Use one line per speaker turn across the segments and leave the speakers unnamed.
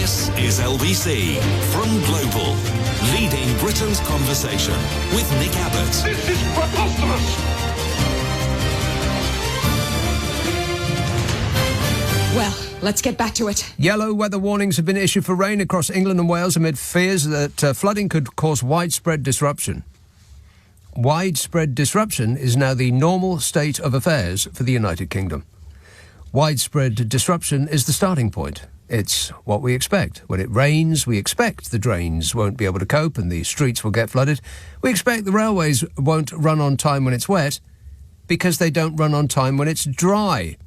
This is LBC from Global, leading Britain's conversation with Nick Abbott.
This is preposterous!
Well, let's get back to it.
Yellow weather warnings have been issued for rain across England and Wales amid fears that flooding could cause widespread disruption. Widespread disruption is now the normal state of affairs for the United Kingdom. Widespread disruption is the starting point. It's what we expect. When it rains, we expect the drains won't be able to cope and the streets will get flooded. We expect the railways won't run on time when it's wet because they don't run on time when it's dry.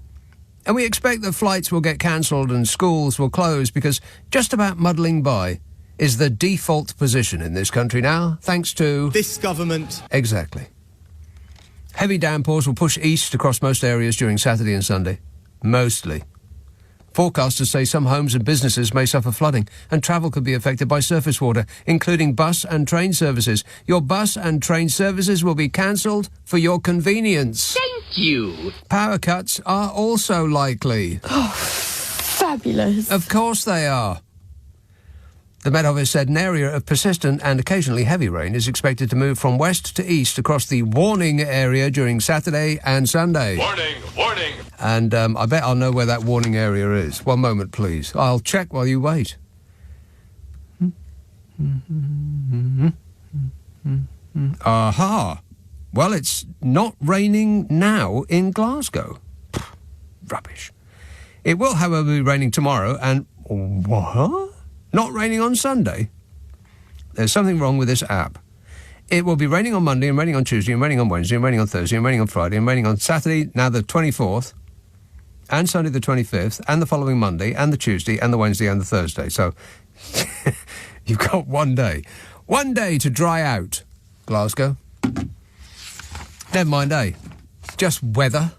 And we expect that flights will get cancelled and schools will close because just about muddling by is the default position in this country now, thanks to...
this government.
Exactly. Heavy downpours will push east across most areas during Saturday and Sunday. Mostly. Forecasters say some homes and businesses may suffer flooding and travel could be affected by surface water, including bus and train services. Your bus and train services will be cancelled for your convenience.
Thank you.
Power cuts are also likely.
Oh, fabulous.
Of course they are. The Met Office said an area of persistent and occasionally heavy rain is expected to move from west to east across the warning area during Saturday and Sunday.
Warning, warning!
And I bet I'll know where that warning area is. One moment, please. I'll check while you wait. Aha! Well, it's not raining now in Glasgow. Pfft, rubbish. It will, however, be raining tomorrow and... What? Not raining on Sunday? There's something wrong with this app. It will be raining on Monday and raining on Tuesday and raining on Wednesday and raining on Thursday and raining on Friday and raining on Saturday, now the 24th, and Sunday the 25th, and the following Monday, and the Tuesday, and the Wednesday, and the Thursday. So, you've got one day. One day to dry out, Glasgow. Never mind, just weather.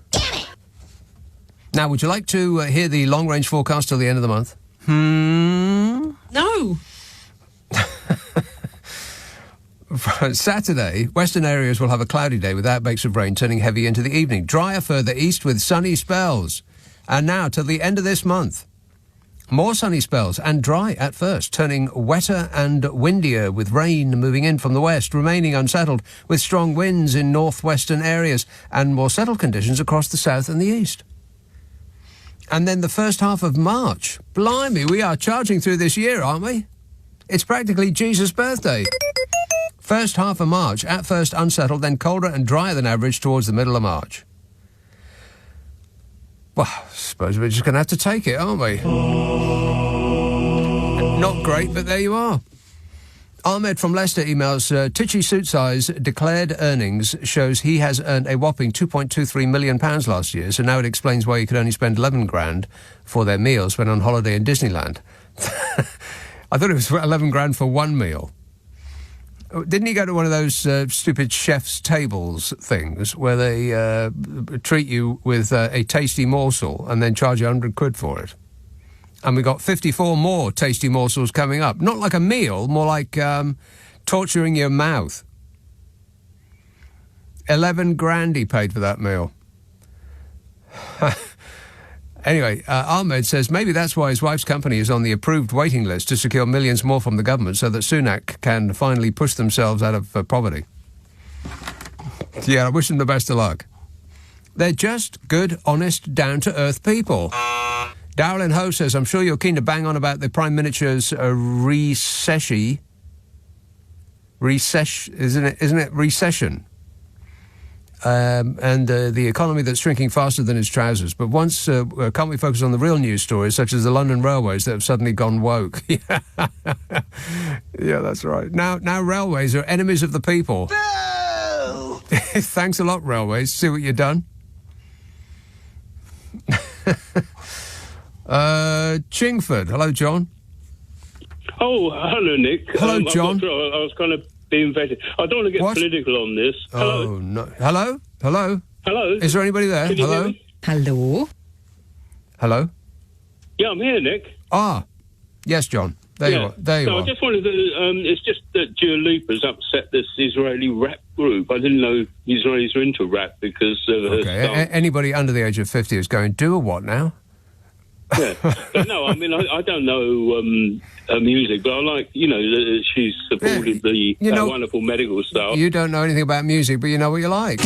Now, would you like to hear the long-range forecast till the end of the month?
No.
Saturday, western areas will have a cloudy day with outbreaks of rain turning heavy into the evening. Drier further east with sunny spells. And now till the end of this month. More sunny spells and dry at first, turning wetter and windier with rain moving in from the west, remaining unsettled with strong winds in northwestern areas and more settled conditions across the south and the east. And then the first half of March. Blimey, we are charging through this year, aren't we? It's practically Jesus' birthday. First half of March, at first unsettled, then colder and drier than average towards the middle of March. Well, I suppose we're just going to have to take it, aren't we? Not great, but there you are. Ahmed from Leicester emails, Tichy Suit Size declared earnings shows he has earned a whopping £2.23 million last year, so now it explains why he could only spend 11 grand for their meals when on holiday in Disneyland. I thought it was 11 grand for one meal. Didn't he go to one of those stupid chef's tables things where they treat you with a tasty morsel and then charge you 100 quid for it? And we got 54 more tasty morsels coming up. Not like a meal, more like torturing your mouth. 11 grand he paid for that meal. Anyway, Ahmed says maybe that's why his wife's company is on the approved waiting list to secure millions more from the government so that Sunak can finally push themselves out of poverty. Yeah, I wish them the best of luck. They're just good, honest, down-to-earth people. Darrell Ho says, I'm sure you're keen to bang on about the Prime Minister's recession, isn't it? Recession. And the economy that's shrinking faster than its trousers. But once, can't we focus on the real news stories, such as the London railways that have suddenly gone woke? Yeah, that's right. Now railways are enemies of the people. No! Thanks a lot, railways. See what you've done? Chingford. Hello, John.
Oh, hello, Nick.
Hello, John.
I was kind of being vetted. I don't want to get political on this. Hello?
Oh, no. Hello? Hello?
Hello?
Is there anybody there?
Can you
Hello?
hear me?
Hello?
Hello? Yeah, I'm here, Nick.
Ah. Yes, John. There you are. There you are.
I just wanted to... it's just that Dua Lipa's upset this Israeli rap group. I didn't know Israelis are into rap because of her style.
Anybody under the age of 50 is going, do a what now?
Yeah. But no, I mean, I don't know her music, but I like, that she's supported the wonderful medical staff.
You don't know anything about music, but you know what you like.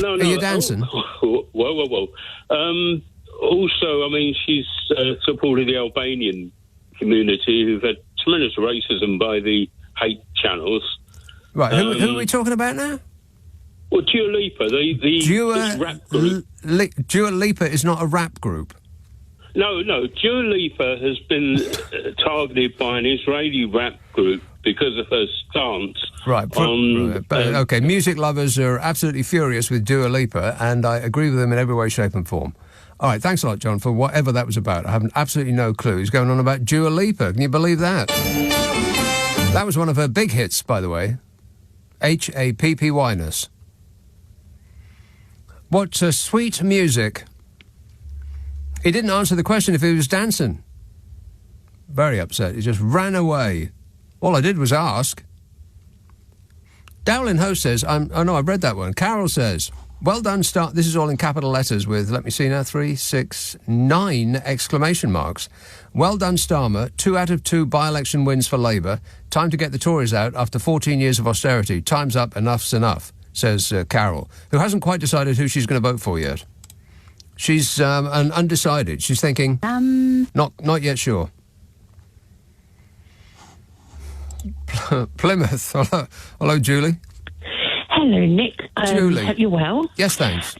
No.
Are you dancing?
Whoa. Also, I mean, she's supported the Albanian community who've had tremendous racism by the hate channels.
Right, who are we talking about now?
Well, Dua Lipa, this rap group.
Dua Lipa is not a rap group.
No. Dua Lipa has been targeted by an Israeli rap group because of her stance.
Right. Okay, music lovers are absolutely furious with Dua Lipa, and I agree with them in every way, shape and form. All right, thanks a lot, John, for whatever that was about. I have absolutely no clue. He's going on about Dua Lipa. Can you believe that? That was one of her big hits, by the way. Happy-ness. What sweet music. He didn't answer the question if he was dancing. Very upset. He just ran away. All I did was ask. Dowlin Host says, I've read that one. Carol says, well done, start. This is all in capital letters with, let me see now, 3, 6, 9 exclamation marks. Well done, Starmer. 2 out of 2 by-election wins for Labour. Time to get the Tories out after 14 years of austerity. Time's up, enough's enough, says Carol, who hasn't quite decided who she's going to vote for yet. She's an undecided. She's thinking, not yet sure. Plymouth. Hello, Julie.
Hello, Nick.
Julie.
Hope you're well.
Yes, thanks.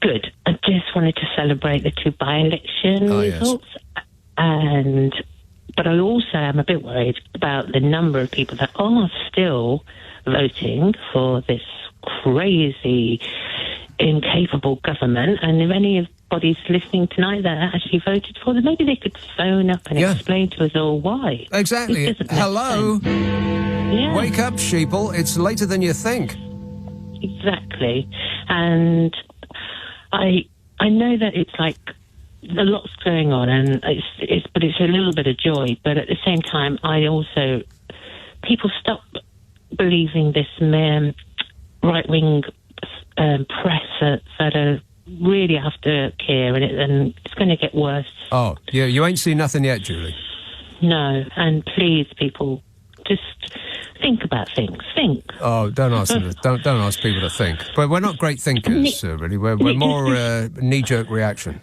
Good. I just wanted to celebrate the 2 by-election results. But I also am a bit worried about the number of people that are still voting for this crazy, incapable government. And if anybody's listening tonight that actually voted for them, maybe they could phone up and explain to us all why.
Exactly. Hello.
Yeah.
Wake up, sheeple. It's later than you think.
Exactly. And I know that it's like a lot's going on, and it's a little bit of joy, but at the same time, people stop believing this right-wing press that are really after Keir, and it's going to get worse.
Oh, yeah, you ain't seen nothing yet, Julie.
No, and please, people, just think about things. Think.
Oh, don't ask them. Don't ask people to think. But we're not great thinkers, really. We're more knee-jerk reaction.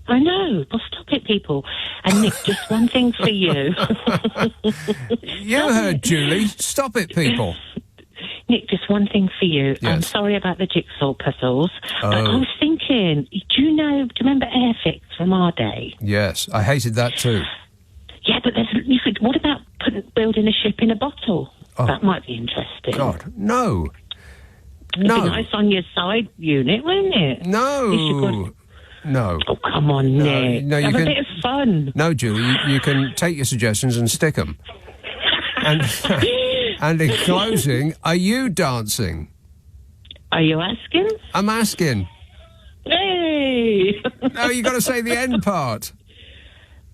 I know. Well, stop it, people. And Nick, just one thing for you.
You heard, Julie. Stop it, people.
Nick, just one thing for you.
Yes.
I'm sorry about the jigsaw puzzles. But I was thinking, do you remember Airfix from our day?
Yes, I hated that too.
Yeah, but what about building a ship in a bottle? Oh. That might be interesting.
God, no.
It'd be nice on your side unit, wouldn't it?
No. No.
Oh, come on, Nick.
No,
Have a bit of fun.
No, Julie, you can take your suggestions and stick them. And in closing, are you dancing?
Are you asking?
I'm asking.
Hey!
No, you got to say the end part.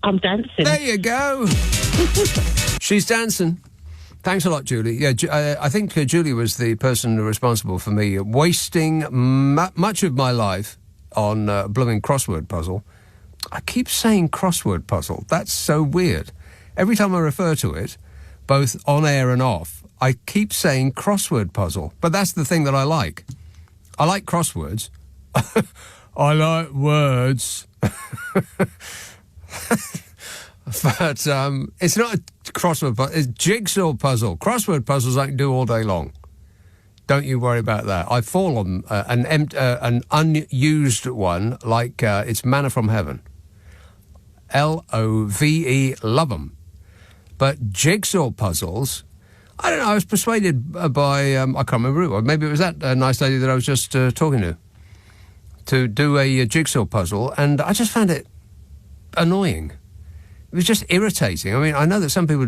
I'm dancing.
There you go. She's dancing. Thanks a lot, Julie. Yeah, I think Julie was the person responsible for me wasting much of my life on a blooming crossword puzzle. I keep saying crossword puzzle. That's so weird. Every time I refer to it, both on air and off, I keep saying crossword puzzle. But that's the thing that I like. I like crosswords. I like words. But it's not a crossword puzzle. It's jigsaw puzzle. Crossword puzzles I can do all day long. Don't you worry about that. I fall on an unused one like it's manna from heaven. Love, love 'em. But jigsaw puzzles, I don't know, I was persuaded by, I can't remember who, or maybe it was that nice lady that I was just talking to do a jigsaw puzzle, and I just found it annoying. It was just irritating. I mean, I know that some people,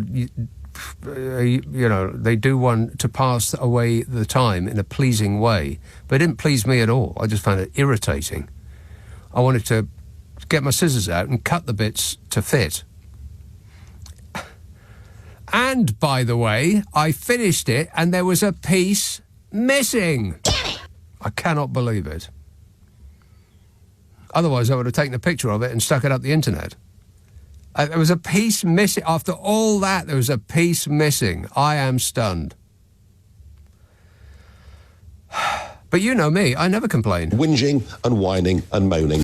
they do one to pass away the time in a pleasing way, but it didn't please me at all. I just found it irritating. I wanted to get my scissors out and cut the bits to fit. And, by the way, I finished it and there was a piece missing. I cannot believe it. Otherwise, I would have taken a picture of it and stuck it up the internet. There was a piece missing. After all that, there was a piece missing. I am stunned. But you know me, I never complain.
Whinging and whining and moaning.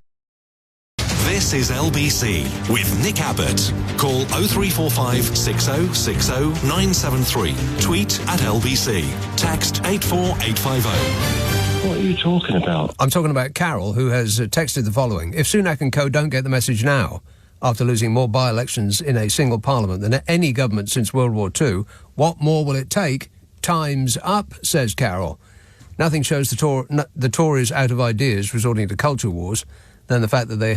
This is LBC with Nick Abbott. Call 0345 6060 973. Tweet at LBC. Text 84850.
What are you talking about?
I'm talking about Carol, who has texted the following. If Sunak and co don't get the message now, after losing more by-elections in a single parliament than any government since World War II, what more will it take? Time's up, says Carol. Nothing shows the Tories out of ideas, resorting to culture wars, than the fact that they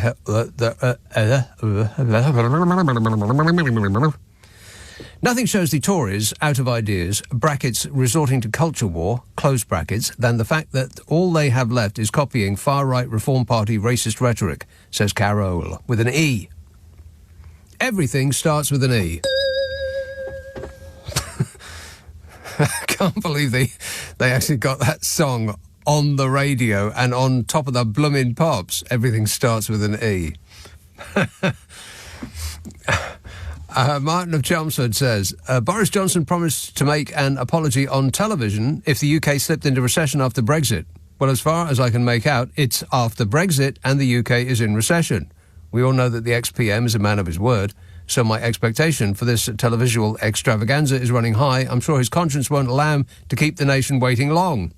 Nothing shows the Tories out of ideas, brackets, resorting to culture war, close brackets, than the fact that all they have left is copying far-right Reform Party racist rhetoric, says Carol, with an E. Everything starts with an E. I can't believe they actually got that song on the radio and on top of the bloomin' pops. Everything starts with an E. Martin of Chelmsford says, Boris Johnson promised to make an apology on television if the UK slipped into recession after Brexit. Well, as far as I can make out, it's after Brexit and the UK is in recession. We all know that the ex-PM is a man of his word, so my expectation for this televisual extravaganza is running high. I'm sure his conscience won't allow him to keep the nation waiting long.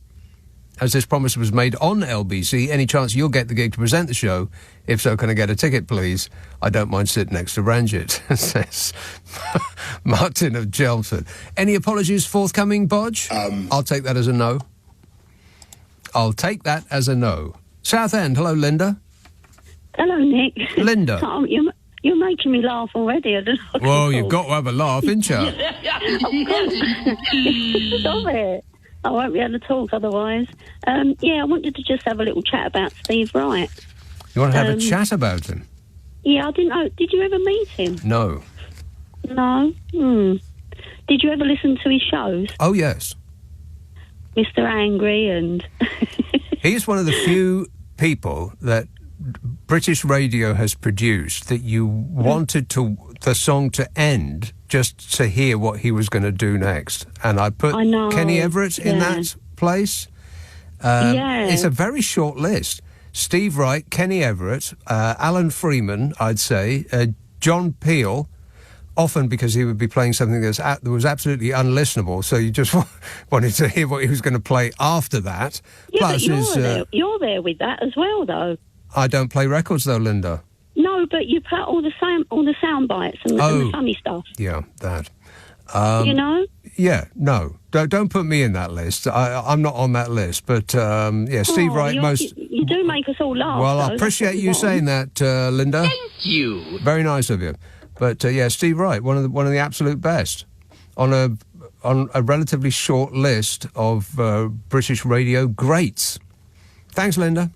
As this promise was made on LBC, any chance you'll get the gig to present the show? If so, can I get a ticket, please? I don't mind sitting next to Ranjit, says Martin of Chelmsford. Any apologies forthcoming, Bodge? I'll take that as a no. I'll take that as a no. Southend, hello, Linda.
Hello, Nick.
Linda.
Oh, you're making me laugh already. I don't know.
Well, you've got to have a laugh, ain't you?
Stop it. I won't be able to talk otherwise. I wanted to just have a little chat about Steve Wright.
You want to have a chat about him?
Yeah, I didn't know. Did you ever meet him?
No.
No? Did you ever listen to his shows?
Oh, yes.
Mr. Angry and...
He's one of the few people that British radio has produced that you wanted the song to end just to hear what he was going to do next. And I put Kenny Everett in that place. It's a very short list. Steve Wright, Kenny Everett, Alan Freeman, I'd say, John Peel, often because he would be playing something that was absolutely unlistenable, so you just wanted to hear what he was going to play after that.
Yeah,
Plus
but you're there with that as well, though.
I don't play records, though, Linda.
No, but you put all the sound bites and the funny stuff.
Yeah, that.
You know?
Yeah, no. Don't put me in that list. I'm not on that list. But, Steve Wright
You do make us all laugh.
Well, I appreciate you saying that, Linda.
Thank you.
Very nice of you. But, Steve Wright, one of the absolute best. On a relatively short list of British radio greats. Thanks, Linda.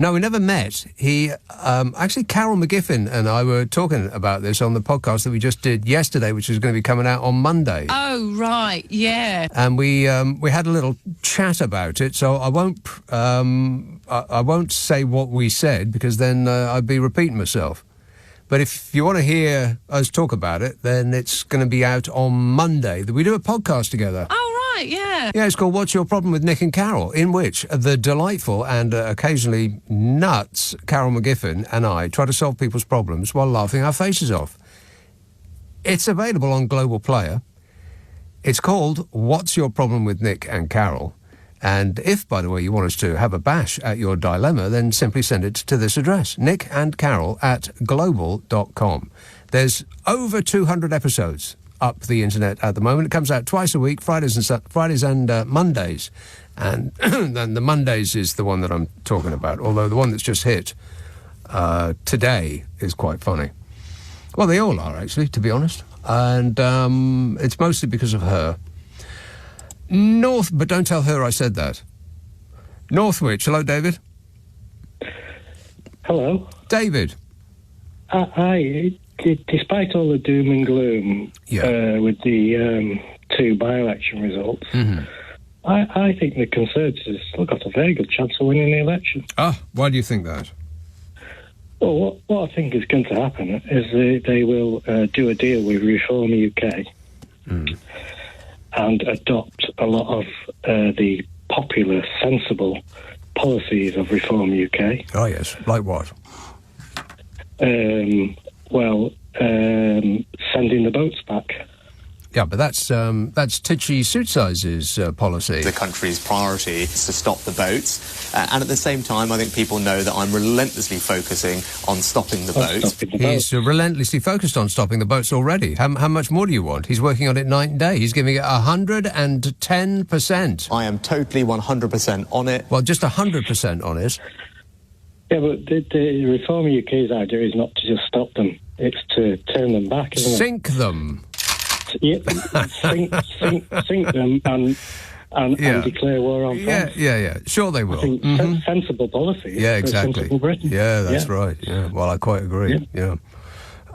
No, we never met. He, actually, Carol McGiffin and I were talking about this on the podcast that we just did yesterday, which is going to be coming out on Monday.
Oh, right, yeah.
And we had a little chat about it, so I won't say what we said because then I'd be repeating myself. But if you want to hear us talk about it, then it's going to be out on Monday. We do a podcast together.
Oh, right, yeah.
Yeah, it's called What's Your Problem with Nick and Carol, in which the delightful and occasionally nuts Carol McGiffin and I try to solve people's problems while laughing our faces off. It's available on Global Player. It's called What's Your Problem with Nick and Carol? And if, by the way, you want us to have a bash at your dilemma, then simply send it to this address, nickandcarol@global.com. There's over 200 episodes up the internet at the moment. It comes out twice a week, Fridays and Mondays. And then the Mondays is the one that I'm talking about, although the one that's just hit today is quite funny. Well, they all are, actually, to be honest. And it's mostly because of her. But don't tell her I said that. Northwich. Hello, David.
Hello.
David.
Despite all the doom and gloom with the two by-election results, I think the Conservatives have got a very good chance of winning the election.
Ah, why do you think that?
Well, what I think is going to happen is they will do a deal with Reform UK and adopt a lot of the popular, sensible policies of Reform UK.
Oh, yes. Like what?
Sending the boats back.
Yeah, but that's Titchy Suitsize's policy.
The country's priority is to stop the boats. And at the same time, I think people know that I'm relentlessly focusing on stopping the boats.
He's relentlessly focused on stopping the boats already. How much more do you want? He's working on it night and day. He's giving it 110%.
I am totally 100% on it.
Well, just 100% on it.
Yeah, but the Reform UK's idea is not to just stop them. It's to turn them back, isn't it?
Sink them.
Yeah, sink them and declare war on France.
Yeah. Sure they will.
I think sensible policy.
Yeah, exactly.
Sensible Britain.
Yeah, that's right. Yeah, well, I quite agree. Yeah.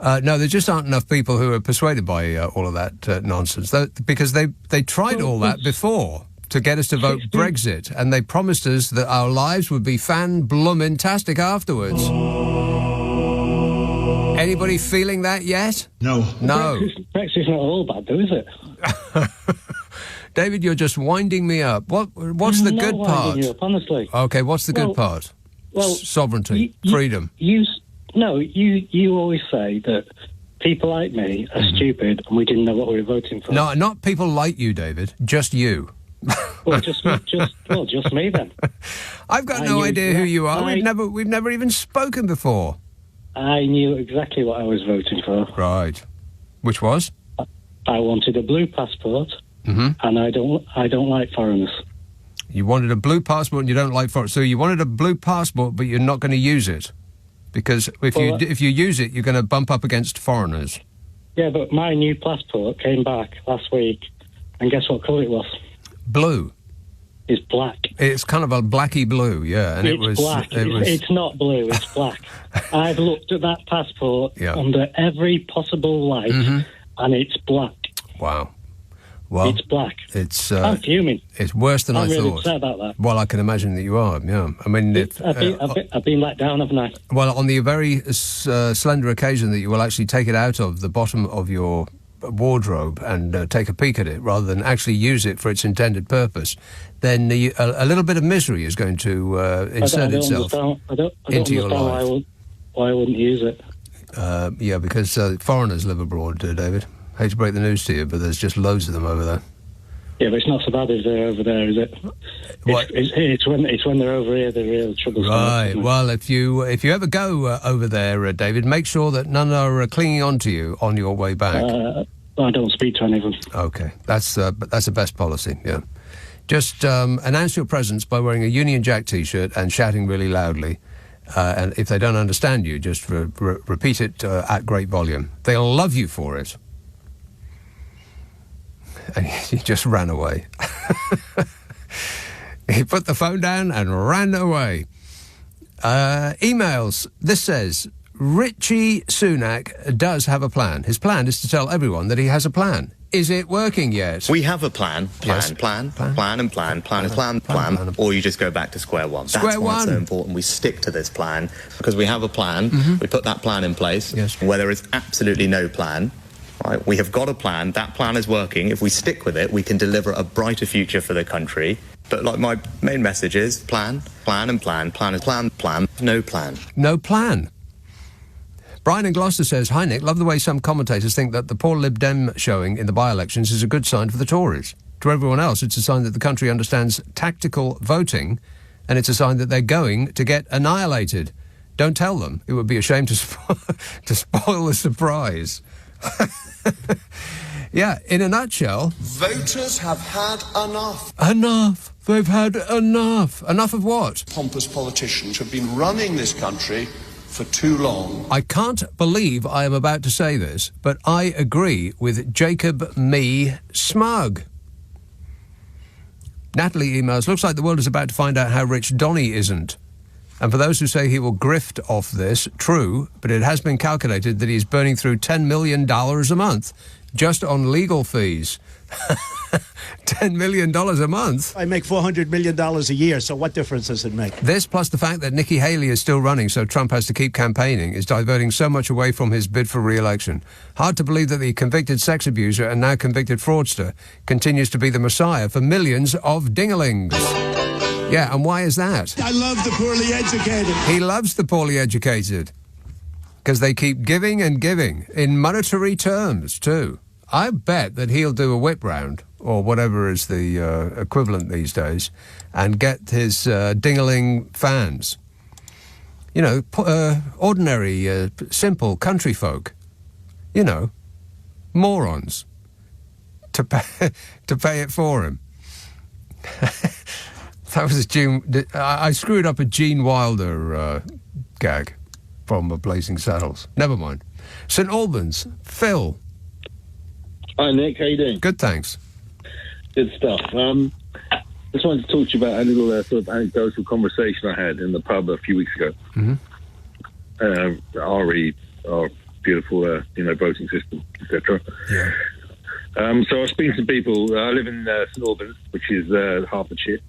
No, there just aren't enough people who are persuaded by all of that nonsense, because they tried all that before to get us to vote Brexit, and they promised us that our lives would be fan-bloomin-tastic afterwards. Anybody feeling that yet?
No.
Brexit's not all bad, though, is it?
David, you're just winding me up. What's the good part?
You up, honestly.
Okay, what's the good part?
Well,
sovereignty, freedom.
You always say that people like me are stupid and we didn't know what we were voting for.
No, not people like you, David. Just you.
Well, just me then.
I've got no idea who you are. We've never even spoken before.
I knew exactly what I was voting for.
Right. Which was?
I wanted a blue passport, and I don't like foreigners.
You wanted a blue passport and you don't like foreigners. So you wanted a blue passport, but you're not going to use it. Because if you use it, you're going to bump up against foreigners.
Yeah, but my new passport came back last week, and guess what colour it was?
Blue.
It's black.
It's kind of a blacky blue, yeah. And
it's black. It's not blue, it's black. I've looked at that passport under every possible light, and it's black.
Wow. Well,
it's black.
I'm
fuming.
It's worse than I thought.
I'm really upset about that.
Well, I can imagine that you are, yeah. I mean...
I've been let down, haven't I?
Well, on the very slender occasion that you will actually take it out of the bottom of your wardrobe and take a peek at it rather than actually use it for its intended purpose, then a little bit of misery is going to insert itself into your life.
Why I wouldn't use it.
Yeah, because foreigners live abroad, David. Hate to break the news to you, but there's just loads of them over there.
Yeah, but it's not so bad as they're over there, is it? It's when they're over here the real trouble starts.
Right. Well, if you ever go over there, David, make sure that none are clinging on to you on your way back.
I don't speak to any of them.
Okay, that's the best policy. Yeah, just announce your presence by wearing a Union Jack T-shirt and shouting really loudly. And if they don't understand you, just repeat it at great volume. They'll love you for it. And he just ran away. He put the phone down and ran away. Emails. This says, Richie Sunak does have a plan. His plan is to tell everyone that he has a plan. Is it working yet?
We have a plan. Plan. Or you just go back to square one. That's why it's so important we stick to this plan, because we have a plan. We put that plan in place.
Yes.
Where there is absolutely no plan, right? We have got a plan. That plan is working. If we stick with it, we can deliver a brighter future for the country. But like my main message is plan, no plan.
No plan. Brian in Gloucester says, hi Nick, love the way some commentators think that the poor Lib Dem showing in the by-elections is a good sign for the Tories. To everyone else, it's a sign that the country understands tactical voting, and it's a sign that they're going to get annihilated. Don't tell them. It would be a shame to spoil the surprise. Yeah, in a nutshell...
Voters have had enough.
Enough. They've had enough. Enough of what?
Pompous politicians have been running this country for too long.
I can't believe I am about to say this, but I agree with Jacob Me Smug. Natalie emails, looks like the world is about to find out how rich Donny isn't. And for those who say he will grift off this, true, but it has been calculated that he's burning through $10 million a month just on legal fees. $10 million a month.
I make $400 million a year, so what difference does it make?
This, plus the fact that Nikki Haley is still running, so Trump has to keep campaigning, is diverting so much away from his bid for re-election. Hard to believe that the convicted sex abuser and now convicted fraudster continues to be the messiah for millions of dingalings. Yeah, and why is that?
I love the poorly educated.
He loves the poorly educated. Because they keep giving and giving, in monetary terms, too. I bet that he'll do a whip round, or whatever is the equivalent these days, and get his dingaling fans. You know, ordinary, simple country folk. You know, morons. To pay it for him. That was I screwed up a Gene Wilder gag from Blazing Saddles. Never mind. St Albans, Phil.
Hi, Nick. How you doing?
Good, thanks.
Good stuff. Just wanted to talk to you about a little sort of anecdotal conversation I had in the pub a few weeks ago.
Mm-hmm.
Our beautiful, voting system, etc.
Yeah.
So I was speaking to people. I live in St Albans, which is Hertfordshire,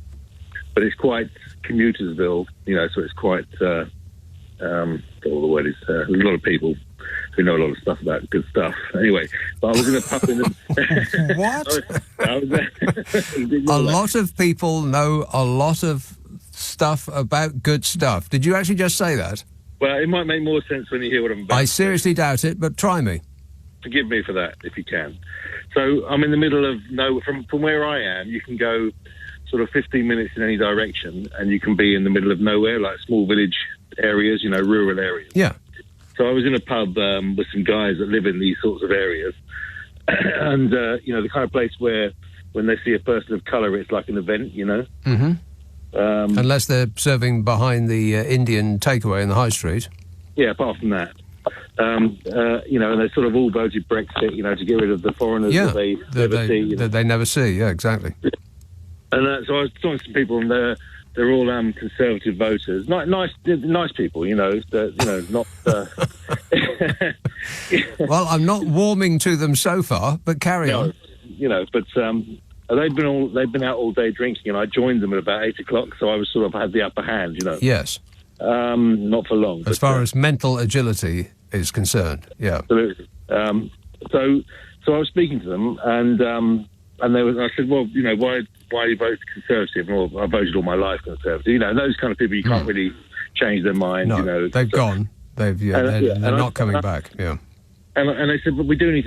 but it's quite commutersville, so it's quite, what the word is, there's a lot of people who know a lot of stuff about good stuff. Anyway, but I was in a pub in the...
What? A lot of people know a lot of stuff about good stuff. Did you actually just say that?
Well, it might make more sense when you hear what I'm about.
I seriously doubt it, but try me.
Forgive me for that, if you can. So I'm in the middle of nowhere. From where I am, you can go sort of 15 minutes in any direction, and you can be in the middle of nowhere, like small village areas, rural areas.
Yeah.
So I was in a pub with some guys that live in these sorts of areas, and the kind of place where when they see a person of colour, it's like an event,
Mm-hmm. Unless they're serving behind the Indian takeaway in the high street.
Yeah, apart from that. And they sort of all voted Brexit, to get rid of the foreigners that they never see.
That they never see, yeah, exactly.
And so I was talking to some people, and they're all conservative voters, nice people, not.
Well, I'm not warming to them so far, but carry on.
But they've been out all day drinking, and I joined them at about 8:00, so I was sort of had the upper hand,
Yes.
Not for long.
As far as mental agility is concerned, yeah.
Absolutely. So I was speaking to them, and I said, well, why you vote Conservative? Well, I voted all my life Conservative. Those kind of people, you can't really change their mind.
No, they've gone. They're not coming back. Yeah.
And they said, but we do need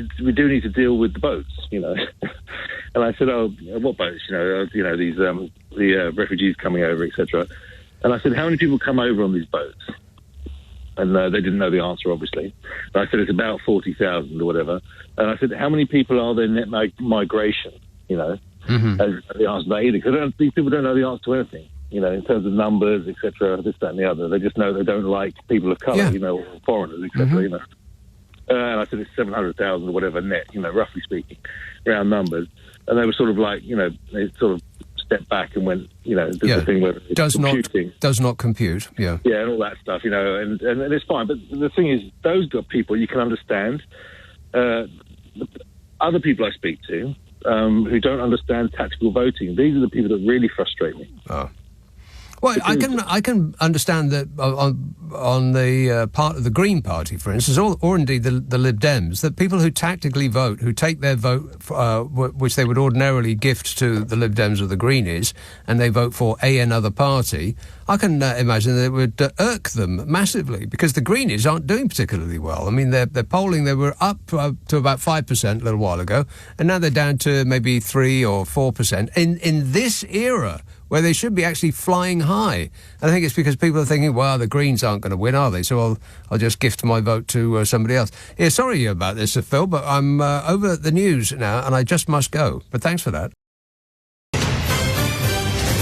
to deal with the boats. And I said, oh, what boats? These the refugees coming over, etc. And I said, how many people come over on these boats? And they didn't know the answer, obviously. And I said, it's about 40,000 or whatever. And I said, how many people are there net migration?
Mm-hmm.
And the answer to that either. Because these people don't know the answer to anything, in terms of numbers, etc., this, that, and the other. They just know they don't like people of colour, or foreigners, etc.,
Mm-hmm.
And I said, it's 700,000 or whatever net, roughly speaking, round numbers. And they were sort of like, they sort of stepped back and went, this is the thing where it's computing.
Does not compute, yeah.
Yeah, and all that stuff, and it's fine. But the thing is, those people you can understand. Other people I speak to who don't understand tactical voting, these are the people that really frustrate me.
Oh. Well, I can understand that on the part of the Green Party, for instance, or indeed the Lib Dems, that people who tactically vote, who take their vote, which they would ordinarily gift to the Lib Dems or the Greenies, and they vote for another party, I can imagine that it would irk them massively, because the Greenies aren't doing particularly well. I mean, they're polling, they were up to about 5% a little while ago, and now they're down to maybe 3 or 4%. In this era, where they should be actually flying high. And I think it's because people are thinking, well, the Greens aren't going to win, are they? So I'll just gift my vote to somebody else. Yeah, sorry about this, Phil, but I'm over the news now, and I just must go. But thanks for that.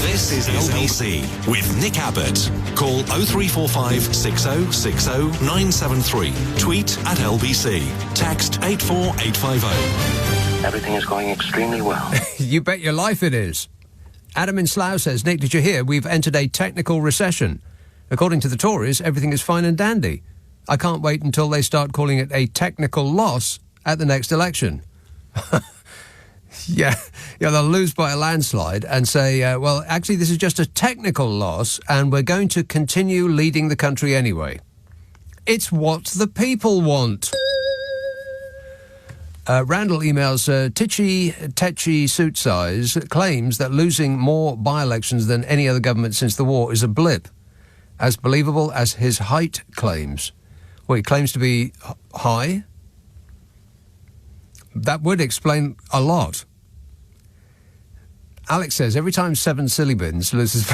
This is LBC with Nick Abbott. Call 0345 6060 973. Tweet at LBC. Text 84850.
Everything is going extremely well.
You bet your life it is. Adam in Slough says, Nick, did you hear? We've entered a technical recession. According to the Tories, everything is fine and dandy. I can't wait until they start calling it a technical loss at the next election. Yeah, they'll lose by a landslide and say, well, actually, this is just a technical loss and we're going to continue leading the country anyway. It's what the people want. Randall emails, Tetchy Suit Size claims that losing more by-elections than any other government since the war is a blip. As believable as his height claims. Well, he claims to be high. That would explain a lot. Alex says, every time 7 Silly Bins loses...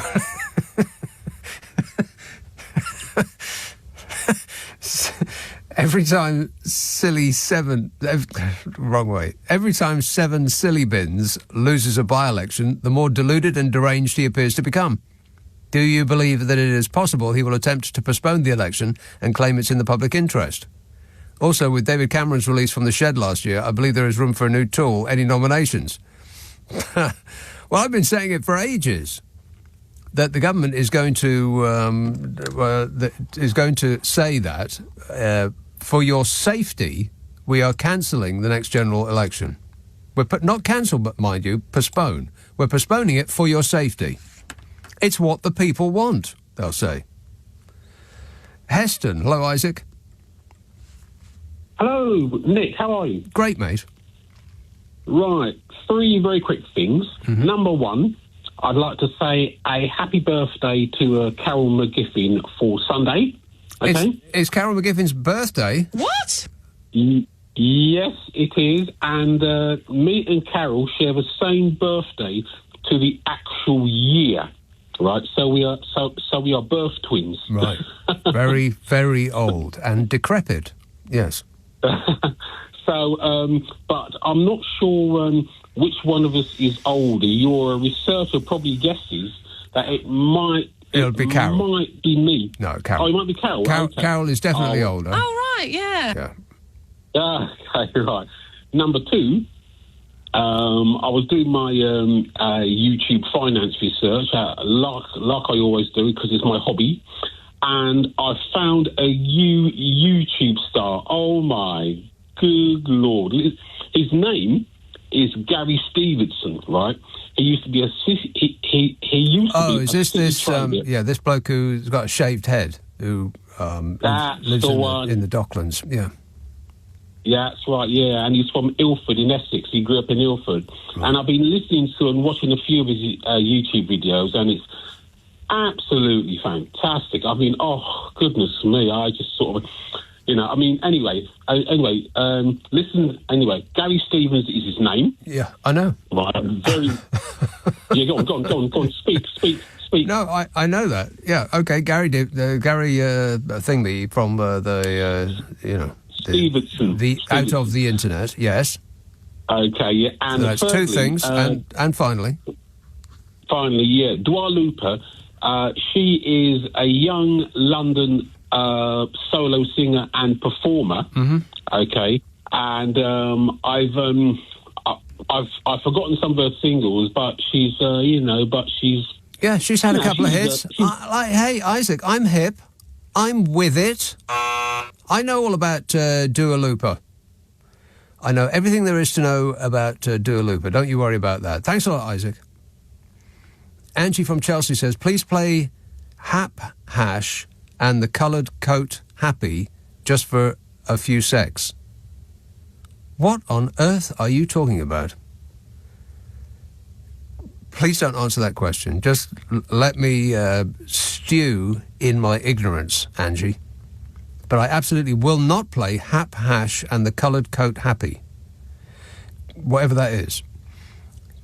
Every time Every time 7 Silly Bins loses a by-election, the more deluded and deranged he appears to become. Do you believe that it is possible he will attempt to postpone the election and claim it's in the public interest? Also, with David Cameron's release from the shed last year, I believe there is room for a new tool. Any nominations? Well, I've been saying it for ages, that the government is going to say that for your safety, we are cancelling the next general election. We're not cancel, but mind you, postpone. We're postponing it for your safety. It's what the people want, they'll say. Heston, hello, Isaac.
Hello, Nick, how are you?
Great, mate.
Right, 3 very quick things. Mm-hmm. Number 1, I'd like to say a happy birthday to Carol McGiffin for Sunday. Okay?
It's Carol McGiffin's birthday?
What?
Yes, it is. And me and Carol share the same birthday to the actual year. Right, so we are birth twins.
Right, very, very old and decrepit. Yes.
So, but I'm not sure which one of us is older. Your researcher probably guesses that
it'll be Carol.
Might be me.
No, Carol.
Oh, it might be Carol. Okay.
Carol is definitely older.
Oh, right, yeah.
Okay, right. Number 2. I was doing my YouTube finance research, like I always do, because it's my hobby, and I found a YouTube star. Oh my good Lord! His name is Gary Stevenson, right? He used to be he used to be.
Oh, is this this bloke who's got a shaved head who lives in the Docklands? Yeah.
Yeah, that's right, yeah, and he's from Ilford in Essex. He grew up in Ilford. Right. And I've been listening to and watching a few of his YouTube videos, and it's absolutely fantastic. I mean, oh, goodness me, I just sort of, anyway, listen, Gary Stevens is his name.
Yeah, I know.
Right, very... Yeah, go on, speak.
No, I know that. Yeah, okay, Gary Thingy from
Stevenson.
Out of the internet, yes.
Okay, yeah. And
so that's
thirdly,
2 things, and finally.
Finally, yeah, Dua Lipa, she is a young London solo singer and performer. Mm-hmm. Okay, and I've forgotten some of her singles, but she's
yeah, she's had a couple of hits. Hey, Isaac, I'm hip. I'm with it. I know all about Dua Lipa. I know everything there is to know about Dua Lipa. Don't you worry about that. Thanks a lot, Isaac. Angie from Chelsea says, please play Hap Hash and the Coloured Coat Happy just for a few secs. What on earth are you talking about? Please don't answer that question. Just let me stew in my ignorance, Angie. But I absolutely will not play Hap Hash and the Coloured Coat Happy. Whatever that is.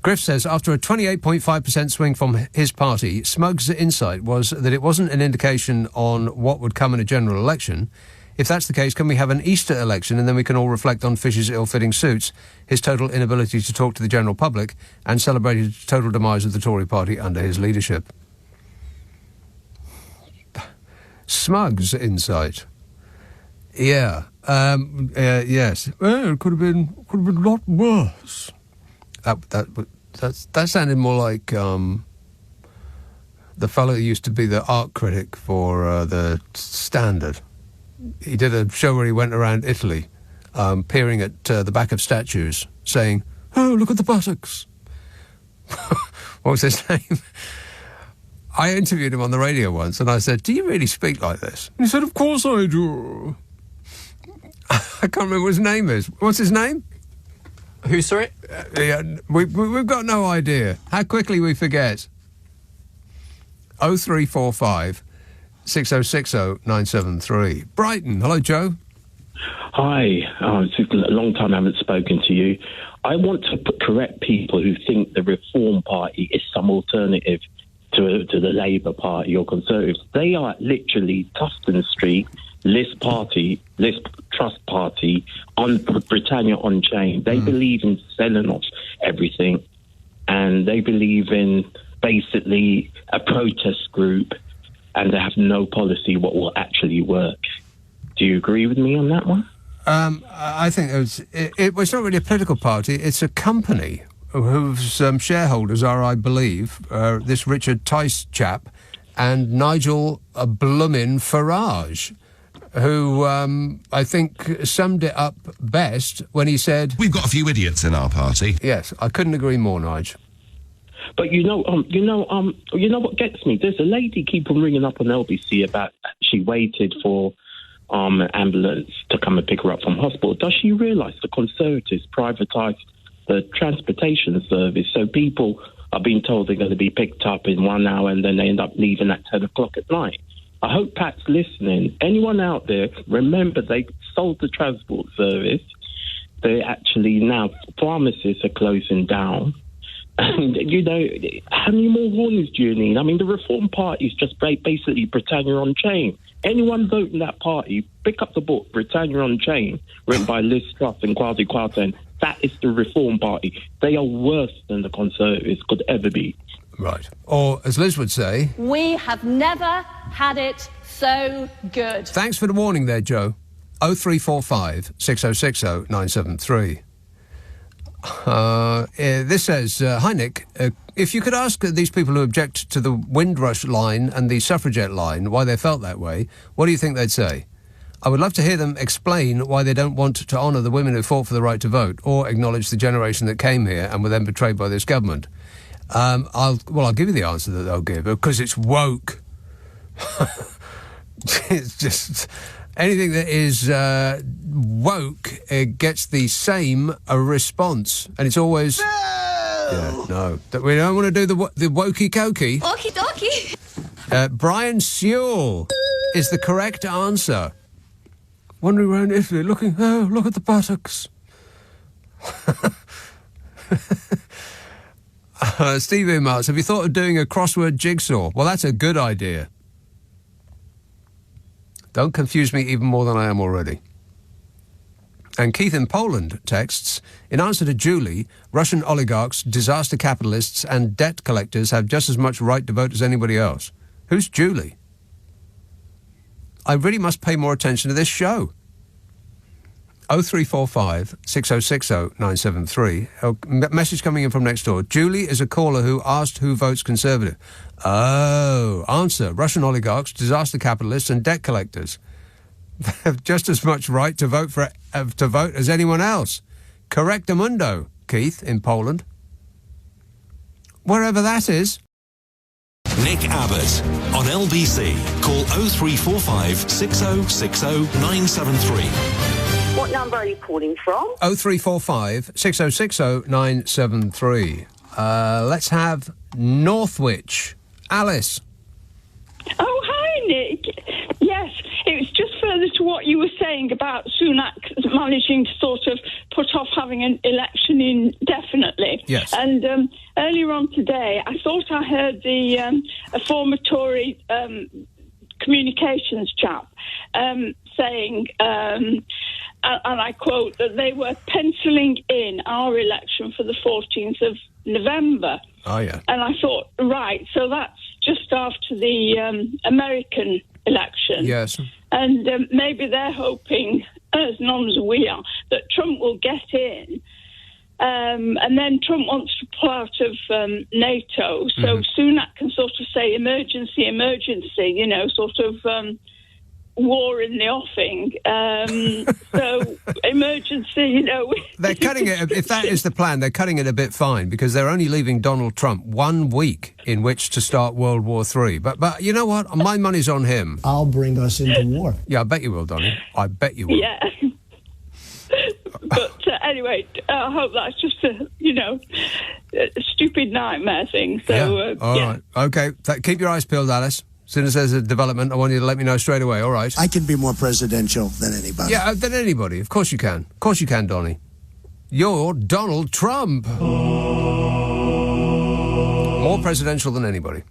Griff says, after a 28.5% swing from his party, Smug's insight was that it wasn't an indication on what would come in a general election. If that's the case, can we have an Easter election and then we can all reflect on Fish's ill-fitting suits, his total inability to talk to the general public, and celebrate his total demise of the Tory party under his leadership? Smug's insight. Yeah. Yes. Well, it could have been a lot worse. That sounded more like the fellow who used to be the art critic for the Standard. He did a show where he went around Italy, peering at the back of statues, saying, "Oh, look at the buttocks." What was his name? I interviewed him on the radio once, and I said, "Do you really speak like this?" And he said, "Of course I do." I can't remember what his name is. What's his name?
Who, sorry?
Yeah, we've got no idea. How quickly we forget. 0345 6060 973. Brighton. Hello, Joe.
Hi. It's a long time I haven't spoken to you. I want to correct people who think the Reform Party is some alternative to the Labour Party or Conservatives. They are literally Tufton Street, Liz Trust Party, on Britannia on chain. They believe in selling off everything, and they believe in basically a protest group, and they have no policy what will actually work. Do you agree with me on that one?
I think it was not really a political party. It's a company whose shareholders are, I believe, this Richard Tice chap and Nigel Bloomin' Farage, who I think summed it up best when he said,
"We've got a few idiots in our party."
Yes, I couldn't agree more, Nige.
But you know what gets me? There's a lady keep on ringing up on LBC about she waited for an ambulance to come and pick her up from hospital. Does she realise the Conservatives privatised the transportation service, so people are being told they're going to be picked up in 1 hour and then they end up leaving at 10 o'clock at night? I hope Pat's listening. Anyone out there, remember they sold the transport service. They actually now, pharmacists are closing down. And, how many more warnings do you need? I mean, the Reform Party is just basically Britannia on chain. Anyone voting that party, pick up the book, Britannia on Chain, written by Liz Truss and Kwasi Kwarteng. That is the Reform Party. They are worse than the Conservatives could ever be.
Right. Or, as Liz would say,
we have never had it so good.
Thanks for the warning there, Joe. 0345 6060 973. This says, hi Nick, if you could ask these people who object to the Windrush line and the suffragette line why they felt that way, what do you think they'd say? I would love to hear them explain why they don't want to honour the women who fought for the right to vote or acknowledge the generation that came here and were then betrayed by this government. I'll give you the answer that they'll give, because it's woke. It's just... anything that is woke gets the same response, and it's always... No. We don't want to do the wokey-cokey.
Okie dokie.
Brian Sewell is the correct answer. Wandering around Italy looking, oh, look at the buttocks. Steve emails, have you thought of doing a crossword jigsaw? Well, that's a good idea. Don't confuse me even more than I am already. And Keith in Poland texts, in answer to Julie, Russian oligarchs, disaster capitalists and debt collectors have just as much right to vote as anybody else. Who's Julie? I really must pay more attention to this show. 0345 6060 973. Message coming in from next door. Julie is a caller who asked who votes Conservative. Oh, answer. Russian oligarchs, disaster capitalists and debt collectors. They have just as much right to vote as anyone else. Correctamundo, Keith, in Poland. Wherever that is.
Nick Abbott on LBC. Call 0345 6060 973.
What number are you calling from?
0345 6060 973. Let's have Northwich. Alice.
Oh, hi, Nick. Yes, it was just further to what you were saying about Sunak managing to sort of put off having an election indefinitely.
Yes.
And earlier on today, I thought I heard a former Tory communications chap saying, and I quote, that they were penciling in our election for the 14th of November.
Oh, yeah.
And I thought, right, so that's just after the American election.
Yes.
And maybe they're hoping, as non as we are, that Trump will get in And then Trump wants to pull out of NATO, so Sunak can sort of say emergency, you know, sort of war in the offing. So emergency, you know.
They're cutting it, if that is the plan, they're cutting it a bit fine, because they're only leaving Donald Trump 1 week in which to start World War III. But you know what? My money's on him.
I'll bring us into war.
Yeah, I bet you will, Donnie. I bet you will.
Yeah. But anyway, I hope that's just a, you know, a stupid nightmare thing. So,
All right. OK. Keep your eyes peeled, Alice. As soon as there's a development, I want you to let me know straight away, all right?
I can be more presidential than anybody.
Yeah, than anybody. Of course you can. Of course you can, Donnie. You're Donald Trump. More presidential than anybody.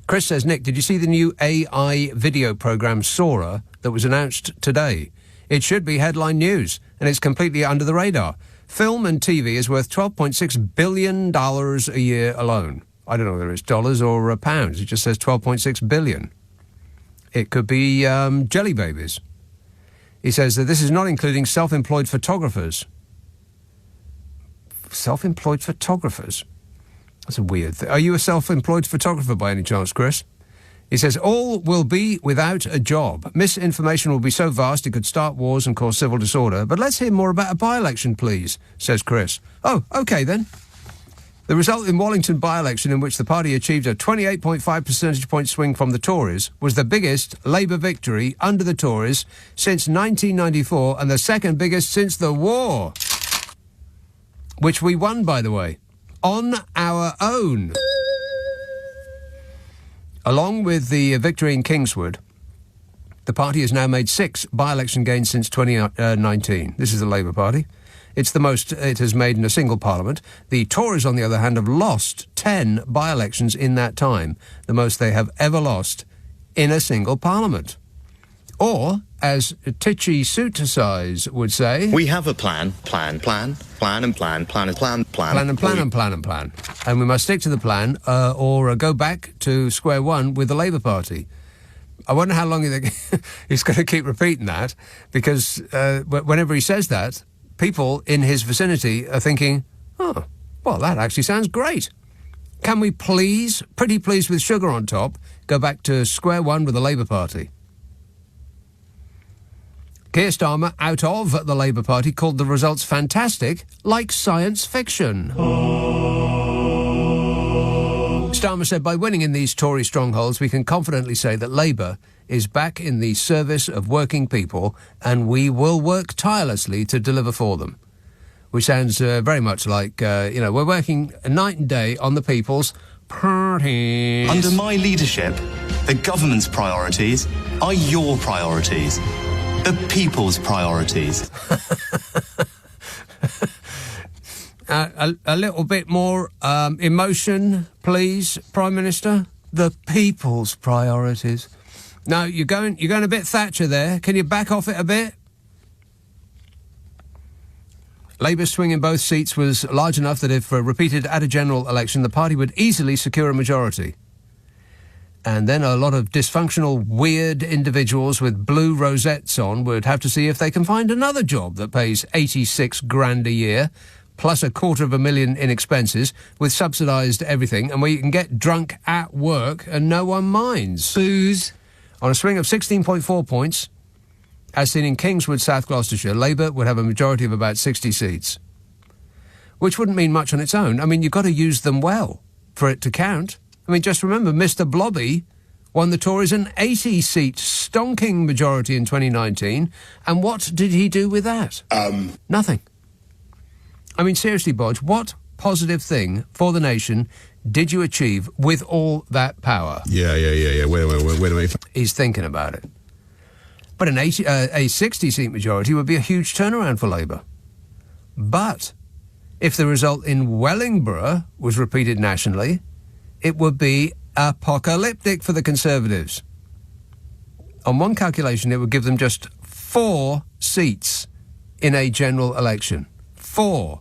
Chris says, Nick, did you see the new AI video programme Sora that was announced today? It should be headline news, and it's completely under the radar. Film and TV is worth $12.6 billion a year alone. I don't know whether it's dollars or pounds. It just says 12.6 billion. It could be jelly babies. He says that this is not including self-employed photographers. Self-employed photographers? That's a weird thing. Are you a self-employed photographer by any chance, Chris? He says, all will be without a job. Misinformation will be so vast it could start wars and cause civil disorder. But let's hear more about a by-election, please, says Chris. Oh, OK, then. The result in Wallington by-election, in which the party achieved a 28.5 percentage point swing from the Tories, was the biggest Labour victory under the Tories since 1994 and the second biggest since the war. Which we won, by the way, on our own. Along with the victory in Kingswood, the party has now made 6 by-election gains since 2019. This is the Labour Party. It's the most it has made in a single parliament. The Tories, on the other hand, have lost 10 by-elections in that time, the most they have ever lost in a single parliament. Or, as Titchy Suitasize would say...
We have a plan. And
we must stick to the plan or go back to square one with the Labour Party. I wonder how long he's going to keep repeating that, because whenever he says that, people in his vicinity are thinking, oh, well, that actually sounds great. Can we please, pretty please with sugar on top, go back to square one with the Labour Party? Keir Starmer, out of the Labour Party, called the results fantastic, like science fiction. Starmer said, by winning in these Tory strongholds, we can confidently say that Labour is back in the service of working people, and we will work tirelessly to deliver for them. Which sounds very much like, we're working night and day on the people's parties.
Under my leadership, the government's priorities are your priorities. The people's priorities.
A little bit more emotion, please, Prime Minister. The people's priorities. No, you're going a bit Thatcher there. Can you back off it a bit? Labour's swing in both seats was large enough that if repeated at a general election, the party would easily secure a majority. And then a lot of dysfunctional, weird individuals with blue rosettes on would have to see if they can find another job that pays 86 grand a year, plus $250,000 in expenses, with subsidised everything, and where you can get drunk at work and no one minds. Booze. On a swing of 16.4 points, as seen in Kingswood, South Gloucestershire, Labour would have a majority of about 60 seats. Which wouldn't mean much on its own. I mean, you've got to use them well for it to count. I mean, just remember, Mr. Blobby won the Tories an 80-seat stonking majority in 2019. And what did he do with that? Nothing. I mean, seriously, Bodge, what positive thing for the nation did you achieve with all that power?
Yeah. Wait.
He's thinking about it. But a 60-seat majority would be a huge turnaround for Labour. But if the result in Wellingborough was repeated nationally, it would be apocalyptic for the Conservatives. On one calculation, it would give them just 4 seats in a general election. 4.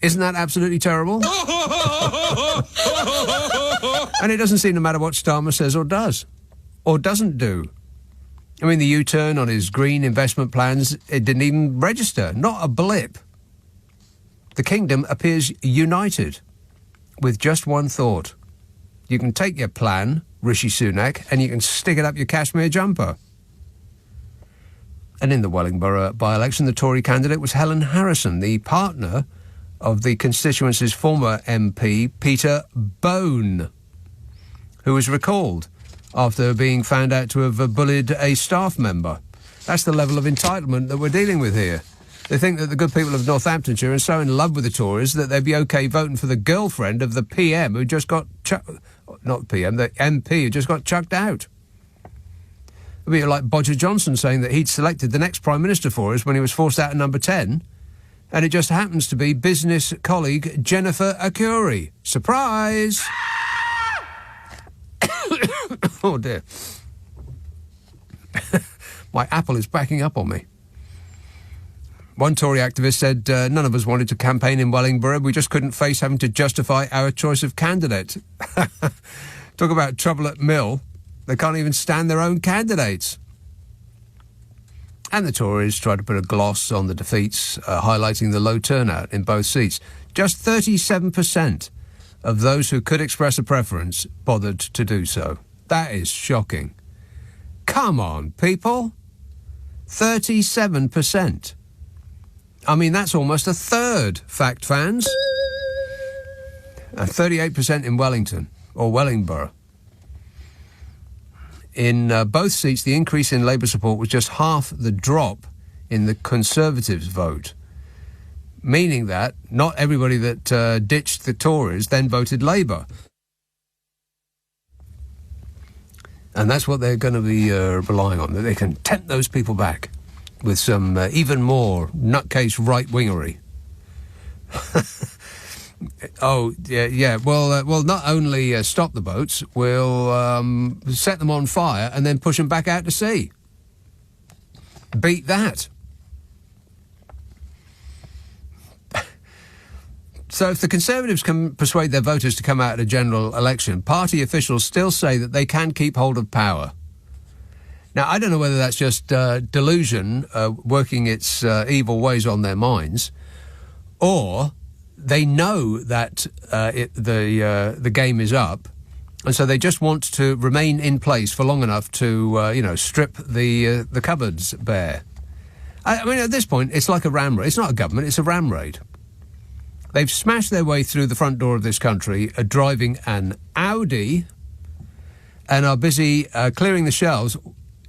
Isn't that absolutely terrible? And it doesn't seem to matter what Starmer says or does, or doesn't do. I mean, the U-turn on his green investment plans, it didn't even register. Not a blip. The kingdom appears united with just one thought. You can take your plan, Rishi Sunak, and you can stick it up your cashmere jumper. And in the Wellingborough by-election, the Tory candidate was Helen Harrison, the partner of the constituency's former MP, Peter Bone, who was recalled after being found out to have bullied a staff member. That's the level of entitlement that we're dealing with here. They think that the good people of Northamptonshire are so in love with the Tories that they'd be OK voting for the girlfriend of the PM who just got not PM, the MP who just got chucked out. It'd be like Bodger Johnson saying that he'd selected the next Prime Minister for us when he was forced out at number 10, and it just happens to be business colleague Jennifer Arcuri. Surprise! Oh, dear. My apple is backing up on me. One Tory activist said, none of us wanted to campaign in Wellingborough. We just couldn't face having to justify our choice of candidate. Talk about trouble at mill. They can't even stand their own candidates. And the Tories tried to put a gloss on the defeats, highlighting the low turnout in both seats. Just 37% of those who could express a preference bothered to do so. That is shocking. Come on, people. 37%. I mean, that's almost a third, fact fans. 38% in Wellington, or Wellingborough. In both seats, the increase in Labour support was just half the drop in the Conservatives' vote, meaning that not everybody that ditched the Tories then voted Labour. And that's what they're going to be relying on, that they can tempt those people back with some even more nutcase right-wingery. Oh, yeah. Well, not only stop the boats, we'll set them on fire and then push them back out to sea. Beat that. So if the Conservatives can persuade their voters to come out at a general election, party officials still say that they can keep hold of power. Now, I don't know whether that's just delusion working its evil ways on their minds, or they know that the game is up, and so they just want to remain in place for long enough to, strip the cupboards bare. I mean, at this point, it's like a ram raid. It's not a government, it's a ram raid. They've smashed their way through the front door of this country, driving an Audi, and are busy clearing the shelves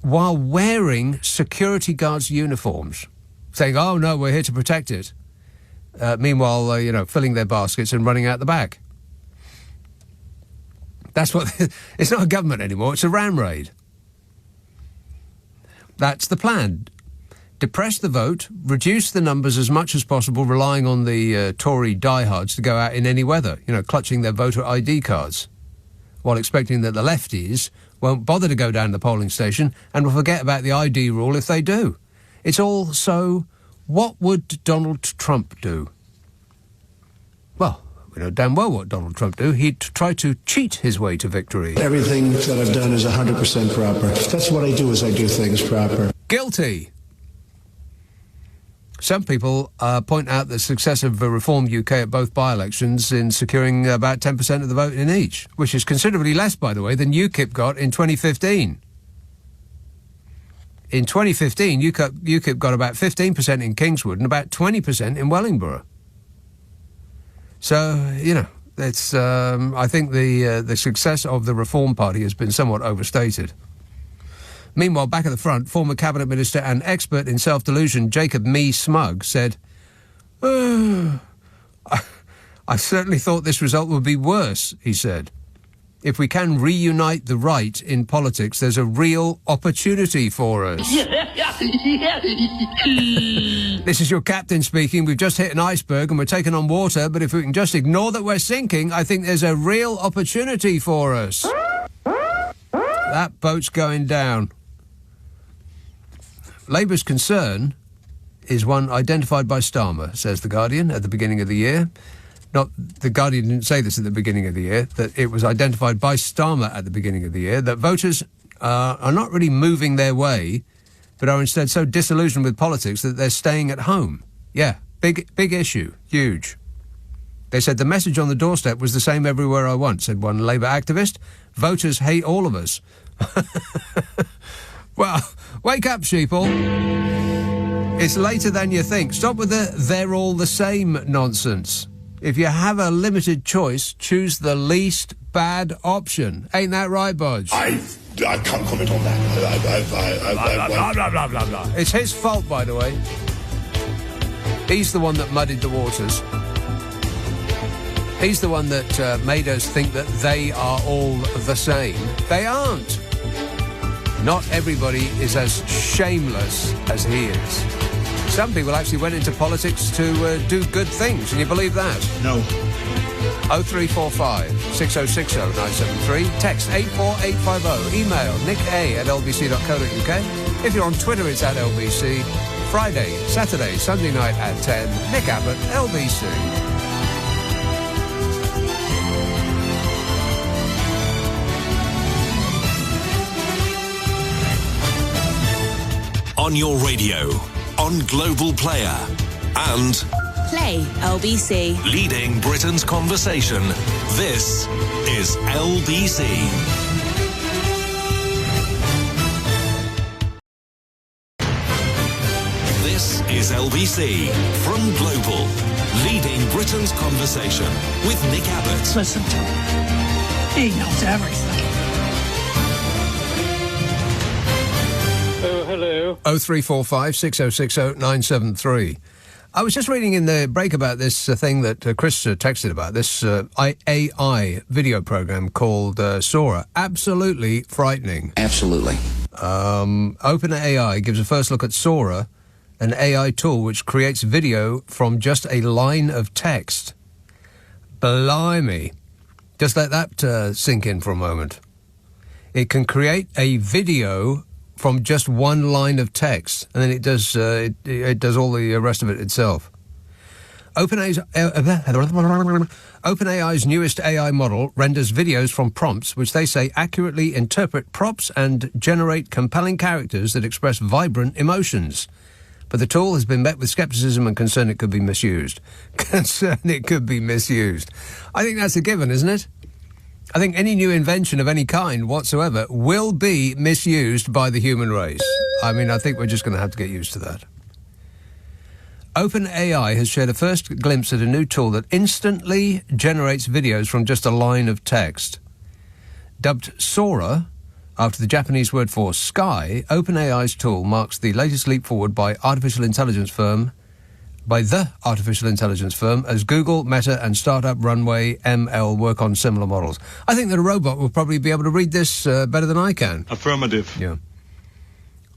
while wearing security guards' uniforms, saying, oh, no, we're here to protect it. Meanwhile, filling their baskets and running out the back. That's what... It's not a government anymore, it's a ram raid. That's the plan. Depress the vote, reduce the numbers as much as possible, relying on the Tory diehards to go out in any weather, clutching their voter ID cards, while expecting that the lefties won't bother to go down to the polling station and will forget about the ID rule if they do. It's all so... What would Donald Trump do? Well, we know damn well what Donald Trump do. He'd try to cheat his way to victory.
Everything that I've done is 100% proper. That's what I do, is I do things proper.
Guilty. Some people point out the success of Reform UK at both by-elections in securing about 10% of the vote in each, which is considerably less, by the way, than UKIP got in 2015. In 2015, UKIP got about 15% in Kingswood and about 20% in Wellingborough. So, it's, I think the success of the Reform Party has been somewhat overstated. Meanwhile, back at the front, former Cabinet Minister and expert in self-delusion, Jacob Smug, said, I certainly thought this result would be worse, he said. If we can reunite the right in politics, there's a real opportunity for us. This is your captain speaking. We've just hit an iceberg and we're taking on water, but if we can just ignore that we're sinking, I think there's a real opportunity for us. That boat's going down. Labour's concern is one identified by Starmer, says The Guardian, at the beginning of the year. Not, The Guardian didn't say this at the beginning of the year, that it was identified by Starmer at the beginning of the year, that voters are not really moving their way, but are instead so disillusioned with politics that they're staying at home. Yeah, Big issue. Huge. They said the message on the doorstep was the same everywhere I went, said one Labour activist. Voters hate all of us. Well, wake up, sheeple. It's later than you think. Stop with the they're all the same nonsense. If you have a limited choice, choose the least bad option. Ain't that right, Bodge?
I can't comment on that.
Blah, blah, blah. It's his fault, by the way. He's the one that muddied the waters. He's the one that made us think that they are all the same. They aren't. Not everybody is as shameless as he is. Some people actually went into politics to do good things. Can you believe that?
No.
0345 6060 973. Text 84850. Email nick@lbc.co.uk. If you're on Twitter, it's @LBC. Friday, Saturday, Sunday night at 10. Nick Abbot, LBC.
On your radio, on Global Player, and
Play LBC.
leading Britain's conversation. This is LBC. This is LBC from Global, leading Britain's conversation with Nick Abbott.
Listen to him. He knows everything.
Oh, hello.
0345 6060 973. I was just reading in the break about this thing that Chris texted about, this AI video program called Sora. Absolutely frightening.
Absolutely.
OpenAI gives a first look at Sora, an AI tool which creates video from just a line of text. Blimey. Just let that sink in for a moment. It can create a video from just one line of text, and then it does all the rest of it itself. OpenAI's newest AI model renders videos from prompts which they say accurately interpret props and generate compelling characters that express vibrant emotions. But the tool has been met with scepticism and concern it could be misused. Concern it could be misused. I think that's a given, isn't it? I think any new invention of any kind whatsoever will be misused by the human race. I mean, I think we're just going to have to get used to that. OpenAI has shared a first glimpse at a new tool that instantly generates videos from just a line of text. Dubbed Sora, after the Japanese word for sky, OpenAI's tool marks the latest leap forward by the artificial intelligence firm as Google, Meta and startup Runway ML work on similar models. I think that a robot will probably be able to read this better than I can.
Affirmative.
Yeah.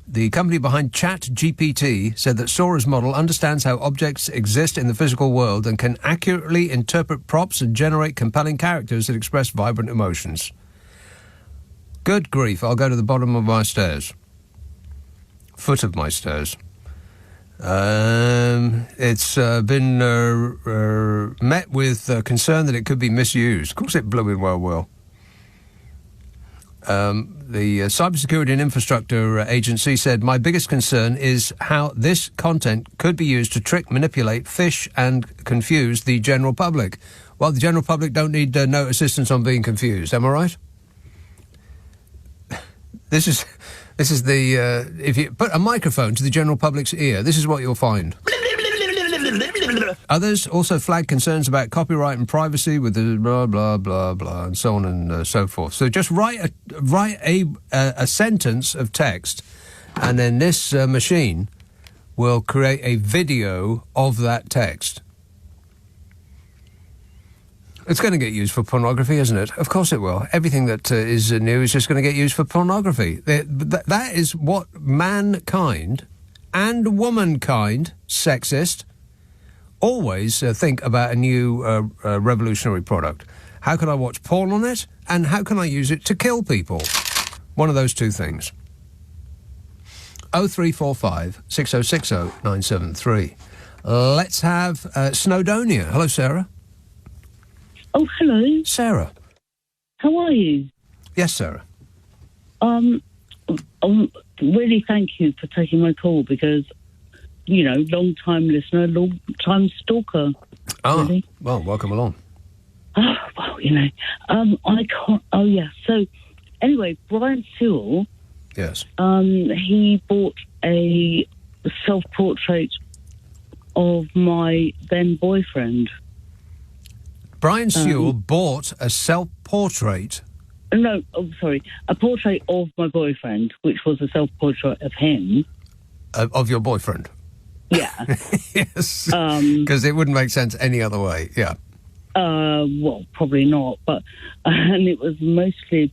The company behind ChatGPT said that Sora's model understands how objects exist in the physical world and can accurately interpret props and generate compelling characters that express vibrant emotions. Good grief, I'll go to the bottom of my stairs. Foot of my stairs. It's been met with concern that it could be misused. Of course it blooming well will. The Cybersecurity and Infrastructure Agency said, my biggest concern is how this content could be used to trick, manipulate, phish and confuse the general public. Well, the general public don't need no assistance on being confused. Am I right? This is the... if you put a microphone to the general public's ear, this is what you'll find. Others also flagged concerns about copyright and privacy with the blah, blah, blah, blah, and so on and so forth. So just write a sentence of text, and then this machine will create a video of that text. It's going to get used for pornography, isn't it? Of course it will. Everything that is new is just going to get used for pornography. That is what mankind and womankind, sexist, always think about a new revolutionary product. How can I watch porn on it? And how can I use it to kill people? One of those two things. 0345 6060 973. Let's have Snowdonia. Hello, Sarah.
Oh, hello.
Sarah.
How are you?
Yes, Sarah.
Really thank you for taking my call because long time listener, long time stalker. Really.
Well, welcome along.
Oh, well, I can't. Oh, yeah. So, anyway, Brian Sewell.
Yes.
He bought a self-portrait of my then boyfriend.
Brian Sewell bought a self-portrait.
No, sorry, a portrait of my boyfriend, which was a self-portrait of him.
Of your boyfriend?
Yeah.
Yes. Because it wouldn't make sense any other way. Yeah.
Well, probably not, but and it was mostly.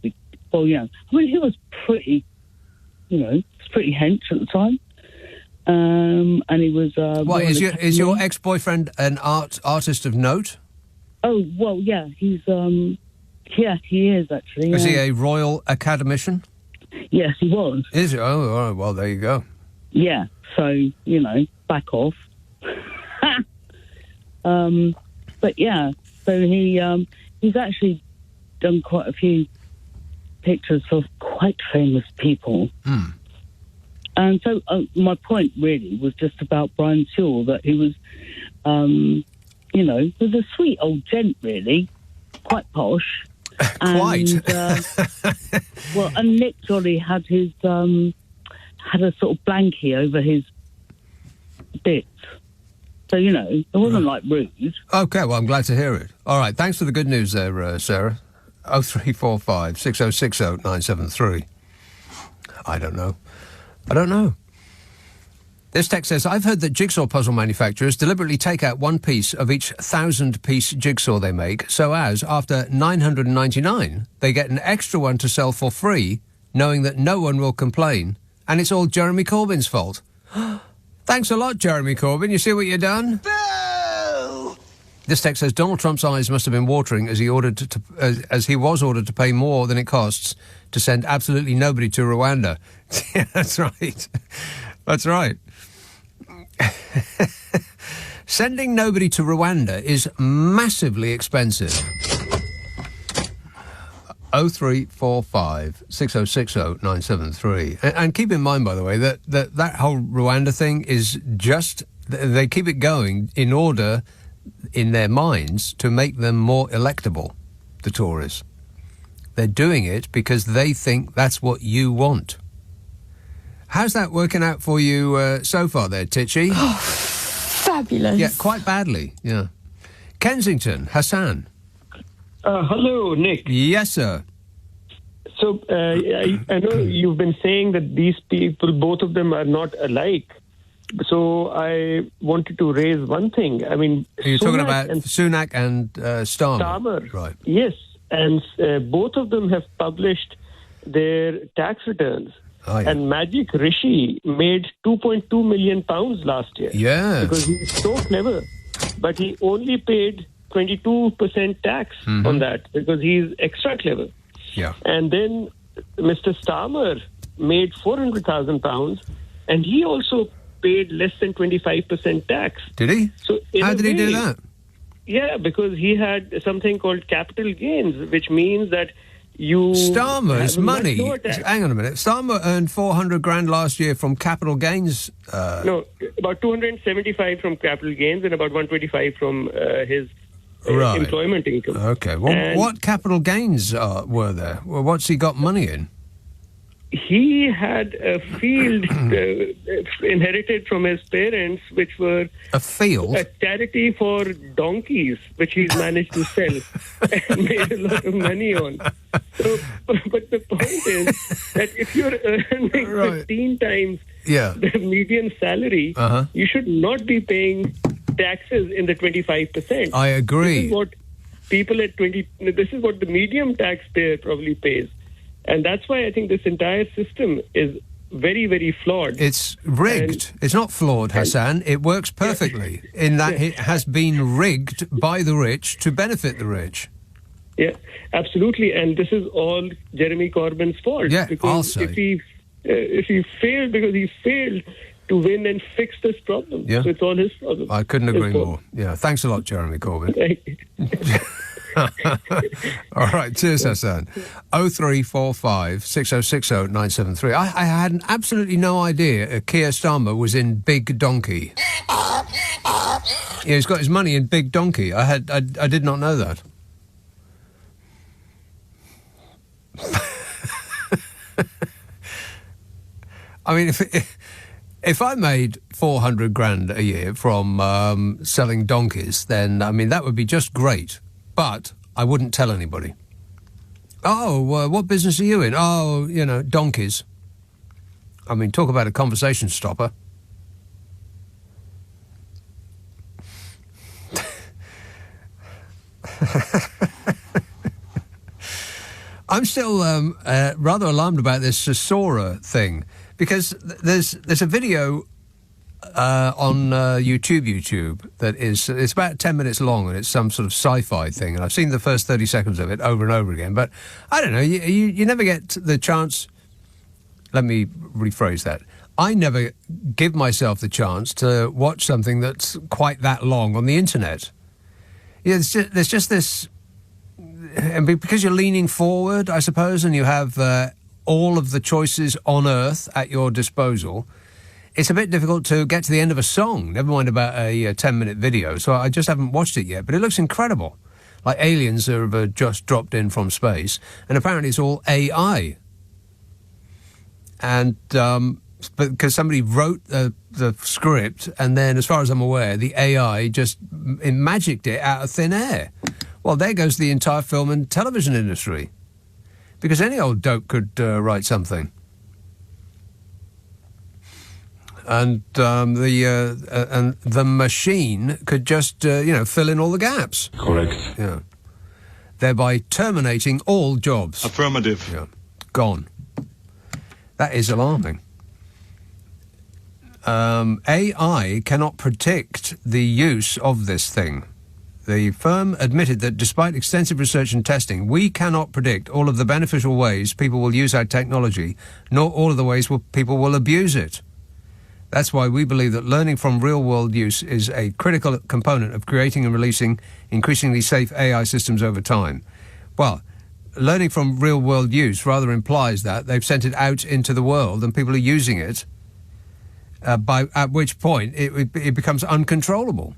Well, yeah. I mean, he was pretty. Pretty hench at the time. And he was.
What is your ex-boyfriend an artist of note?
Oh well, yeah. He's. Yeah, he is actually.
Is he a Royal Academician?
Yes, he was.
Is he? Oh, all right. Well, there you go.
Yeah. So back off. But yeah, so he's actually done quite a few pictures of quite famous people. And so my point really was just about Brian Sewell, that he was, was a sweet old gent, really, quite posh.
Quite.
And Nick Jolly had his had a sort of blankie over his bits. So, it wasn't like rude.
Okay, well, I'm glad to hear it. All right, thanks for the good news there, Sarah. 0345 6060 973. I don't know. This text says, I've heard that jigsaw puzzle manufacturers deliberately take out one piece of each 1,000-piece jigsaw they make, so as, after 999, they get an extra one to sell for free, knowing that no one will complain, and it's all Jeremy Corbyn's fault. Thanks a lot, Jeremy Corbyn. You see what you've done? Boo! This text says, Donald Trump's eyes must have been watering as he was ordered to pay more than it costs to send absolutely nobody to Rwanda. Yeah, that's right. That's right. Sending nobody to Rwanda is massively expensive. 0345 6060 973. And keep in mind, by the way, that whole Rwanda thing is just... They keep it going in order, in their minds, to make them more electable, the Tories. They're doing it because they think that's what you want. How's that working out for you so far there, Titchy?
Oh, fabulous.
Yeah, quite badly, yeah. Kensington, Hassan.
Hello, Nick.
Yes, sir.
So, I know you've been saying that these people, both of them, are not alike. So, I wanted to raise one thing. I mean...
You're talking about Sunak and Starmer.
Starmer.
Right.
Yes, and both of them have published their tax returns.
Oh, yeah.
And Magic Rishi made £2.2 million last year.
Yeah.
Because he's so clever. But he only paid 22% tax on that because he's extra clever.
Yeah.
And then Mr. Starmer made £400,000 and he also paid less than 25% tax.
Did he?
So
how did he do that?
Yeah, because he had something called capital gains, which means that
Starmer's money. Hang on a minute. Starmer earned 400 grand last year from capital gains.
No, about 275 from capital gains and about 125 from his employment income.
Okay. Well, what capital gains were there? Well, what's he got money in?
He had a field inherited from his parents, which were
a field,
a charity for donkeys, which he's managed to sell and made a lot of money on. So, but the point is that if you're earning 15 times the median salary, you should not be paying taxes in the 25%.
I agree.
This is what people at 20. This is what the medium taxpayer probably pays. And that's why I think this entire system is very, very flawed.
It's rigged. It's not flawed, Hassan. It works perfectly in that it has been rigged by the rich to benefit the rich.
Yeah, absolutely. And this is all Jeremy Corbyn's fault.
Yeah,
because if he failed, because he failed to win and fix this problem.
Yeah.
So it's all his problem.
I couldn't agree more. Yeah, thanks a lot, Jeremy Corbyn. All right, cheers, Hassan. 0345 6060 973. I had absolutely no idea Keir Starmer was in Big Donkey. Yeah, he's got his money in Big Donkey. I did not know that. I mean, if I made 400 grand a year from selling donkeys, then, I mean, that would be just great. But I wouldn't tell anybody. Oh, what business are you in? Oh, you know, donkeys. I mean, talk about a conversation stopper. I'm still rather alarmed about this Sora thing, because there's a video on YouTube that it's about 10 minutes long, and it's some sort of sci-fi thing, and I've seen the first 30 seconds of it over and over again, but I don't know, you never get the chance. Let me rephrase that. I never give myself the chance to watch something that's quite that long on the internet. Yeah, there's just this, and because you're leaning forward, I suppose, and you have all of the choices on earth at your disposal, it's a bit difficult to get to the end of a song, never mind about a 10-minute video. So I just haven't watched it yet, but it looks incredible. Like aliens have just dropped in from space, and apparently it's all AI. And but because somebody wrote the script, and then, as far as I'm aware, the AI just magicked it out of thin air. Well, there goes the entire film and television industry, because any old dope could write something. And the machine could just fill in all the gaps.
Correct.
Yeah. Thereby terminating all jobs.
Affirmative.
Yeah. Gone. That is alarming. AI cannot predict the use of this thing. The firm admitted that despite extensive research and testing, we cannot predict all of the beneficial ways people will use our technology, nor all of the ways people will abuse it. That's why we believe that learning from real-world use is a critical component of creating and releasing increasingly safe AI systems over time. Well, learning from real-world use rather implies that they've sent it out into the world and people are using it, at which point it becomes uncontrollable.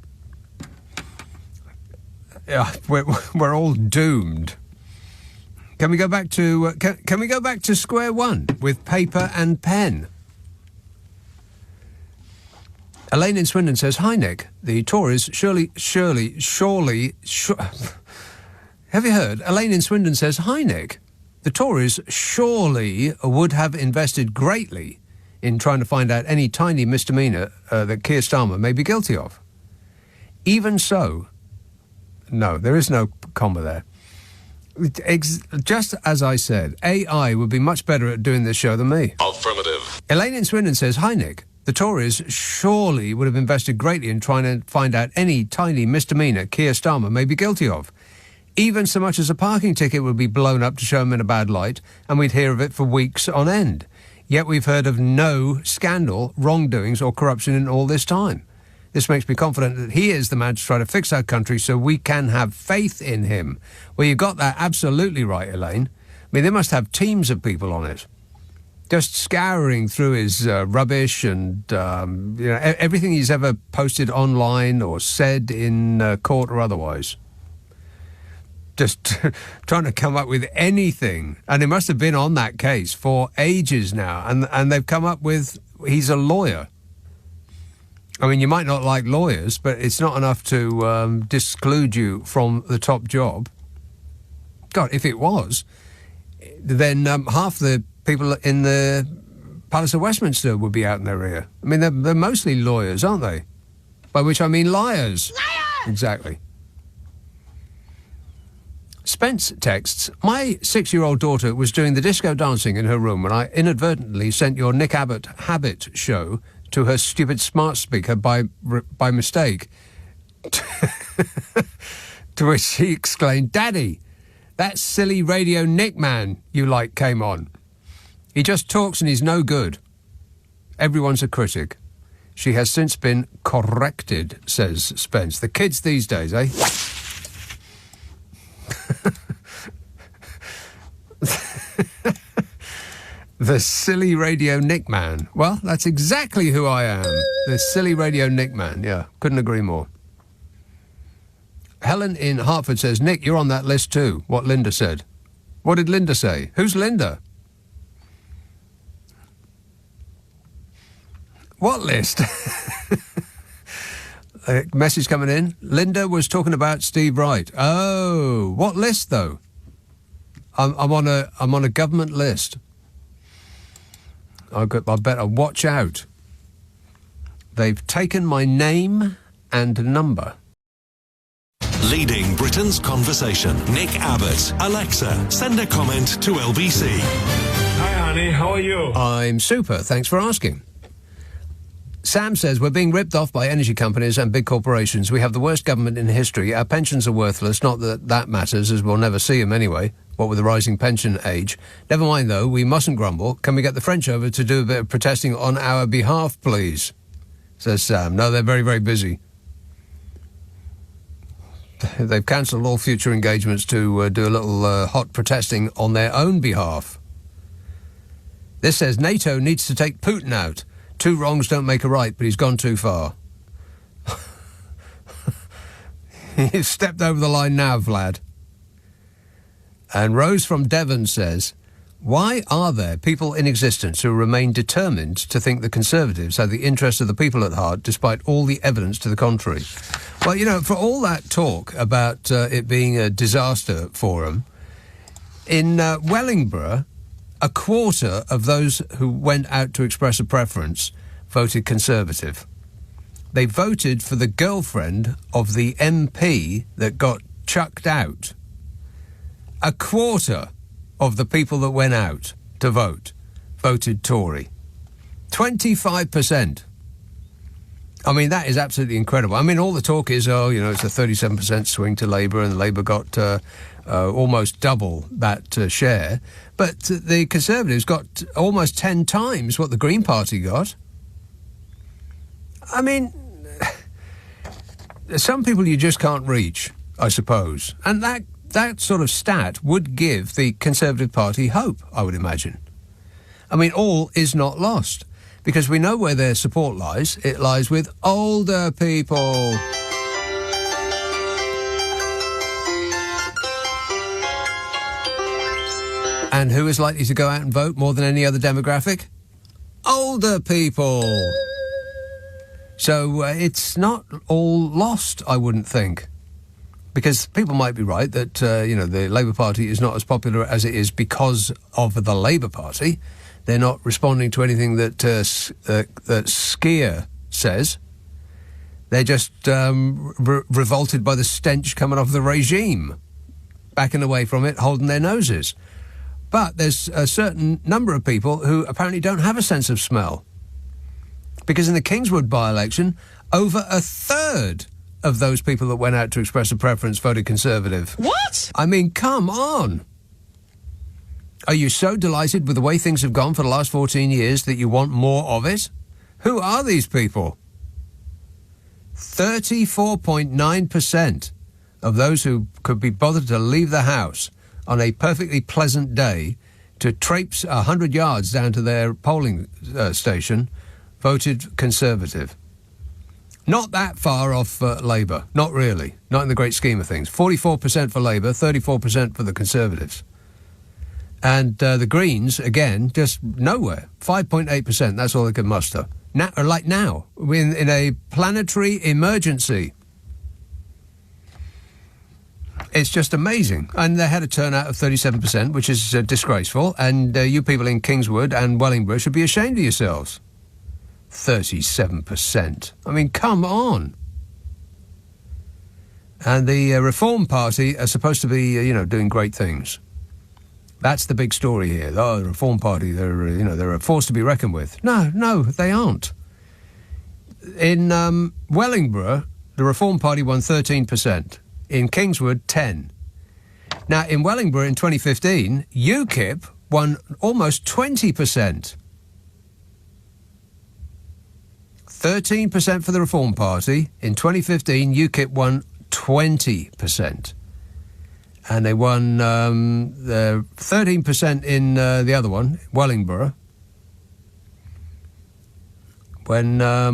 We're all doomed. Can we go back to can we go back to square one with paper and pen? Elaine in Swindon says, "Hi Nick, the Tories surely. Have you heard? Elaine in Swindon says, "Hi Nick, the Tories surely would have invested greatly in trying to find out any tiny misdemeanour that Keir Starmer may be guilty of. Even so." No, there is no comma there. Just as I said, AI would be much better at doing this show than me.
Affirmative.
Elaine in Swindon says, "Hi Nick, the Tories surely would have invested greatly in trying to find out any tiny misdemeanour Keir Starmer may be guilty of. Even so much as a parking ticket would be blown up to show him in a bad light, and we'd hear of it for weeks on end. Yet we've heard of no scandal, wrongdoings or corruption in all this time. This makes me confident that he is the man to try to fix our country so we can have faith in him." Well, you got that absolutely right, Elaine. I mean, they must have teams of people on it, just scouring through his rubbish and everything he's ever posted online or said in court or otherwise. Just trying to come up with anything. And they must have been on that case for ages now, and they've come up with, he's a lawyer. I mean, you might not like lawyers, but it's not enough to disclude you from the top job. God, if it was, then half the people in the Palace of Westminster would be out in their ear. I mean, they're mostly lawyers, aren't they? By which I mean liars. Liar! Exactly. Spence texts, "My 6-year-old daughter was doing the disco dancing in her room when I inadvertently sent your Nick Abbott Habit show to her stupid smart speaker by mistake." To which she exclaimed, "Daddy, that silly Radio Nick man you like came on. He just talks and he's no good. Everyone's a critic." She has since been corrected, says Spence. The kids these days, eh? The silly radio Nick man. Well, that's exactly who I am. The silly radio Nick man. Yeah, couldn't agree more. Helen in Hartford says, Nick, you're on that list too, what Linda said. What did Linda say? Who's Linda? What list? A message coming in. Linda was talking about Steve Wright. Oh, what list though? I'm on a government list. I better watch out. They've taken my name and number.
Leading Britain's conversation. Nick Abbott. Alexa, send a comment to LBC.
Hi, honey. How are you?
I'm super. Thanks for asking. Sam says, we're being ripped off by energy companies and big corporations. We have the worst government in history. Our pensions are worthless. Not that that matters, as we'll never see them anyway, what with the rising pension age. Never mind, though, we mustn't grumble. Can we get the French over to do a bit of protesting on our behalf, please? Says Sam. No, they're very, very busy. They've cancelled all future engagements to do a little hot protesting on their own behalf. This says NATO needs to take Putin out. 2 wrongs don't make a right, but he's gone too far. He's stepped over the line now, Vlad. And Rose from Devon says, why are there people in existence who remain determined to think the Conservatives have the interests of the people at heart, despite all the evidence to the contrary? Well, you know, for all that talk about it being a disaster for them, in Wellingborough, a quarter of those who went out to express a preference voted Conservative. They voted for the girlfriend of the MP that got chucked out. A quarter of the people that went out to vote voted Tory. 25%. I mean, that is absolutely incredible. I mean, all the talk is, oh, you know, it's a 37% swing to Labour, and Labour got almost double that share. But the Conservatives got almost 10 times what the Green Party got. I mean, some people you just can't reach, I suppose. And that sort of stat would give the Conservative Party hope, I would imagine. I mean, all is not lost, because we know where their support lies. It lies with older people. And who is likely to go out and vote more than any other demographic? Older people. So it's not all lost, I wouldn't think. Because people might be right that, the Labour Party is not as popular as it is because of the Labour Party. They're not responding to anything that Skier says. They're just revolted by the stench coming off the regime, backing away from it, holding their noses. But there's a certain number of people who apparently don't have a sense of smell. Because in the Kingswood by-election, over a third of those people that went out to express a preference voted Conservative. What? I mean, come on. Are you so delighted with the way things have gone for the last 14 years that you want more of it? Who are these people? 34.9% of those who could be bothered to leave the house on a perfectly pleasant day to traipse 100 yards down to their polling station voted Conservative. Not that far off Labour. Not really. Not in the great scheme of things. 44% for Labour, 34% for the Conservatives. And the Greens, again, just nowhere. 5.8%, that's all they could muster. Now, in a planetary emergency. It's just amazing. And they had a turnout of 37%, which is disgraceful. And you people in Kingswood and Wellingborough should be ashamed of yourselves. 37%. I mean, come on. And the Reform Party are supposed to be, doing great things. That's the big story here. Oh, the Reform Party, they're a force to be reckoned with. No, they aren't. In Wellingborough, the Reform Party won 13%. In Kingswood, 10%. Now, in Wellingborough in 2015, UKIP won almost 20%. 13% for the Reform Party. In 2015, UKIP won 20%. And they won 13% in the other one, Wellingborough. When I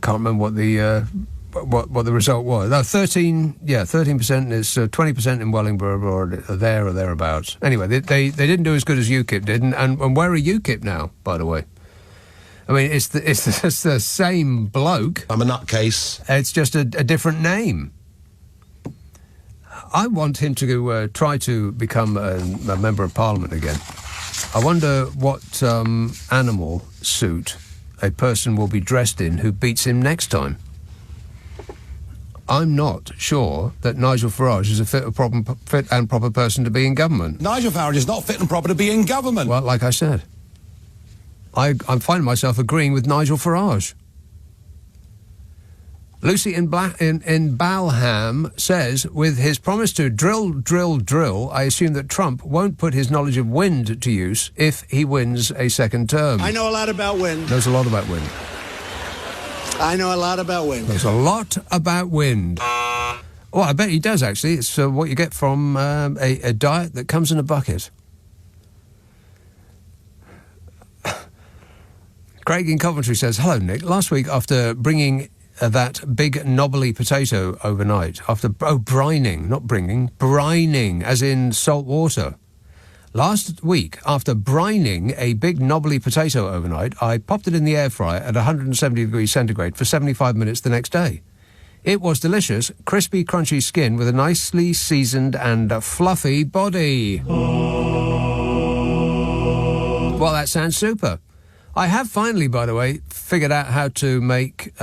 can't remember what the result was. No, 13% is 20% in Wellingborough or there or thereabouts. Anyway, they didn't do as good as UKIP did, and where are UKIP now, by the way? I mean, it's the same bloke.
I'm a nutcase.
It's just a different name. I want him to try to become a member of Parliament again. I wonder what animal suit a person will be dressed in who beats him next time. I'm not sure that Nigel Farage is a fit and proper person to be in government.
Nigel Farage is not fit and proper to be in government.
Well, like I said, I'm finding myself agreeing with Nigel Farage. Lucy in Balham says, with his promise to drill, I assume that Trump won't put his knowledge of wind to use if he wins a second term.
I know a lot about wind.
Knows a lot about wind.
I know a lot about wind.
Knows a lot about wind. Well, I bet he does, actually. It's what you get from a diet that comes in a bucket. Craig in Coventry says, hello, Nick. Last week, after bringing that big knobbly potato overnight, brining, as in salt water. Last week, after brining a big knobbly potato overnight, I popped it in the air fryer at 170 degrees centigrade for 75 minutes the next day. It was delicious, crispy, crunchy skin with a nicely seasoned and fluffy body. Well, that sounds super. I have finally, by the way, figured out how to make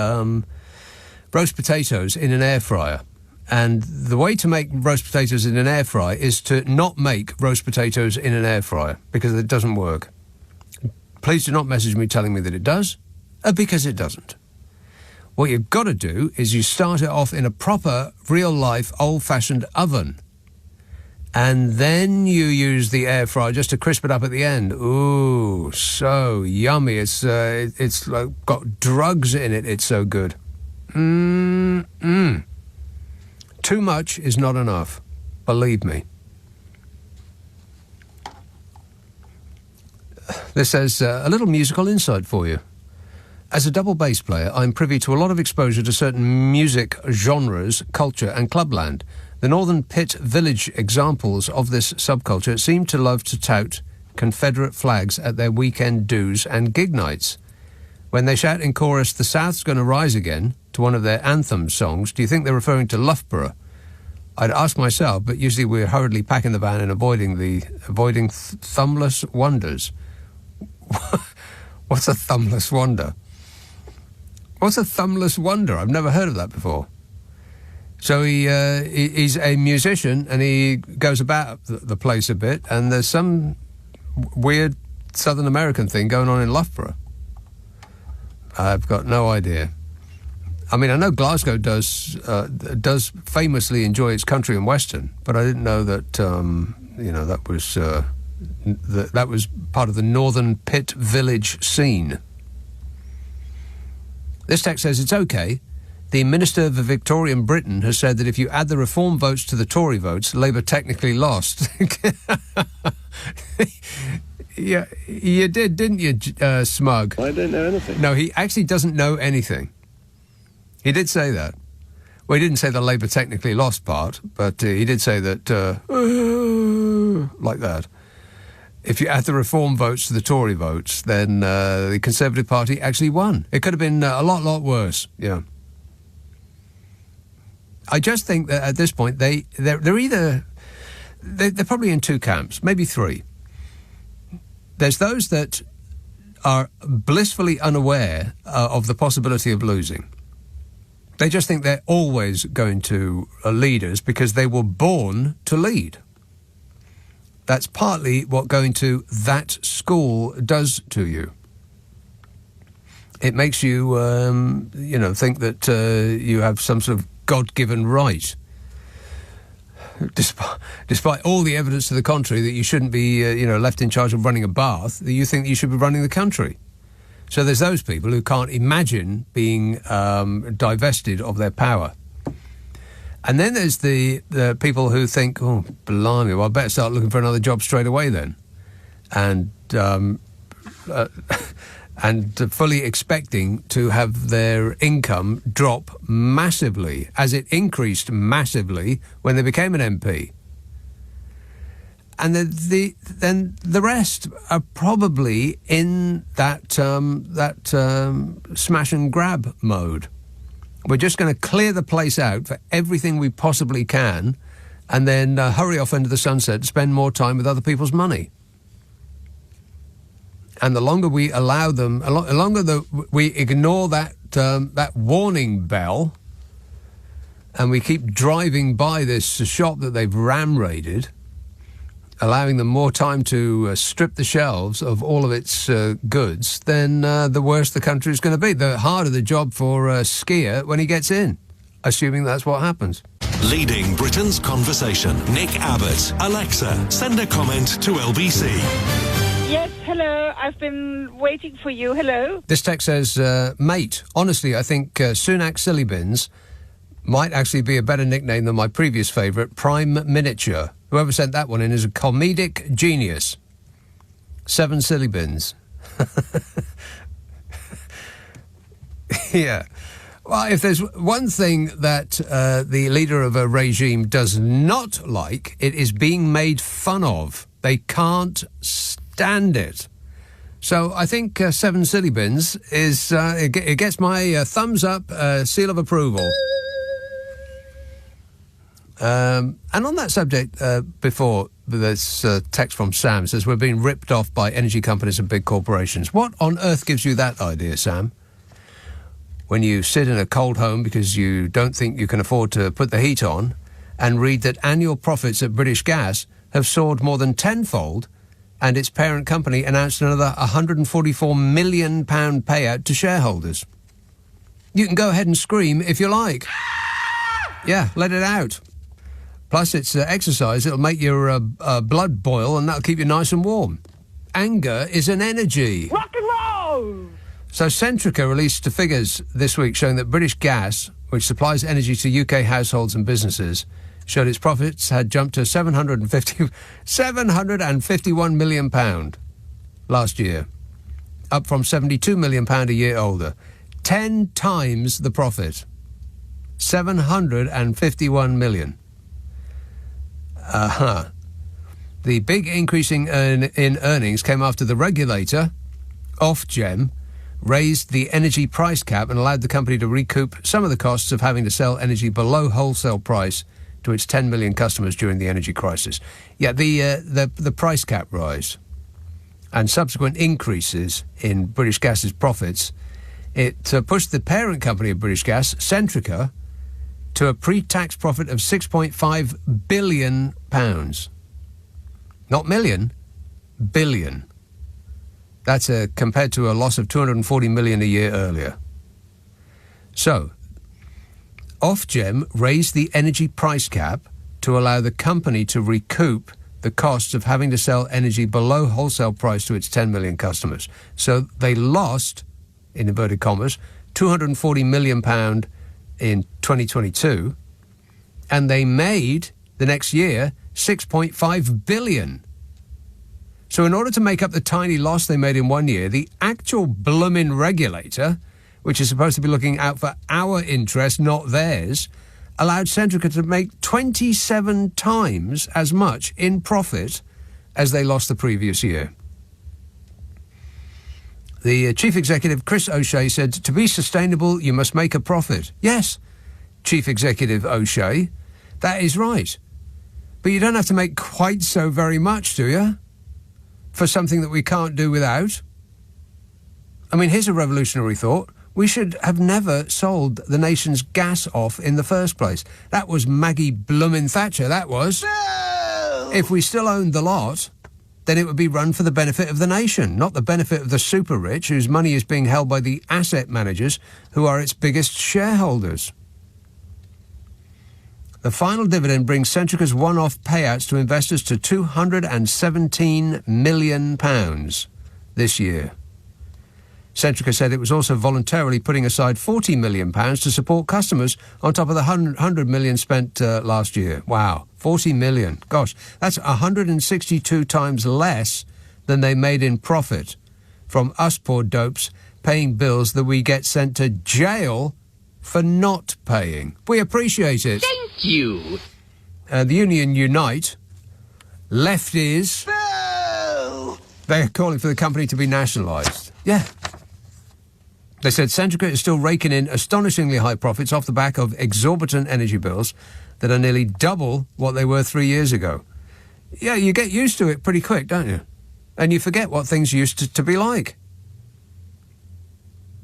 roast potatoes in an air fryer. And the way to make roast potatoes in an air fryer is to not make roast potatoes in an air fryer, because it doesn't work. Please do not message me telling me that it does, because it doesn't. What you've got to do is you start it off in a proper, real-life, old-fashioned oven. And then you use the air fryer just to crisp it up at the end. Ooh, so yummy. It's like got drugs in it. It's so good. Too much is not enough. Believe me. This says, a little musical insight for you. As a double bass player, I'm privy to a lot of exposure to certain music genres, culture and clubland. The Northern Pit Village examples of this subculture seem to love to tout Confederate flags at their weekend do's and gig nights. When they shout in chorus, "The South's Gonna Rise Again," to one of their anthem songs, do you think they're referring to Loughborough? I'd ask myself, but usually we're hurriedly packing the van and avoiding thumbless wonders. What's a thumbless wonder? What's a thumbless wonder? I've never heard of that before. So he's a musician and he goes about the place a bit, and there's some weird Southern American thing going on in Loughborough. I've got no idea. I mean, I know Glasgow does famously enjoy its country and western, but I didn't know that that was part of the Northern Pit Village scene. This text says it's okay. The Minister for Victorian Britain has said that if you add the Reform votes to the Tory votes, Labour technically lost. Yeah, you did, didn't you, Smug?
I don't know anything.
No, he actually doesn't know anything. He did say that. Well, he didn't say the Labour technically lost part, but he did say that, like that. If you add the Reform votes to the Tory votes, then the Conservative Party actually won. It could have been a lot worse, yeah. I just think that at this point, they're probably in two camps, maybe three. There's those that are blissfully unaware of the possibility of losing. They just think they're always going to leaders because they were born to lead. That's partly what going to that school does to you. It makes you, think that you have some sort of God-given right. Despite all the evidence to the contrary that you shouldn't be, left in charge of running a bath, that you think that you should be running the country. So there's those people who can't imagine being divested of their power. And then there's the people who think, oh, blimey, well, I better start looking for another job straight away then. And fully expecting to have their income drop massively, as it increased massively when they became an MP. And then the rest are probably in that smash and grab mode. We're just going to clear the place out for everything we possibly can, and then hurry off into the sunset, spend more time with other people's money. And the longer we allow them, the longer we ignore that warning bell, and we keep driving by this shop that they've ram-raided, allowing them more time to strip the shelves of all of its goods, then the worse the country is going to be. The harder the job for a skier when he gets in, assuming that's what happens.
Leading Britain's conversation. Nick Abbott. Alexa, send a comment to LBC.
Yes, hello. I've been waiting for you. Hello.
This text says, mate, honestly, I think Sunak Silly Bins might actually be a better nickname than my previous favourite, Prime Miniature. Whoever sent that one in is a comedic genius. 7 Silly Bins. Yeah. Well, if there's one thing that the leader of a regime does not like, it is being made fun of. They can't stand it. So I think 7 Silly Bins is, it gets my thumbs up, seal of approval. And on that subject, before, this text from Sam says, we're being ripped off by energy companies and big corporations. What on earth gives you that idea, Sam? When you sit in a cold home because you don't think you can afford to put the heat on and read that annual profits at British Gas have soared more than tenfold and its parent company announced another £144 million payout to shareholders. You can go ahead and scream if you like. Yeah, let it out. Plus, it's exercise. It'll make your blood boil, and that'll keep you nice and warm. Anger is an energy.
Rock and roll!
So Centrica released figures this week showing that British Gas, which supplies energy to UK households and businesses, showed its profits had jumped to £751 million last year, up from £72 million a year older. 10 times the profit. £751 million. The big increase in earnings came after the regulator, Ofgem, raised the energy price cap and allowed the company to recoup some of the costs of having to sell energy below wholesale price to its 10 million customers during the energy crisis. Yeah, the price cap rise and subsequent increases in British Gas's profits, it pushed the parent company of British Gas, Centrica, to a pre-tax profit of £6.5 billion. Not million, billion. That's compared to a loss of £240 million a year earlier. So, Ofgem raised the energy price cap to allow the company to recoup the costs of having to sell energy below wholesale price to its 10 million customers. So they lost, in inverted commas, £240 million in 2022, and they made, the next year, £6.5 billion. So in order to make up the tiny loss they made in 1 year, the actual bloomin' regulator, which is supposed to be looking out for our interest, not theirs, allowed Centrica to make 27 times as much in profit as they lost the previous year. The chief executive, Chris O'Shea, said, to be sustainable, you must make a profit. Yes, Chief Executive O'Shea, that is right. But you don't have to make quite so very much, do you? For something that we can't do without. I mean, here's a revolutionary thought. We should have never sold the nation's gas off in the first place. That was Maggie Bloomin' Thatcher, that was. No! If we still owned the lot, then it would be run for the benefit of the nation, not the benefit of the super rich, whose money is being held by the asset managers, who are its biggest shareholders. The final dividend brings Centrica's one-off payouts to investors to £217 million this year. Centrica said it was also voluntarily putting aside £40 million to support customers on top of the £100 million spent last year. Wow, £40 million. Gosh, that's 162 times less than they made in profit from us poor dopes paying bills that we get sent to jail for not paying. We appreciate it.
Thank you.
The union Unite, lefties, they're calling for the company to be nationalised. Yeah. They said Centrica is still raking in astonishingly high profits off the back of exorbitant energy bills that are nearly double what they were 3 years ago. Yeah, you get used to it pretty quick, don't you? And you forget what things used to be like.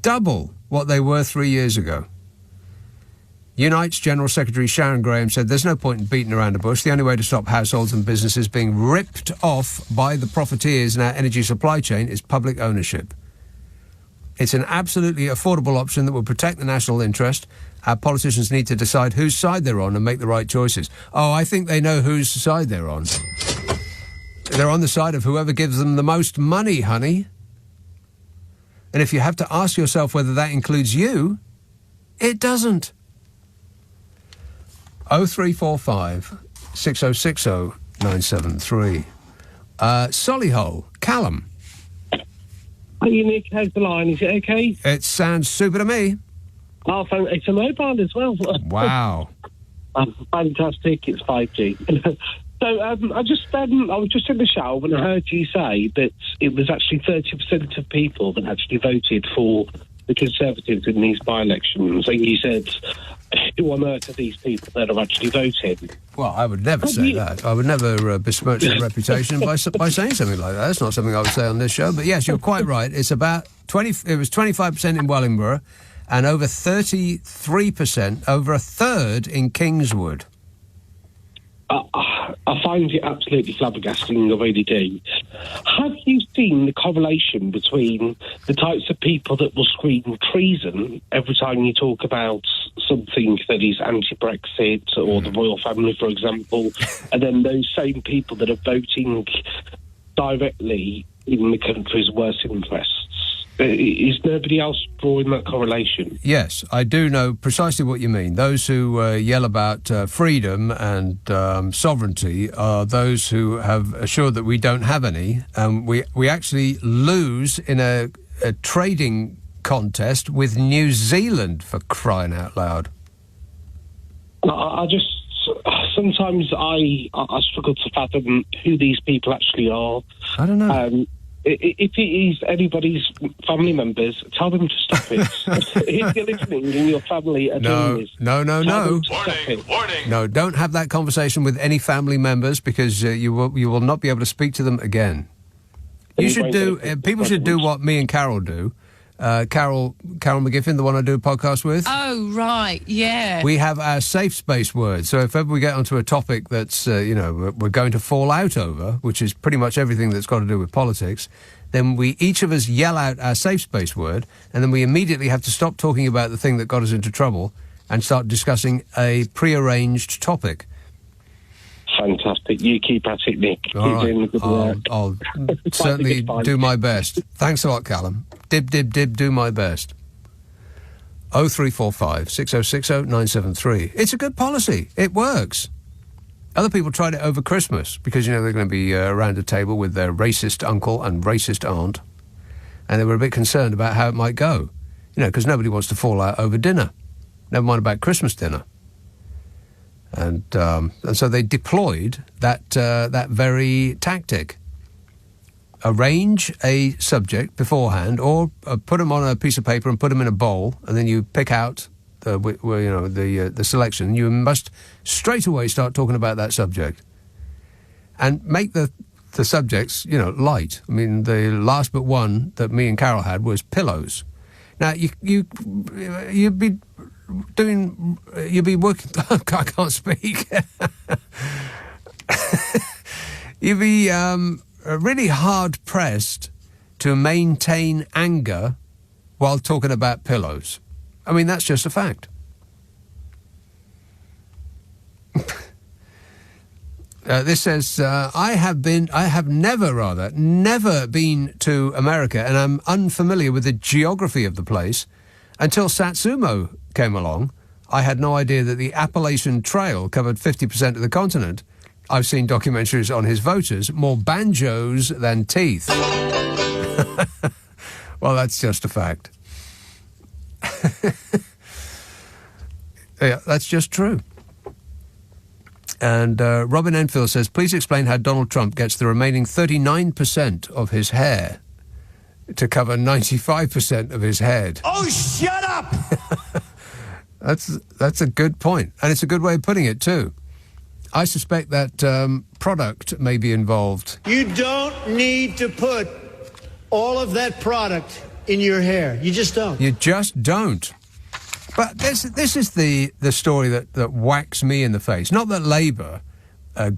Double what they were 3 years ago. Unite's General Secretary Sharon Graham said there's no point in beating around the bush. The only way to stop households and businesses being ripped off by the profiteers in our energy supply chain is public ownership. It's an absolutely affordable option that will protect the national interest. Our politicians need to decide whose side they're on and make the right choices. Oh, I think they know whose side they're on. They're on the side of whoever gives them the most money, honey. And if you have to ask yourself whether that includes you, it doesn't. 0345 6060 973. Solihull, Callum.
Are you, Nick? How's the line? Is it okay?
It sounds super to me.
Oh, it's a mobile as well.
Wow.
Fantastic. It's 5G. So I was just in the shower when I heard you say that it was actually 30% of people that actually voted for the Conservatives in these by-elections. And you said, who on earth are these people that are actually voting?
Well, I would never say that. I would never besmirch their reputation by saying something like that. That's not something I would say on this show. But yes, you're quite right. It's about 20. It was 25% in Wellingborough, and over 33%, over a third in Kingswood.
I find it absolutely flabbergasting, I really do. Have you seen the correlation between the types of people that will scream treason every time you talk about something that is anti-Brexit or the royal family, for example, and then those same people that are voting directly in the country's worst interests? Is nobody else drawing that correlation?
Yes, I do know precisely what you mean. Those who yell about freedom and sovereignty are those who have assured that we don't have any. We actually lose in a trading contest with New Zealand, for crying out loud.
Sometimes I struggle to fathom who these people actually are.
I don't know.
If it is anybody's family members, tell them to stop it. If you're listening and your family are doing this,
No.
Warning.
No, don't have that conversation with any family members because you will not be able to speak to them again. You should do. People should do what me and Carol do. Carol McGiffin, the one I do a podcast with.
Oh, right, yeah.
We have our safe space words. So if ever we get onto a topic that's, we're going to fall out over, which is pretty much everything that's got to do with politics, then we each of us yell out our safe space word, and then we immediately have to stop talking about the thing that got us into trouble and start discussing a prearranged topic.
Fantastic. You keep at it, Nick. Keep doing the good work.
I'll certainly do my best. Thanks a lot, Callum. Dib, do my best. 0345 6060 973. It's a good policy. It works. Other people tried it over Christmas because, they're going to be around a table with their racist uncle and racist aunt, and they were a bit concerned about how it might go, because nobody wants to fall out over dinner, never mind about Christmas dinner. And so they deployed that very tactic. Arrange a subject beforehand, or put them on a piece of paper and put them in a bowl, and then you pick out the selection. You must straight away start talking about that subject, and make the subjects light. I mean, the last but one that me and Carol had was pillows. Now you'd be working. I can't speak. You'd be really hard pressed to maintain anger while talking about pillows. I mean, that's just a fact. This says, I have never been to America, and I'm unfamiliar with the geography of the place. Until Satsumo came along, I had no idea that the Appalachian Trail covered 50% of the continent. I've seen documentaries on his voters, more banjos than teeth. Well, that's just a fact. Yeah, that's just true. And Robin Enfield says, please explain how Donald Trump gets the remaining 39% of his hair to cover 95% of his head.
Oh, shut up!
That's a good point, and it's a good way of putting it too. I suspect that product may be involved.
You don't need to put all of that product in your hair. You just don't.
You just don't. But this is the story that whacks me in the face. Not that Labour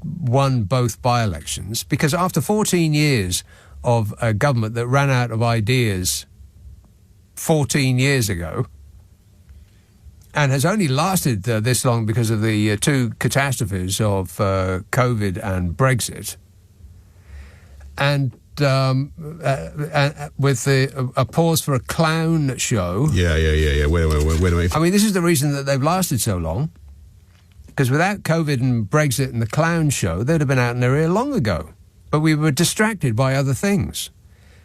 won both by-elections, because after 14 years of a government that ran out of ideas 14 years ago, and has only lasted this long because of the two catastrophes of COVID and Brexit, and with a pause for a clown show.
Yeah. Wait a minute.
I mean, this is the reason that they've lasted so long, because without COVID and Brexit and the clown show, they'd have been out in their ear long ago. But we were distracted by other things.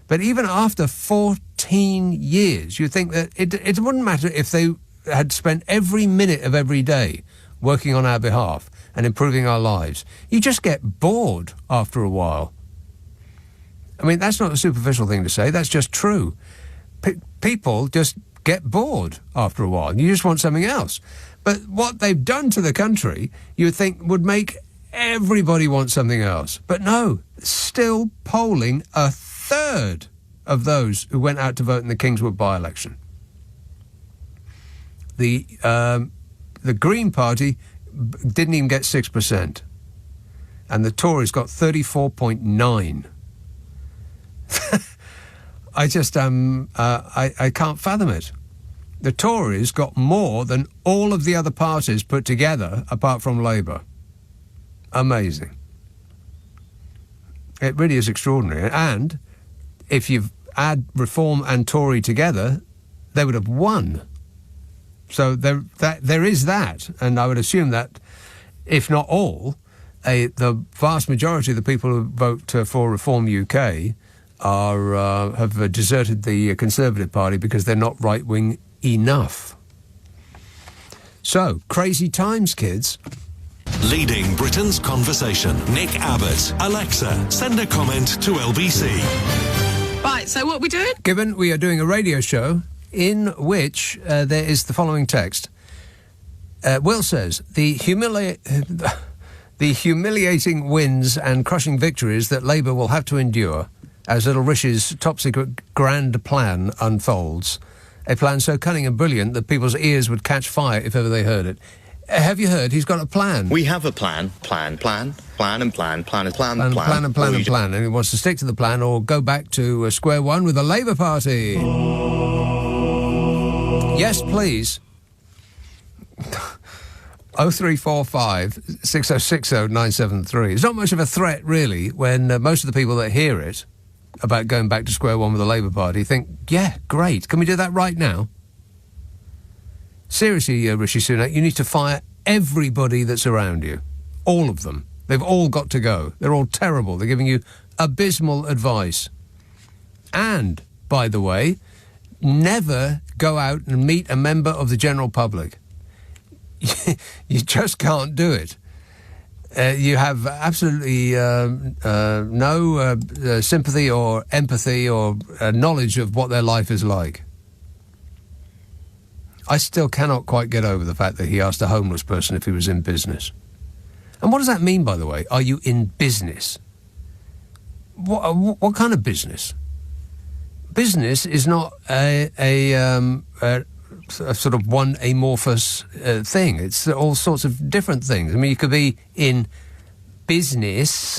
But even after 14 years, you think that it wouldn't matter if they had spent every minute of every day working on our behalf and improving our lives. You just get bored after a while. I mean, that's not a superficial thing to say. That's just true. People just get bored after a while. You just want something else. But what they've done to the country, you would think would make everybody want something else. But no, still polling a third of those who went out to vote in the Kingswood by-election. The Green Party didn't even get 6%. And the Tories got 34.9%. I just, I can't fathom it. The Tories got more than all of the other parties put together, apart from Labour. Amazing. It really is extraordinary. And if you add Reform and Tory together, they would have won. So there is that, and I would assume that, if not all, the vast majority of the people who vote for Reform UK have deserted the Conservative Party because they're not right-wing enough. So, crazy times, kids.
Leading Britain's conversation. Nick Abbott. Alexa, send a comment to LBC.
Right, so what are we doing?
Given we are doing a radio show in which there is the following text. Will says, the humiliating wins and crushing victories that Labour will have to endure as Little Rich's top-secret grand plan unfolds. A plan so cunning and brilliant that people's ears would catch fire if ever they heard it. Have you heard? He's got a plan.
We have a plan. Plan. And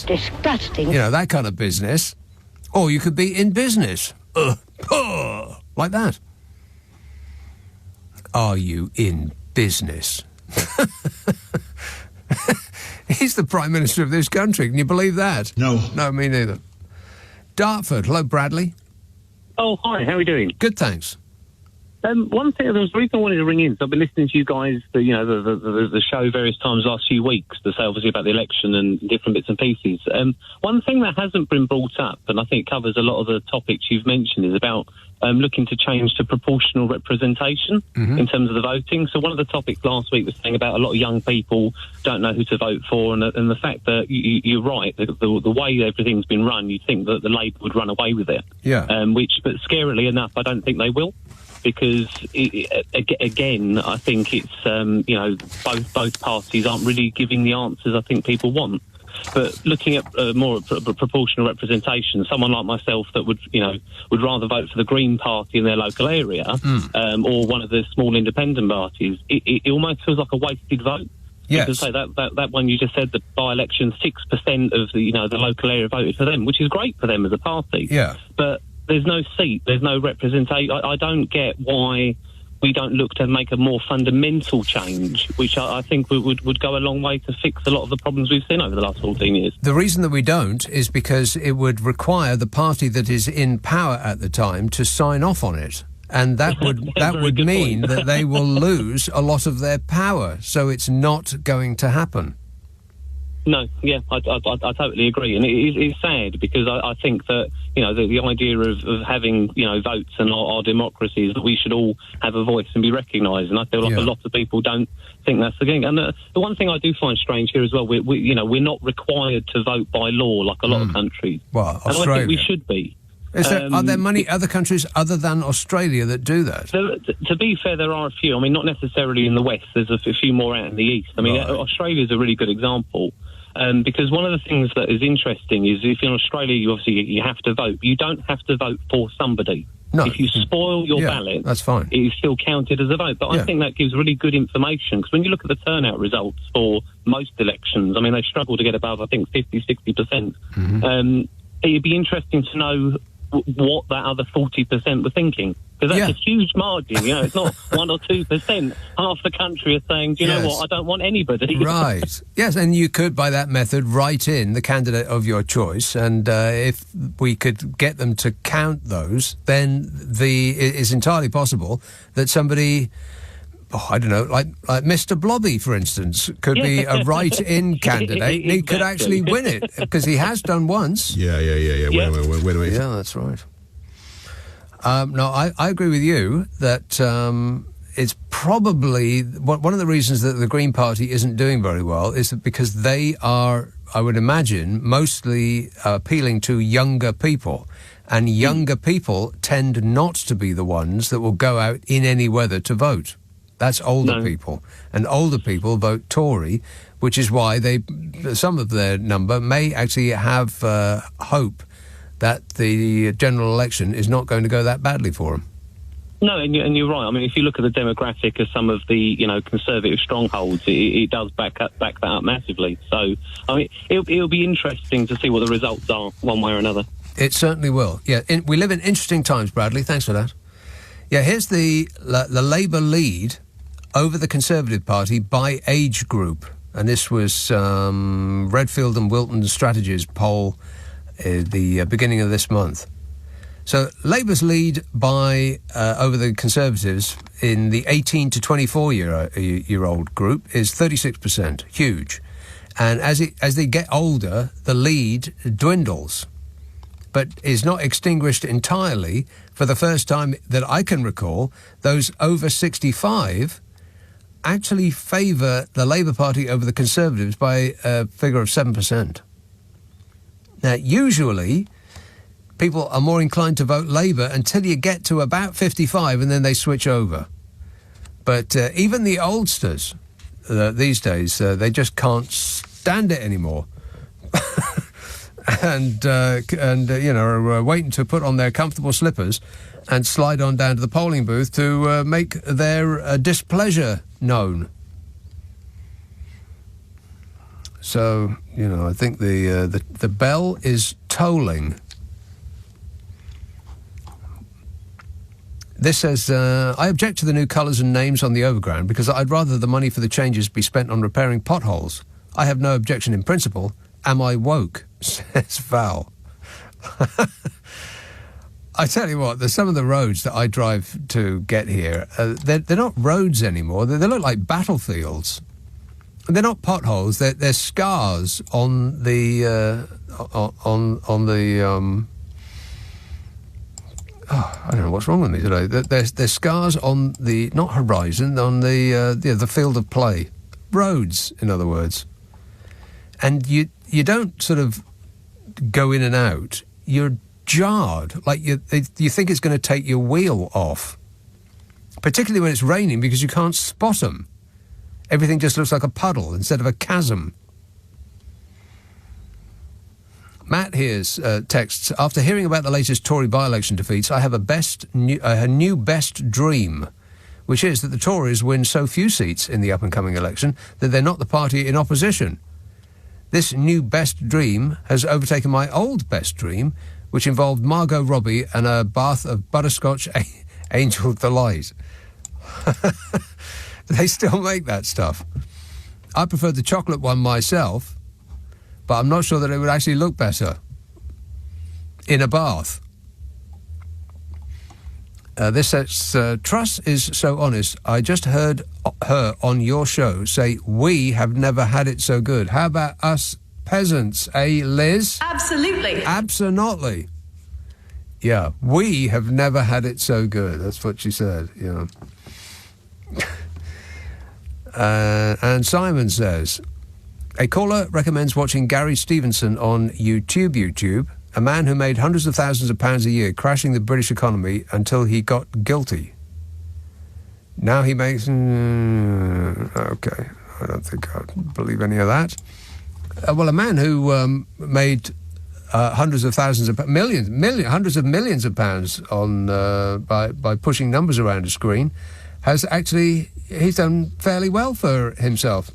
Disgusting.
You know, that kind of business. Or you could be in business. Like that. Are you in business? He's the Prime Minister of this country. Can you believe that?
No.
No, me neither. Dartford. Hello, Bradley.
Oh, hi. How are we doing?
Good, thanks.
One thing, there was a reason I wanted to ring in. So I've been listening to you guys, the show various times last few weeks to say obviously about the election and different bits and pieces. One thing that hasn't been brought up, and I think it covers a lot of the topics you've mentioned, is about looking to change to proportional representation in terms of the voting. So one of the topics last week was saying about a lot of young people don't know who to vote for, and the fact that you're right, the way everything's been run, you'd think that the Labour would run away with it.
Yeah.
But scarily enough, I don't think they will. Because, again, I think it's, both parties aren't really giving the answers I think people want. But looking at more proportional representation, someone like myself that would rather vote for the Green Party in their local area or one of the small independent parties, it almost feels like a wasted vote.
Yes.
Because say that one you just said, the by-election, 6% of the local area voted for them, which is great for them as a party.
Yeah.
But there's no seat, there's no representation. I don't get why we don't look to make a more fundamental change, which I think would go a long way to fix a lot of the problems we've seen over the last 14 years.
The reason that we don't is because it would require the party that is in power at the time to sign off on it. And that would mean that they will lose a lot of their power. So it's not going to happen.
No, yeah, I totally agree, and it's sad because I think that the idea of having votes and our democracy is that we should all have a voice and be recognised, and I feel like a lot of people don't think that's the thing. And the one thing I do find strange here as well, we're not required to vote by law like a lot of countries.
Well,
and
Australia.
I think we should be.
Are there many other countries other than Australia that do that?
To be fair, there are a few. I mean, not necessarily in the West. There's a few more out in the East. I mean, Australia's a really good example. Because one of the things that is interesting is if in Australia you have to vote, but you don't have to vote for somebody.
No.
If you spoil your ballot,
that's fine.
It is still counted as a vote. But I think that gives really good information, because when you look at the turnout results for most elections, I mean, they struggle to get above, I think, 50-60%. It'd be interesting to know what that other 40% were thinking. Because that's a huge margin, it's not 1 or 2%. Half the country are saying, do you know what, I don't want anybody.
Right. Yes, and you could, by that method, write in the candidate of your choice, and if we could get them to count those, then it is entirely possible that somebody, I don't know, like Mr. Blobby, for instance, could be a write-in candidate, and he could actually win it, because he has done once.
Yeah. Wait a minute.
Yeah, that's right. No, I agree with you that it's probably one of the reasons that the Green Party isn't doing very well is that because they are, I would imagine, mostly appealing to younger people. And younger people tend not to be the ones that will go out in any weather to vote. That's older people. And older people vote Tory, which is why some of their number may actually have hope that the general election is not going to go that badly for them.
No, and you're right. I mean, if you look at the demographic of some of the conservative strongholds, it does back that up massively. So, I mean, it'll be interesting to see what the results are, one way or another.
It certainly will. Yeah, we live in interesting times, Bradley. Thanks for that. Yeah, here's the Labour lead over the Conservative Party by age group, and this was Redfield and Wilton Strategies poll. The beginning of this month. So Labour's lead by over the Conservatives in the 18 to 24 year old group is 36%, huge. And as they get older, the lead dwindles, but is not extinguished entirely. For the first time that I can recall, those over 65 actually favour the Labour Party over the Conservatives by a figure of 7%. Now, usually, people are more inclined to vote Labour until you get to about 55 and then they switch over. But even the oldsters these days, they just can't stand it anymore. and are waiting to put on their comfortable slippers and slide on down to the polling booth to make their displeasure known. So, I think the bell is tolling. This says, I object to the new colours and names on the overground because I'd rather the money for the changes be spent on repairing potholes. I have no objection in principle. Am I woke? Says Val. I tell you what, there's some of the roads that I drive to get here. They're not roads anymore. They look like battlefields. They're not potholes. They're scars on the I don't know what's wrong with me today. There's scars on the not horizon, on the field of play, roads, in other words. And you don't sort of go in and out. You're jarred, like you think it's going to take your wheel off, particularly when it's raining because you can't spot them. Everything just looks like a puddle instead of a chasm. Matt here's texts, after hearing about the latest Tory by-election defeats, I have a new best dream, which is that the Tories win so few seats in the up-and-coming election that they're not the party in opposition. This new best dream has overtaken my old best dream, which involved Margot Robbie and a bath of butterscotch Angel Delight. They still make that stuff. I prefer the chocolate one myself, but I'm not sure that it would actually look better in a bath. This says, Truss is so honest. I just heard her on your show say, we have never had it so good. How about us peasants, eh, Liz?
Absolutely.
Absolutely. Yeah, we have never had it so good. That's what she said, yeah. And Simon says, a caller recommends watching Gary Stevenson on YouTube, a man who made hundreds of thousands of pounds a year crashing the British economy until he got guilty. Now he makes... okay, I don't think I believe any of that. Well, a man who made hundreds of thousands of... hundreds of millions of pounds on by pushing numbers around a screen has actually... he's done fairly well for himself.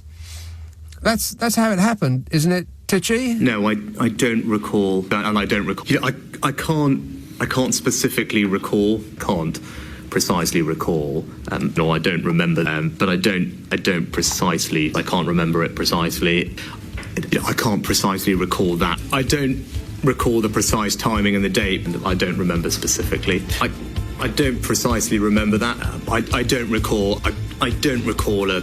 That's how it happened, isn't it, Titchy?
No, I don't recall, and I don't recall. You know, I can't specifically recall, can't precisely recall. No, I don't remember them, but I don't precisely. I can't remember it precisely. I can't precisely recall that. I don't recall the precise timing and the date, and I don't remember specifically. I don't precisely remember that. I don't recall. I don't recall I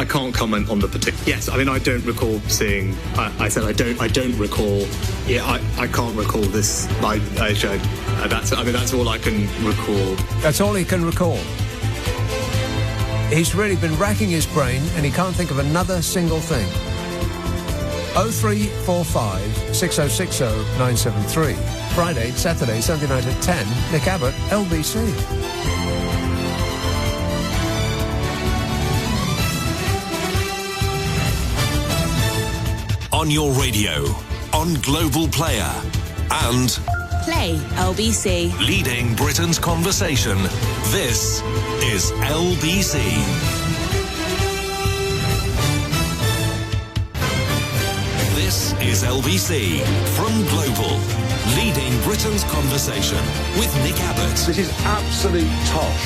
can't comment on the particular. Yes, I mean I don't recall seeing. I said I don't recall. Yeah, I can't recall this. That's all I can recall.
That's all he can recall. He's really been racking his brain and he can't think of another single thing. 0345 6060 973. Friday, Saturday, Sunday night at 10. Nick Abbot, LBC.
On your radio, on Global Player, and
Play LBC.
leading Britain's conversation. This is LBC. This is LBC from Global, leading Britain's conversation with Nick Abbott.
This is absolute tosh.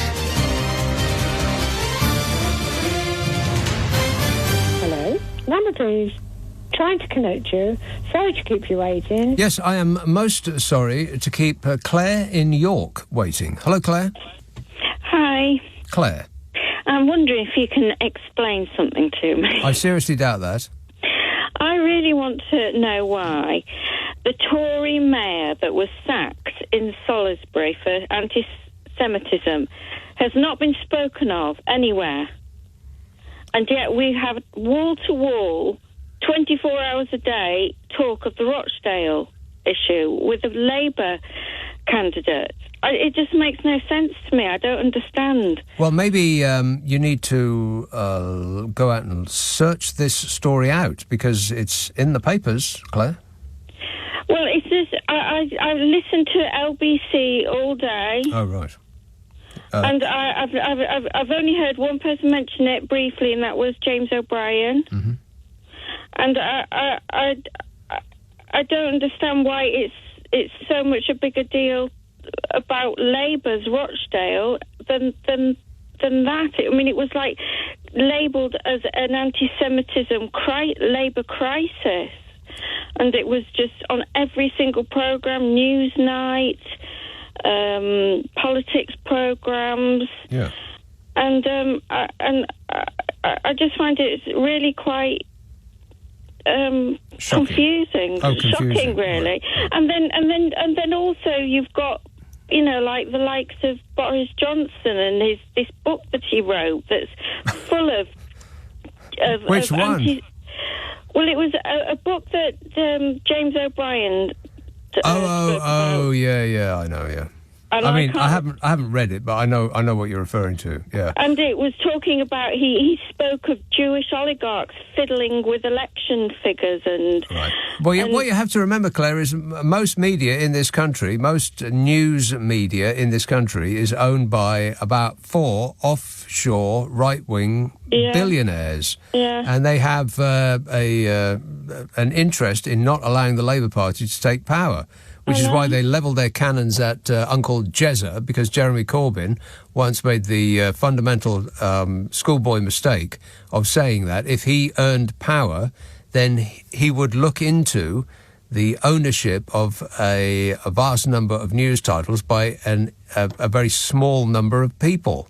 Hello, number please. Trying to connect you. Sorry to keep you waiting.
Yes, I am most sorry to keep Claire in York waiting. Hello, Claire.
Hi.
Claire.
I'm wondering if you can explain something to me.
I seriously doubt that.
I really want to know why the Tory mayor that was sacked in Salisbury for anti-Semitism has not been spoken of anywhere. And yet we have wall-to-wall, 24 hours a day, talk of the Rochdale issue with a Labour candidate. It just makes no sense to me. I don't understand.
Well, maybe you need to go out and search this story out because it's in the papers, Claire.
Well, it's just I listen to LBC all day.
Oh, right.
And I've only heard one person mention it briefly, and that was James O'Brien.
Mm-hmm.
And I don't understand why it's so much a bigger deal about Labour's Rochdale than than that. I mean, it was like labelled as an anti-Semitism Labour crisis. And it was just on every single programme, Newsnight, politics programmes.
Yeah.
And I just find it really quite confusing. Shocking, really.
Right.
And then also you've got, you know, like the likes of Boris Johnson and this book that he wrote that's full of
Which one?
Well, it was a book that James O'Brien.
Yeah, I know, yeah.
And
I mean, I haven't read it, but I know what you're referring to. Yeah.
And it was talking about he spoke of Jewish oligarchs fiddling with election figures and.
Right. Well, what you have to remember, Claire, is most media in this country, most news media in this country, is owned by about 4 offshore right-wing billionaires.
Yeah.
And they have an interest in not allowing the Labour Party to take power. Which is why they levelled their cannons at Uncle Jezza, because Jeremy Corbyn once made the fundamental schoolboy mistake of saying that if he earned power, then he would look into the ownership of a vast number of news titles by a very small number of people.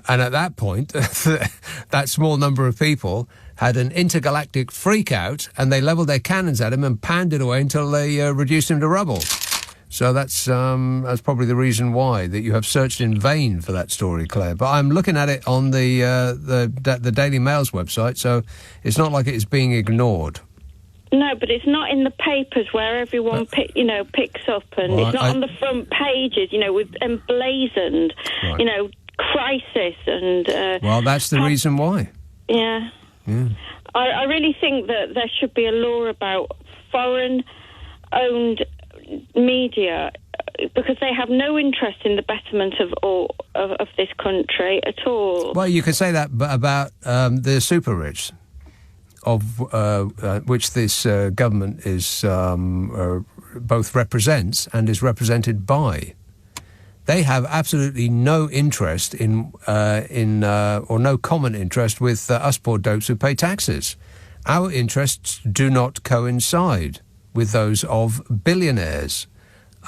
And at that point, that small number of people had an intergalactic freak-out, and they levelled their cannons at him and pounded away until they reduced him to rubble. So that's probably the reason why that you have searched in vain for that story, Claire. But I'm looking at it on the Daily Mail's website, so it's not like it is being ignored.
No, but it's not in the papers where everyone picks up, and it's not on the front pages, with emblazoned, crisis and.
Well, that's the reason why.
Yeah.
Yeah.
I really think that there should be a law about foreign-owned media, because they have no interest in the betterment of this country at all.
Well, you could say that about the super rich, of which this government is both represents and is represented by. They have absolutely no interest in or no common interest with us poor dopes who pay taxes. Our interests do not coincide with those of billionaires.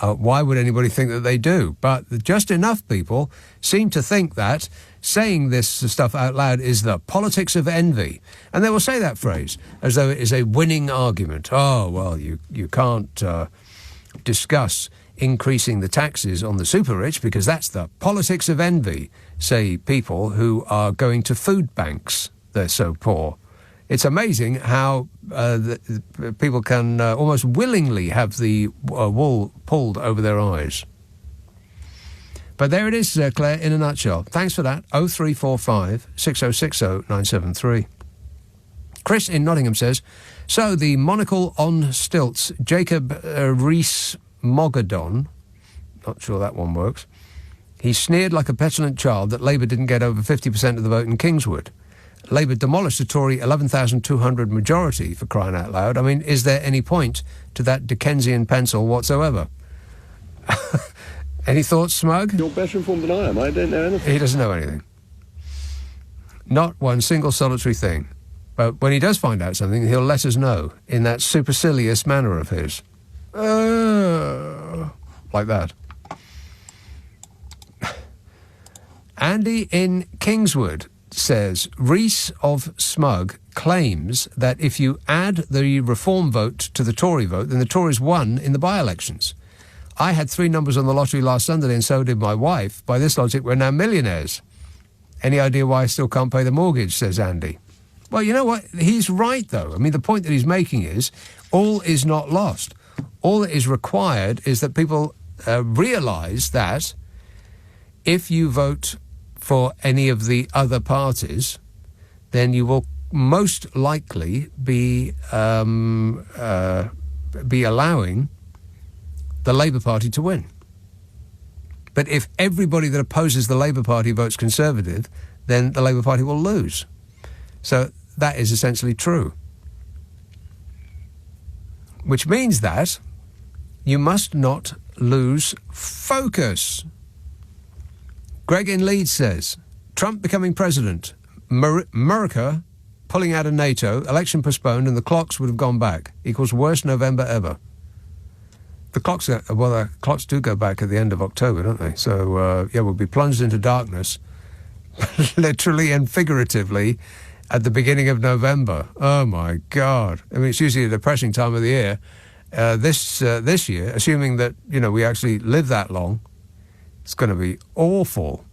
Why would anybody think that they do? But just enough people seem to think that saying this stuff out loud is the politics of envy. And they will say that phrase as though it is a winning argument. Oh, well, you can't discuss increasing the taxes on the super rich because that's the politics of envy, say people who are going to food banks. They're so poor. It's amazing how people can almost willingly have the wool pulled over their eyes. But there it is, Claire, in a nutshell. Thanks for that. 0345 6060 973. Chris in Nottingham says, so the monocle on stilts, Jacob Rees-Mogg, not sure that one works. He sneered like a petulant child that Labour didn't get over 50% of the vote in Kingswood. Labour demolished the Tory 11,200 majority, for crying out loud. I mean, is there any point to that Dickensian pencil whatsoever? Any thoughts, Smug?
You're better informed than I am. I don't know anything.
He doesn't know anything. Not one single solitary thing. But when he does find out something, he'll let us know in that supercilious manner of his. Like that. Andy in Kingswood says, Rees of Smug claims that if you add the Reform vote to the Tory vote, then the Tories won in the by-elections. I had 3 numbers on the lottery last Sunday and so did my wife. By this logic, we're now millionaires. Any idea why I still can't pay the mortgage, says Andy. Well, you know what? He's right, though. I mean, the point that he's making is all is not lost. All that is required is that people realise that if you vote for any of the other parties, then you will most likely be allowing the Labour Party to win. But if everybody that opposes the Labour Party votes Conservative, then the Labour Party will lose. So that is essentially true. Which means that you must not lose focus. Greg in Leeds says, Trump becoming president, America pulling out of NATO, election postponed, and the clocks would have gone back. Equals worst November ever. The clocks do go back at the end of October, don't they? So, we'll be plunged into darkness, literally and figuratively, at the beginning of November. Oh, my God. I mean, it's usually a depressing time of the year. This year, assuming that, we actually live that long, it's going to be awful.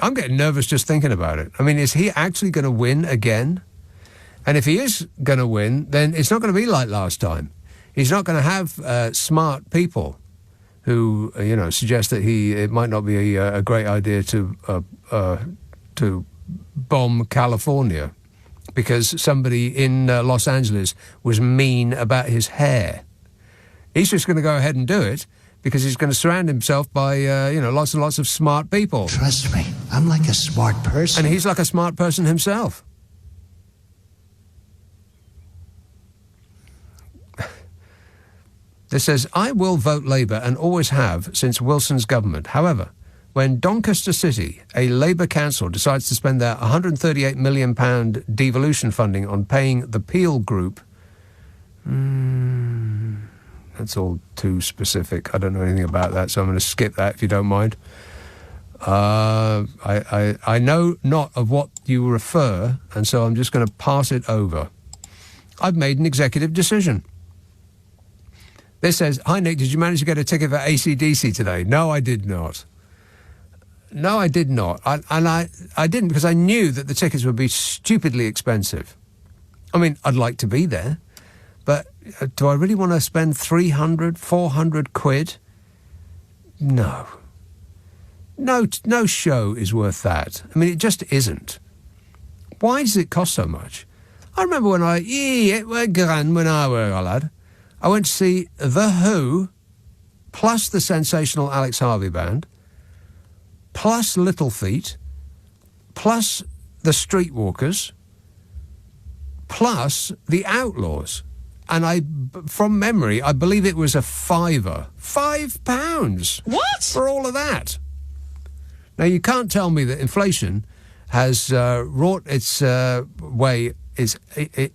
I'm getting nervous just thinking about it. I mean, is he actually going to win again? And if he is going to win, then it's not going to be like last time. He's not going to have smart people who, suggest that it might not be a great idea to bomb California because somebody in Los Angeles was mean about his hair. He's just going to go ahead and do it because he's going to surround himself by, lots and lots of smart people.
Trust me, I'm like a smart person.
And he's like a smart person himself. This says, I will vote Labour and always have since Wilson's government. However, when Doncaster City, a Labour council, decides to spend their £138 million devolution funding on paying the Peel Group, that's all too specific. I don't know anything about that, so I'm going to skip that if you don't mind. I know not of what you refer, and so I'm just going to pass it over. I've made an executive decision. This says, hi Nick, did you manage to get a ticket for AC/DC today? No, I did not. No, I did not. I didn't because I knew that the tickets would be stupidly expensive. I mean, I'd like to be there, but do I really want to spend 300, 400 quid? No. No show is worth that. I mean, it just isn't. Why does it cost so much? I remember when it were grand when I were a lad. I went to see The Who, plus the sensational Alex Harvey Band, plus Little Feat, plus the Streetwalkers, plus the Outlaws. And from memory, I believe it was a £5. £5!
What?
For all of that. Now, you can't tell me that inflation has wrought its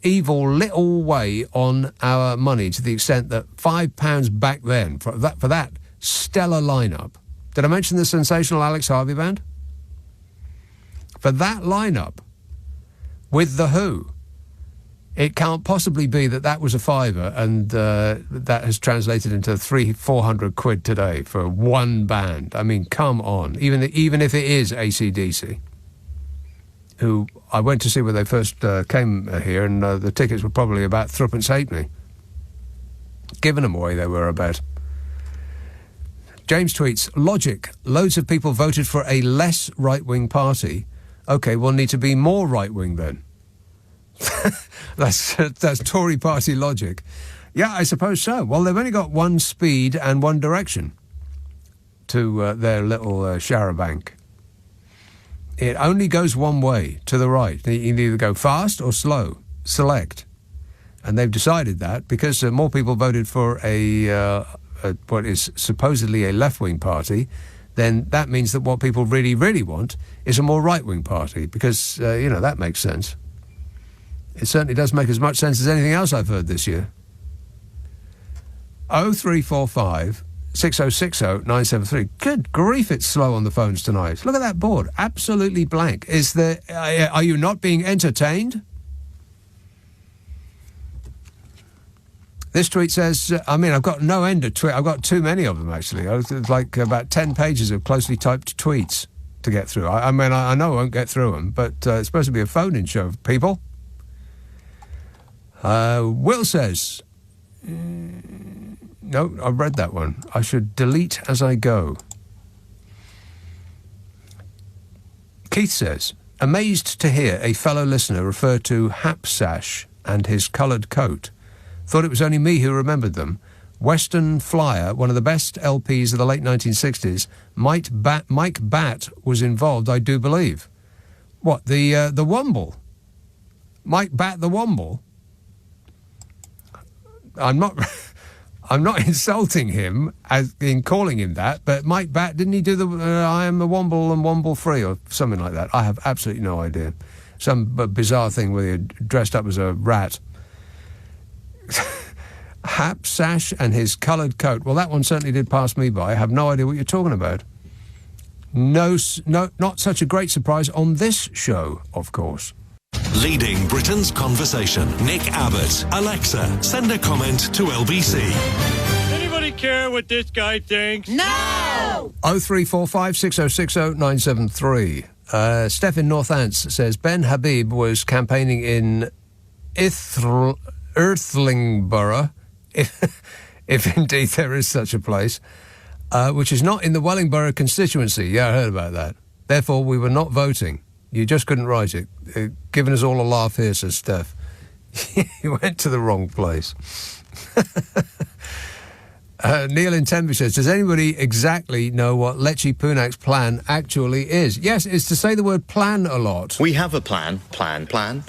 evil little way on our money to the extent that £5 back then for that stellar lineup. Did I mention the sensational Alex Harvey Band? For that lineup with The Who, it can't possibly be that was a £5 and that has translated into 300-400 quid today for one band. I mean, come on. Even if it is AC/DC, who I went to see when they first came here, and the tickets were probably about threepence halfpenny. Giving them away, they were about. James tweets, logic, loads of people voted for a less right-wing party. OK, we'll need to be more right-wing then. That's Tory party logic. Yeah, I suppose so. Well, they've only got one speed and one direction to their little charabanc. It only goes one way, to the right. You can either go fast or slow. Select. And they've decided that because more people voted for what is supposedly a left-wing party, then that means that what people really, really want is a more right-wing party because, that makes sense. It certainly does make as much sense as anything else I've heard this year. 0345 6060 973. Good grief, it's slow on the phones tonight. Look at that board. Absolutely blank. Are you not being entertained? This tweet says, I've got no end of tweets. I've got too many of them, actually. It's like about 10 pages of closely typed tweets to get through. I know I won't get through them, but it's supposed to be a phone-in show, people. Will says, no, I've read that one. I should delete as I go. Keith says, amazed to hear a fellow listener refer to Hapsash and his coloured coat. Thought it was only me who remembered them. Western Flyer, one of the best LPs of the late 1960s. Mike Batt was involved, I do believe. What, the Womble? Mike Batt the Womble? I'm I'm not insulting him as in calling him that, but Mike Batt, didn't he do the I am a Womble and Womble free or something like that? I have absolutely no idea. Some bizarre thing where he dressed up as a rat. Hat, sash and his coloured coat. Well, that one certainly did pass me by. I have no idea what you're talking about. No, not such a great surprise on this show, of course.
Leading Britain's conversation. Nick Abbott. Alexa, send a comment to LBC.
Anybody care what this guy thinks?
No!
0345 6060 973. Steph in Northants says Ben Habib was campaigning in Irthlingborough, if indeed there is such a place, which is not in the Wellingborough constituency. Yeah, I heard about that. Therefore, we were not voting. You just couldn't write it. Giving us all a laugh here, says Steph. You went to the wrong place. Neil in Tenby says, does anybody exactly know what Lecce Punak's plan actually is? Yes, it's to say the word plan a lot.
We have a plan. Plan.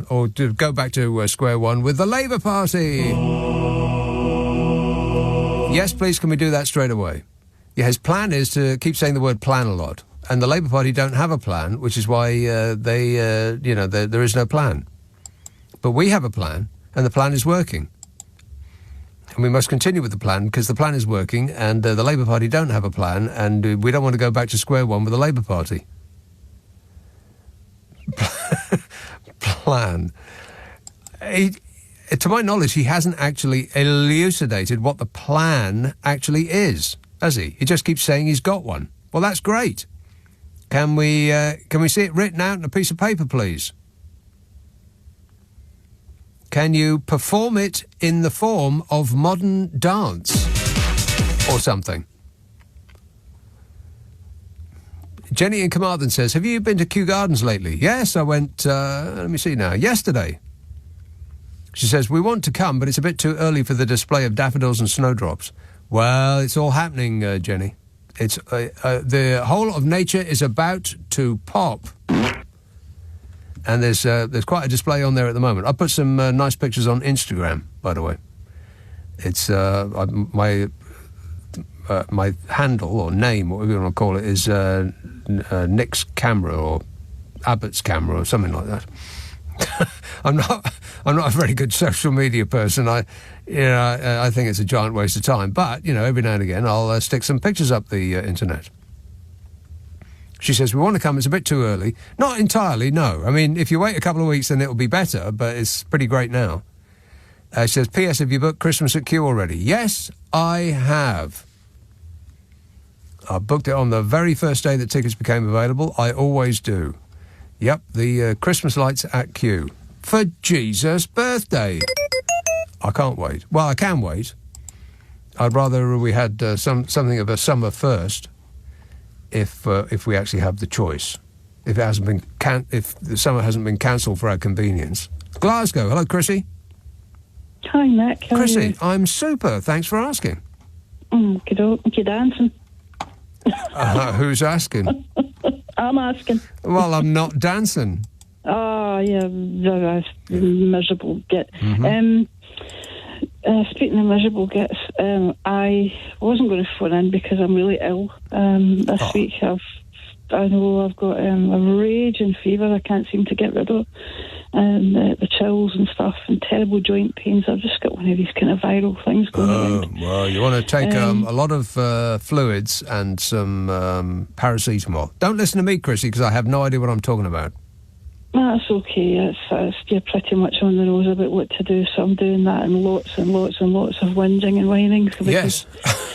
Or
to go back to square one with the Labour Party. Yes, please, can we do that straight away? Yeah, his plan is to keep saying the word plan a lot. And the Labour Party don't have a plan, which is why there is no plan. But we have a plan, and the plan is working. And we must continue with the plan because the plan is working, and the Labour Party don't have a plan, and we don't want to go back to square one with the Labour Party. Plan. To my knowledge, he hasn't actually elucidated what the plan actually is, has he? He just keeps saying he's got one. Well, that's great. Can we see it written out on a piece of paper, please? Can you perform it in the form of modern dance or something? Jenny in Carmarthen says, have you been to Kew Gardens lately? Yes, I went, let me see now, yesterday. She says, we want to come, but it's a bit too early for the display of daffodils and snowdrops. Well, it's all happening, Jenny. It's the whole of nature is about to pop. And there's quite a display on there at the moment. I put some nice pictures on Instagram, by the way. It's my handle or name, whatever you want to call it, is Nick's camera or Abbot's camera or something like that. I'm not a very good social media person. I think it's a giant waste of time. But every now and again I'll stick some pictures up the internet. She says, we want to come, it's a bit too early. Not entirely, no. I mean, if you wait a couple of weeks, then it'll be better, but it's pretty great now. She says, P.S., have you booked Christmas at Kew already? Yes, I have. I booked it on the very first day that tickets became available. I always do. Yep, the Christmas lights at Kew. For Jesus' birthday. I can't wait. Well, I can wait. I'd rather we had something of a summer first. If we actually have the choice, if the summer hasn't been cancelled for our convenience. Glasgow, hello, Chrissy.
Hi, Nick. How
Chrissy,
are you?
I'm super. Thanks for asking.
Good. You dancing?
Who's asking?
I'm asking.
Well, I'm not dancing.
Oh, yeah, miserable git.
Mm-hmm.
Speaking of miserable gits, I wasn't going to phone in because I'm really ill this week. I've got a raging fever I can't seem to get rid of, and the chills and stuff, and terrible joint pains. I've just got one of these kind of viral things going around.
Well, you want to take a lot of fluids and some paracetamol. Don't listen to me, Chrissy, because I have no idea what I'm talking about.
That's okay. You're pretty much on the nose about what to do, so I'm doing that and lots and lots and lots of whinging and whining.
Yes.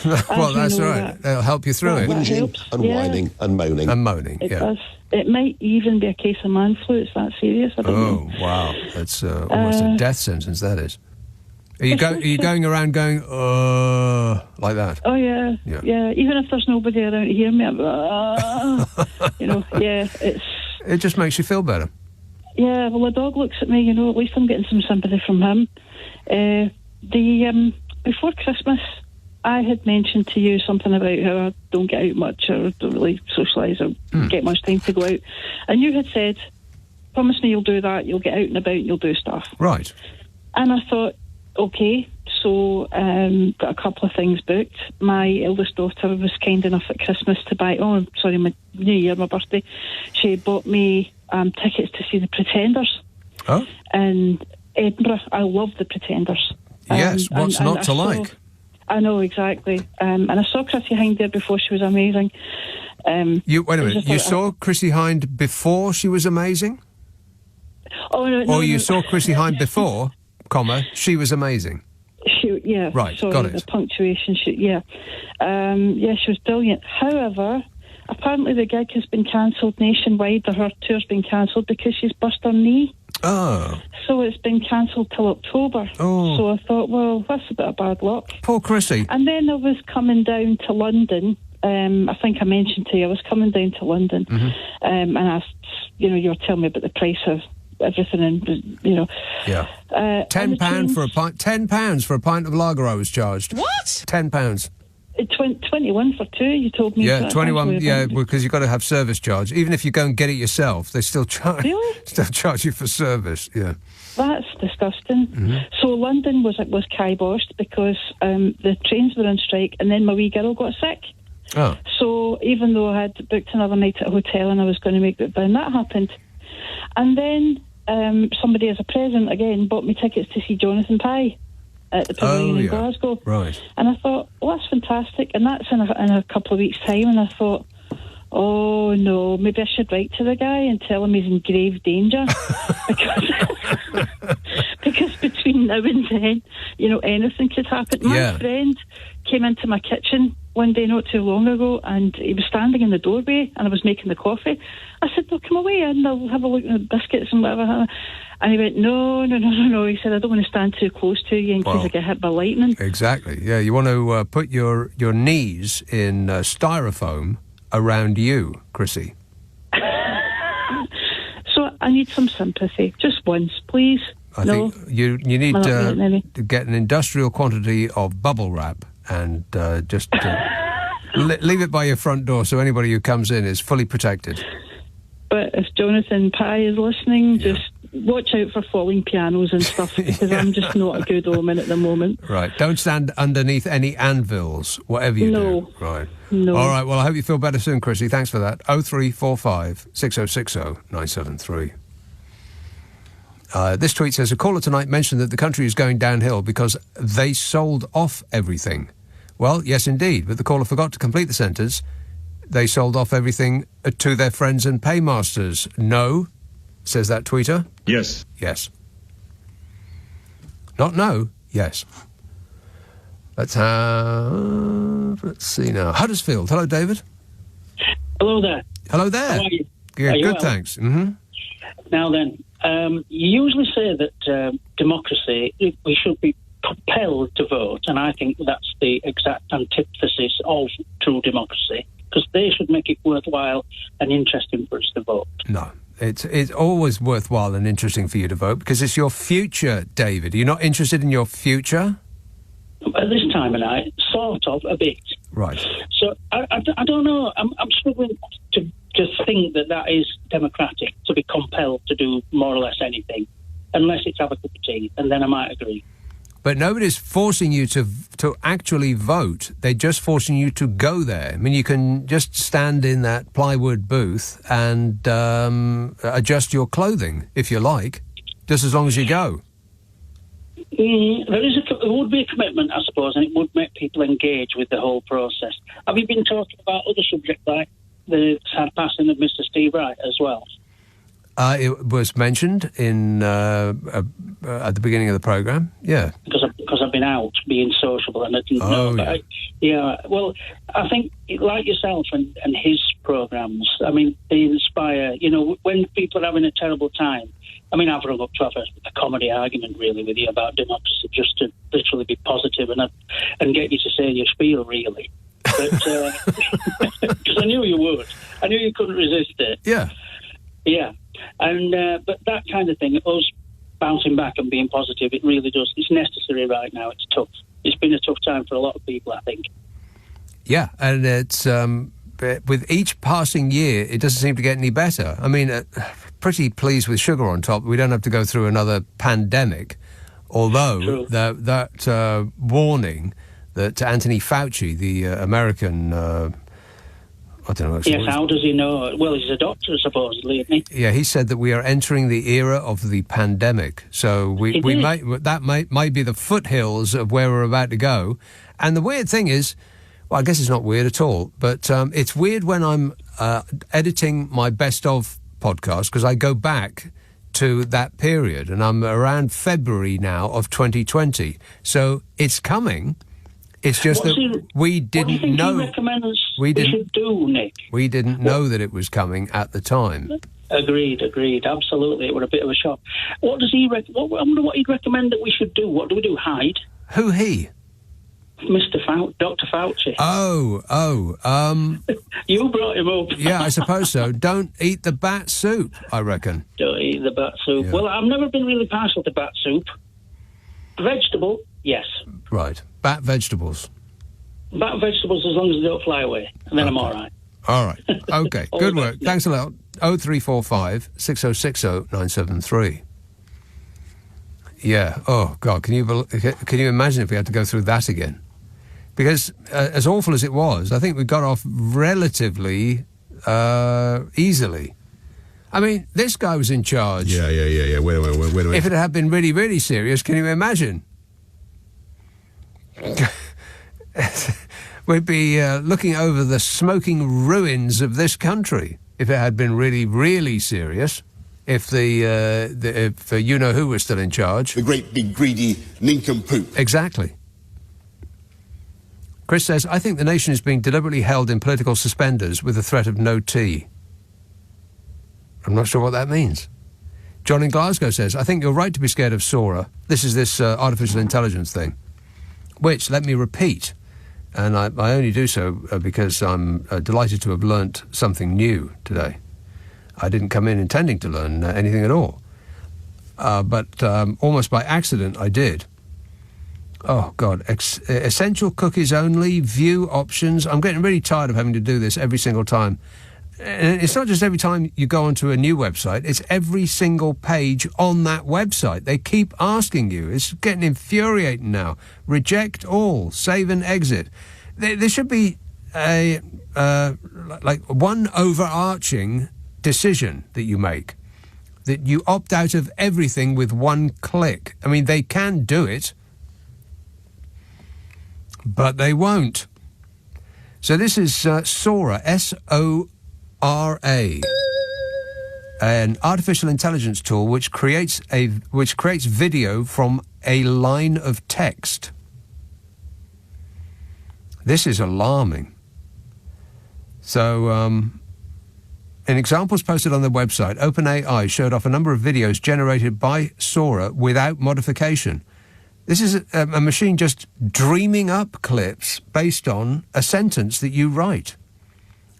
Well, that's right. It'll help you through it.
Whinging and whining and moaning.
And moaning,
it does. It might even be a case of man flu. It's that serious. I don't know.
Wow. That's almost a death sentence, that is. Are you going around going, like that?
Oh, yeah. Even if there's nobody around to hear me, I'm, it's...
It just makes you feel better.
Yeah, well, the dog looks at me, at least I'm getting some sympathy from him. Before Christmas, I had mentioned to you something about how I don't get out much or don't really socialise or get much time to go out. And you had said, promise me you'll do that, you'll get out and about and you'll do stuff.
Right.
And I thought,
okay. So, got a couple of things booked. My eldest daughter was kind enough at Christmas to buy, my New Year, my birthday. She bought me tickets to see the Pretenders.
Oh?
In Edinburgh. I love the Pretenders.
Yes, what's not to like?
I know, exactly. And I saw Chrissy Hind there before. She was amazing.
Wait a minute. You saw Chrissy Hind before she was amazing?
Oh, no.
Or you saw Chrissy Hind before, she was amazing?
Right,
sorry, got it.
The punctuation, she was brilliant. However, apparently the gig has been cancelled nationwide, or her tour's been cancelled because she's burst her knee.
Oh.
So it's been cancelled till October.
Oh.
So I thought, well, that's a bit of bad luck.
Poor Chrissy.
And then I was coming down to London. I think I mentioned to you, I was coming down to London. And I, you were telling me about the price of everything, and
Yeah. £10 for a pint. £10 for a pint of lager I was charged.
What?
£10.
21 for two, you told me.
Yeah, 21. Yeah, because you've got to have service charge. Even if you go and get it yourself, they still charge.
Really?
Still charge you for service. Yeah.
That's disgusting. So London was kiboshed because the trains were on strike, and then my wee girl got sick.
Oh.
So even though I had booked another night at a hotel and I was going to make it down, that happened. And then somebody, as a present again, bought me tickets to see Jonathan Pye at the Pavilion in Glasgow.
Right.
And I thought, well, that's fantastic. And that's in a couple of weeks' time. And I thought, oh, no, maybe I should write to the guy and tell him he's in grave danger. because between now and then, anything could happen. My friend came into my kitchen one day not too long ago, and he was standing in the doorway, and I was making the coffee. I said, "No, come away and I'll have a look at the biscuits and whatever." And he went, No. He said, "I don't want to stand too close to you in case I get hit by lightning."
Exactly. Yeah, you want to put your knees in styrofoam around you, Chrissy.
So I need some sympathy, just once, please.
I think you need to get an industrial quantity of bubble wrap and just leave it by your front door so anybody who comes in is fully protected.
But if Jonathan Pye is listening, just watch out for falling pianos and stuff, because I'm just not a good omen at the moment.
Right. Don't stand underneath any anvils, whatever you do. Right.
No.
All right. Well, I hope you feel better soon, Chrissy. Thanks for that. 0345 6060 973. This tweet says, a caller tonight mentioned that the country is going downhill because they sold off everything. Well, yes, indeed, but the caller forgot to complete the sentence. They sold off everything to their friends and paymasters. No, says that tweeter.
Yes.
Yes. Not no, yes. Let's see now. Huddersfield. Hello, David.
Hello there.
Hello there.
How are you?
Yeah,
are you
good,
well?
thanks. Mm-hmm.
Now then, you usually say that democracy, we should be compelled to vote, and I think that's the exact antithesis of true democracy, because they should make it worthwhile and interesting for us to vote.
No, it's always worthwhile and interesting for you to vote, because it's your future, David. Are you not interested in your future?
At this time of night, sort of, a bit.
Right.
So, I don't know, I'm struggling to think that is democratic, to be compelled to do more or less anything, unless it's have a cup of tea, and then I might agree.
But nobody's forcing you to actually vote. They're just forcing you to go there. I mean, you can just stand in that plywood booth and adjust your clothing, if you like, just as long as you go.
There would be a commitment, I suppose, and it would make people engage with the whole process. Have you been talking about other subjects like the sad passing of Mr. Steve Wright as well?
It was mentioned in at the beginning of the programme, yeah.
Because I've been out being sociable and I didn't know. But well, I think, like yourself and his programmes, I mean, they inspire, when people are having a terrible time. I mean, I've rung up to have a comedy argument, really, with you about democracy, just to literally be positive and get you to say your spiel, really. But because I knew you would. I knew you couldn't resist it.
Yeah.
Yeah. And but that kind of thing, us bouncing back and being positive, it really does. It's necessary right now. It's tough. It's been a tough time for a lot of people, I think.
Yeah, and it's with each passing year, it doesn't seem to get any better. I mean, pretty pleased with sugar on top. We don't have to go through another pandemic Although that warning that Anthony Fauci, the American, I don't know.
Yes, how does he know? Well, he's a doctor, supposedly, isn't he?
Yeah, he said that we are entering the era of the pandemic. So we might be the foothills of where we're about to go. And the weird thing is, well, I guess it's not weird at all, but it's weird when I'm editing my best of podcast, because I go back to that period, and I'm around February now of 2020. So it's coming. It's just we didn't know.
What do you think he recommends we should do, Nick?
We didn't know that it was coming at the time.
Agreed. Absolutely, it was a bit of a shock. What does he? I wonder what he'd recommend that we should do. What do we do? Hide?
Who he?
Dr. Fauci.
Oh.
You brought him up.
Yeah, I suppose so. Don't eat the bat soup, I reckon.
Don't eat the bat soup. Yeah. Well, I've never been really partial to bat soup. Vegetable, yes.
Right. Bat vegetables.
Bat vegetables, as long as they don't fly away, and then I'm all right.
All right. Okay. Good work. Thanks a lot. 0345 6060 973. Yeah. Oh God. Can you imagine if we had to go through that again? Because as awful as it was, I think we got off relatively easily. I mean, this guy was in charge.
Yeah. Wait a minute.
If it had been really, really serious, can you imagine? We'd be looking over the smoking ruins of this country if it had been really, really serious. If if you-know-who was still in charge.
The great big greedy nincompoop.
Exactly. Chris says, I think the nation is being deliberately held in political suspenders with the threat of no tea. I'm not sure what that means. John in Glasgow says, I think you're right to be scared of Sora. This is this artificial intelligence thing. Which, let me repeat, and I only do so because I'm delighted to have learnt something new today. I didn't come in intending to learn anything at all. But almost by accident, I did. Oh, God. Essential cookies only, view options. I'm getting really tired of having to do this every single time. And it's not just every time you go onto a new website. It's every single page on that website. They keep asking you. It's getting infuriating now. Reject all. Save and exit. There should be a one overarching decision that you make, that you opt out of everything with one click. I mean, they can do it, but they won't. So this is Sora, S-O-R-A, an artificial intelligence tool which creates video from a line of text. This is alarming. So, in examples posted on the website, OpenAI showed off a number of videos generated by Sora without modification. This is a machine just dreaming up clips based on a sentence that you write.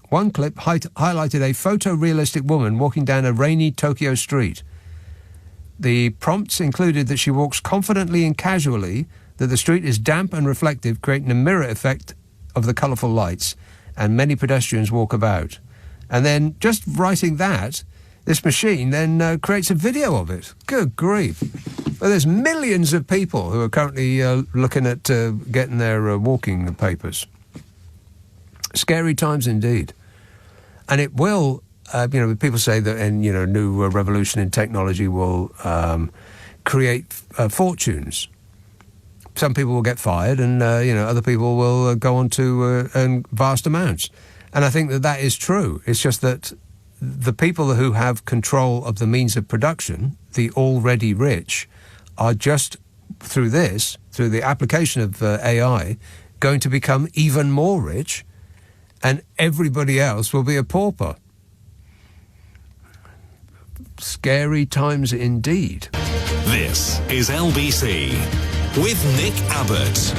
One clip highlighted a photorealistic woman walking down a rainy Tokyo street. The prompts included that she walks confidently and casually, that the street is damp and reflective, creating a mirror effect of the colourful lights, and many pedestrians walk about. And then, just writing that, this machine then creates a video of it. Good grief. Well, there's millions of people who are currently looking at getting their walking papers. Scary times indeed. And it will, people say that a new revolution in technology will create fortunes. Some people will get fired and, other people will go on to earn vast amounts. And I think that is true. It's just that the people who have control of the means of production, the already rich, are just, through the application of AI, going to become even more rich, and everybody else will be a pauper. Scary times indeed.
This is LBC with Nick Abbott.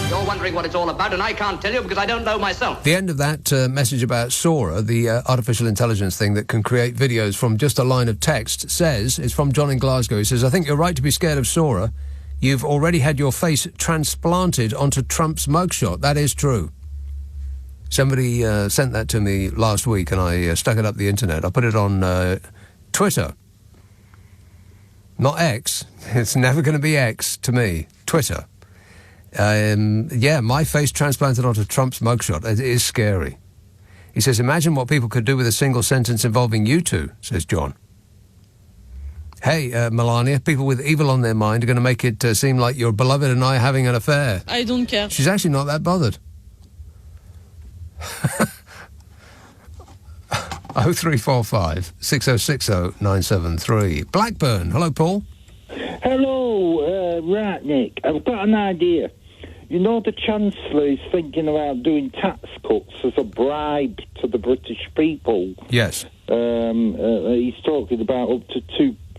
You're wondering what it's all about, and I can't tell you because I don't know myself.
The end of that message about Sora, the artificial intelligence thing that can create videos from just a line of text, says, it's from John in Glasgow. He says, I think you're right to be scared of Sora. You've already had your face transplanted onto Trump's mugshot. That is true. Somebody sent that to me last week, and I stuck it up the internet. I put it on Twitter. Not X. It's never going to be X to me. Twitter. My face transplanted onto Trump's mugshot. It is scary. He says, imagine what people could do with a single sentence involving you two, says John. Hey, Melania, people with evil on their mind are going to make it seem like your beloved and I are having an affair.
I don't care.
She's actually not that bothered. 0345 6060 973. Blackburn. Hello, Paul.
Hello, right, Nick. I've got an idea. You know, the Chancellor is thinking about doing tax cuts as a bribe to the British people.
Yes.
He's talking about up to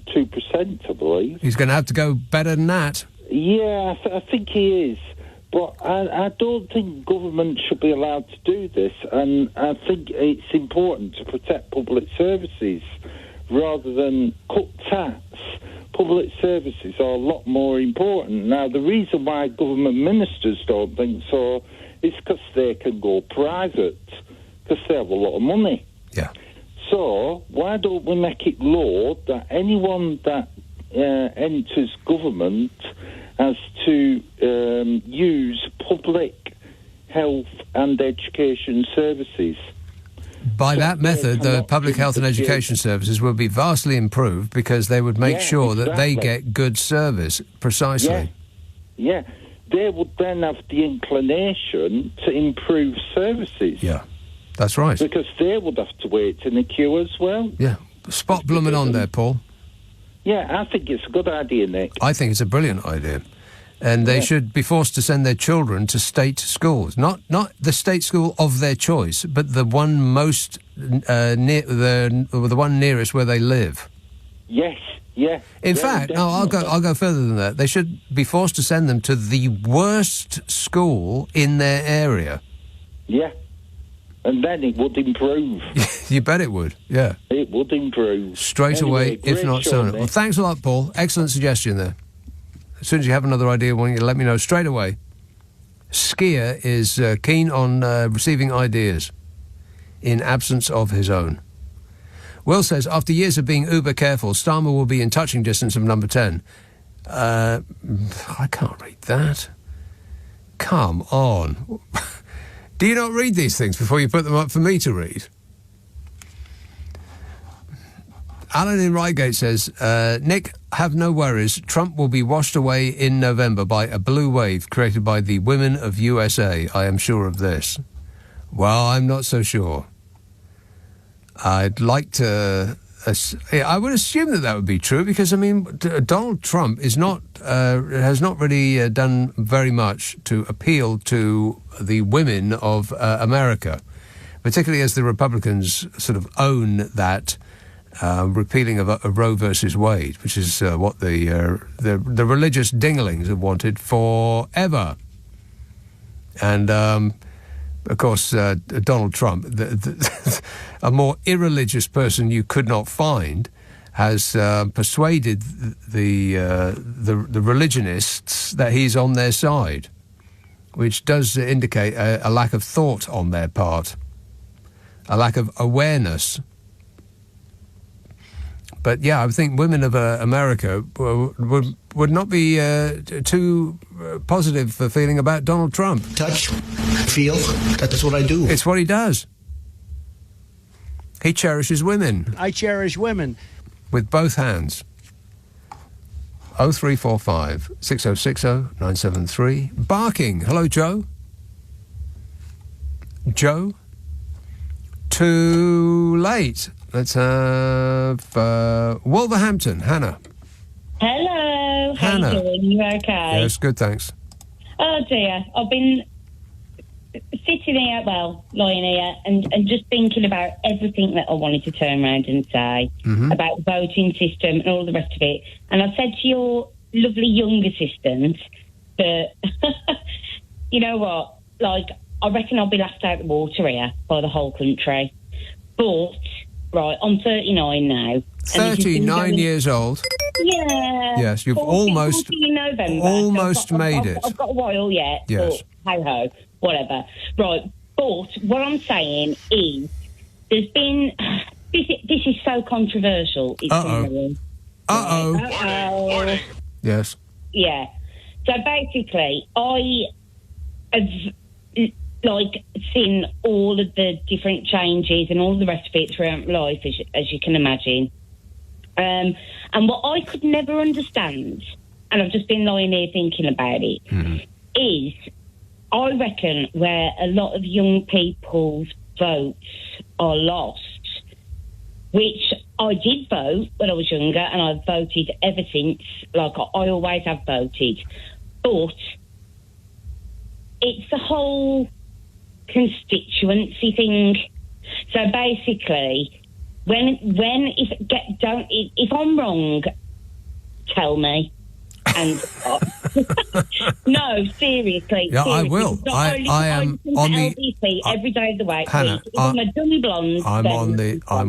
2%, I believe.
He's going to have to go better than that.
Yeah, I think he is. But I don't think government should be allowed to do this, and I think it's important to protect public services rather than cut tax. Public services are a lot more important. Now, the reason why government ministers don't think so is because they can go private, because they have a lot of money.
Yeah.
So, why don't we make it law that anyone that enters government has to use public health and education services?
By that method, the public health and education services will be vastly improved because they would make sure that they get good service, precisely.
Yeah. They would then have the inclination to improve services.
Yeah, that's right.
Because they would have to wait in the queue as well.
Yeah. Spot blooming on there, Paul.
Yeah, I think it's a good idea, Nick.
I think it's a brilliant idea. And they should be forced to send their children to state schools. Not the state school of their choice, but the one most near the one nearest where they live.
Yes, yeah.
In fact, no, I'll go further than that. They should be forced to send them to the worst school in their area.
Yeah. And then it would improve.
You bet it would, yeah.
It would improve.
Straight away, if not sooner. Well, thanks a lot, Paul. Excellent suggestion there. As soon as you have another idea, why don't you let me know straight away. Skier is keen on receiving ideas in absence of his own. Will says, after years of being uber careful, Starmer will be in touching distance of number 10. I can't read that. Come on. Do you not read these things before you put them up for me to read? Alan in Reigate says, Nick, have no worries. Trump will be washed away in November by a blue wave created by the women of USA. I am sure of this. Well, I'm not so sure. I'd like to... I would assume that would be true because, I mean, Donald Trump is not has not really done very much to appeal to the women of America, particularly as the Republicans sort of own that repealing of Roe versus Wade, which is what the religious dinglings have wanted forever. And, of course, Donald Trump, a more irreligious person you could not find, has persuaded the religionists that he's on their side, which does indicate a lack of thought on their part, a lack of awareness. But yeah, I think women of America would not be too positive for feeling about Donald Trump.
Touch, feel, that's what I do.
It's what he does. He cherishes women.
I cherish women.
With both hands. 0345 6060 973. Barking. Hello, Joe. Joe? Too late. Let's have Wolverhampton. Hannah.
Hello. How
Hannah.
you doing? You okay?
Yes, good, thanks.
Oh, dear. I've been sitting here, lying here, and just thinking about everything that I wanted to turn around and say about the voting system and all the rest of it. And I said to your lovely young assistant that, you know what, I reckon I'll be laughed out the water here by the whole country. But, right, I'm 39 now.
39 years old?
Yeah.
Yes, you've
40
almost
in November,
almost made it.
I've got a while yet.
Yes.
But ho-ho, whatever. Right, but what I'm saying is there's been... This is so controversial. It's unreal.
Uh-oh. Yes.
Yeah. So basically, I have seen all of the different changes and all the rest of it throughout my life, as you can imagine. And what I could never understand, and I've just been lying here thinking about it, is I reckon where a lot of young people's votes are lost, which I did vote when I was younger, and I've voted ever since. Like, I always have voted. But it's the whole constituency thing. So basically, if I'm wrong, tell me. And no, seriously.
Yeah, I will. I am on the
LBC every day of the week.
Hannah,
I'm a dummy blonde.
I'm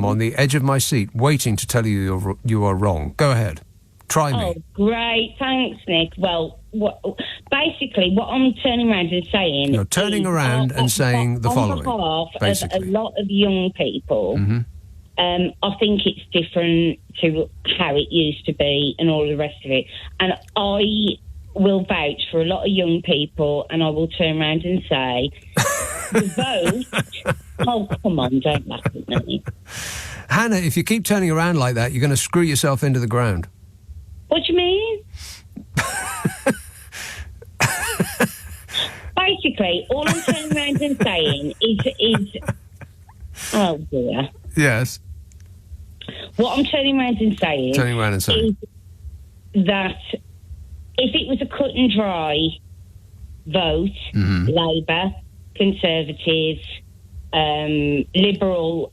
on the edge of my seat, waiting to tell you you are wrong. Go ahead, try me.
Oh, great, thanks, Nick. Well, basically, what I'm turning around and saying,
you're turning around and saying the following.
On behalf
basically,
of a lot of young people. I think it's different to how it used to be and all the rest of it. And I will vouch for a lot of young people, and I will turn around and say, the vote... Oh, come on, don't laugh at me.
Hannah, if you keep turning around like that, you're going to screw yourself into the ground.
What do you mean? Basically, all I'm turning around and saying is... Oh, dear.
Yes.
What I'm turning around and saying... is that if it was a cut and dry vote, Labour, Conservative, Liberal,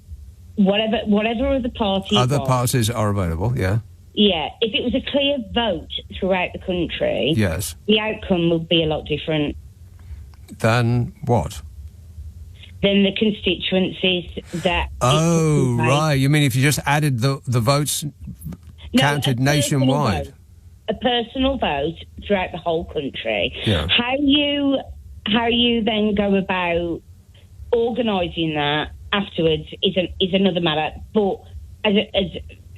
whatever other party...
Other parties are available, yeah.
Yeah, if it was a clear vote throughout the country...
Yes.
The outcome would be a lot different.
Than what?
Than the constituencies that...
Oh, right. You mean if you just added the votes counted nationwide?
A personal vote throughout the whole country.
Yeah.
How you then go about organising that afterwards is another matter. But as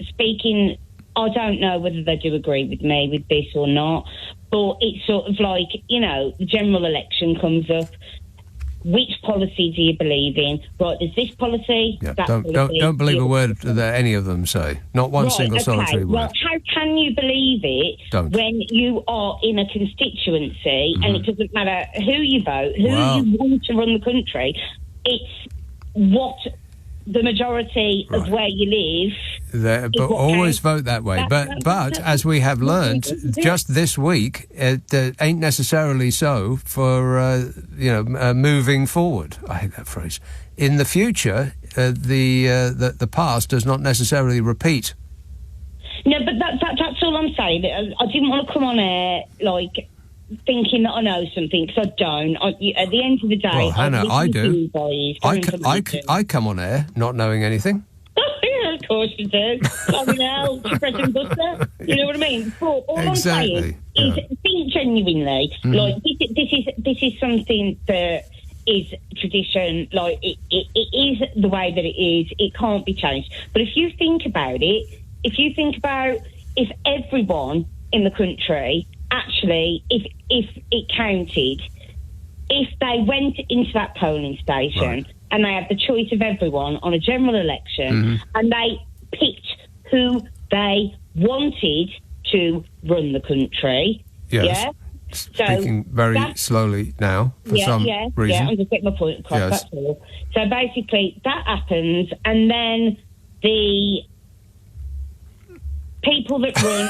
speaking, I don't know whether they do agree with me with this or not. But it's sort of like, the general election comes up. Which policy do you believe in? Right, there's this policy, that policy.
Don't believe a word that any of them say. Not one single solitary word.
Well, how can you believe it when you are in a constituency and it doesn't matter who you vote, who you want to run the country? It's what the majority of where you live...
But always vote that way. But as we have learned just this week, it ain't necessarily so for moving forward. I hate that phrase. In the future, the past does not necessarily repeat.
No, but that's all I'm saying. I didn't want to come on air thinking that I know something, because I don't. At the end of the day,
well, Hannah, I do.
I
come on air not knowing anything.
Yeah, of course you do. Coming out, pressing butter. You know what I mean? But all I'm saying is, think genuinely. This is something that is tradition. It is the way that it is. It can't be changed. But if you think about it, if everyone in the country actually, if it counted, if they went into that polling station and they had the choice of everyone on a general election and they picked who they wanted to run the country,
Speaking very slowly now for some reason.
Yeah, I'm just getting my point across, that's all. So basically that happens, and then the people that run...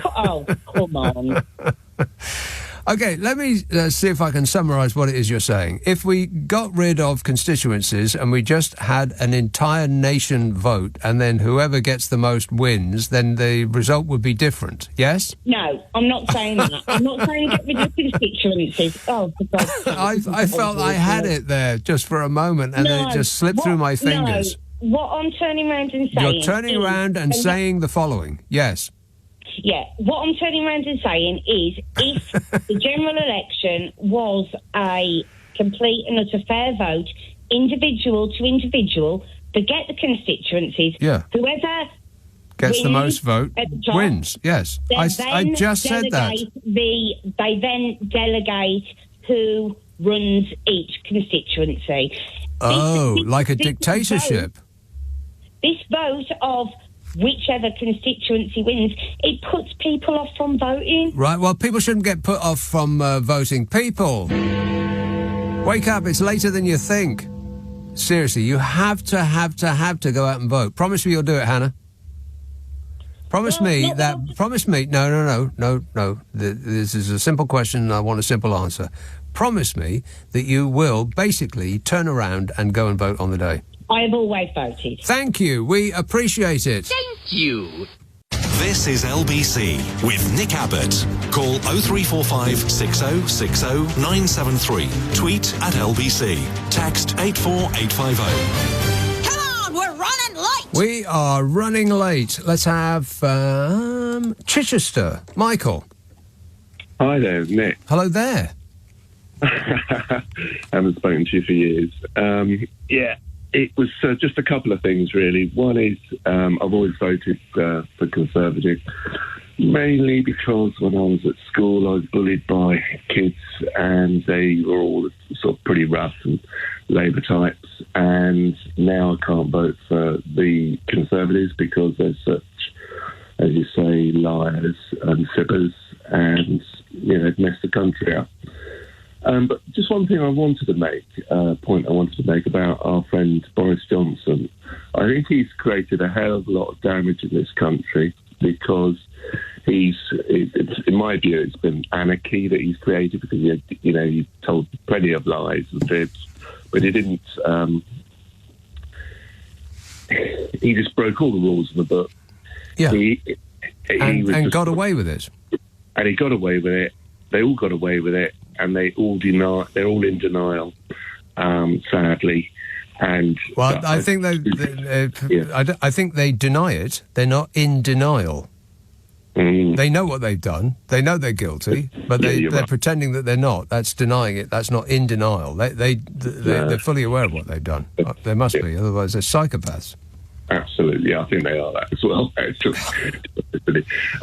Oh, come on.
OK, let me see if I can summarise what it is you're saying. If we got rid of constituencies and we just had an entire nation vote, and then whoever gets the most wins, then the result would be different, yes?
No, I'm not saying that. I'm not saying get rid of constituencies. Oh, for God's sake.
I felt I had it there just for a moment, and then it just slipped through my fingers.
No, what I'm turning around and saying...
You're turning around and saying the following, yes.
Yeah, what I'm turning around and saying is, if the general election was a complete and utter fair vote, individual to individual, forget the constituencies, whoever
gets the most vote wins. Yes, I just said that.
They then delegate who runs each constituency.
Like a dictatorship.
This vote of whichever constituency wins, it puts people off from voting.
Right, well, people shouldn't get put off from voting. People, wake up, it's later than you think. Seriously, you have to go out and vote. Promise me you'll do it, Hannah. Promise me. No. This is a simple question and I want a simple answer. Promise me that you will basically turn around and go and vote on the day.
I have always voted.
Thank you. We appreciate it.
Thank you. This is LBC with Nick Abbott. Call 0345 6060 973. Tweet at LBC. Text 84850.
Come on, we're running late.
We are running late. Let's have Chichester. Michael.
Hi there, Nick.
Hello there.
I haven't spoken to you for years. It was just a couple of things, really. One is I've always voted for Conservative, mainly because when I was at school I was bullied by kids and they were all sort of pretty rough and Labour types, and now I can't vote for the Conservatives because they're such, as you say, liars and fibbers and, mess the country up. But just one thing I wanted to make, point I wanted to make about our friend Boris Johnson. I think he's created a hell of a lot of damage in this country because in my view, it's been anarchy that he's created because, he told plenty of lies and fibs, but he didn't, he just broke all the rules in the book.
Yeah. And got away with it.
And he got away with it. They all got away with it. And they're all in denial, sadly. And
I think I think they deny it. They're not in denial. They know what they've done. They know they're guilty, but they're right. Pretending that they're not. That's denying it. That's not in denial. They're fully aware of what they've done. They must be, otherwise they're psychopaths.
Absolutely, I think they are that as well.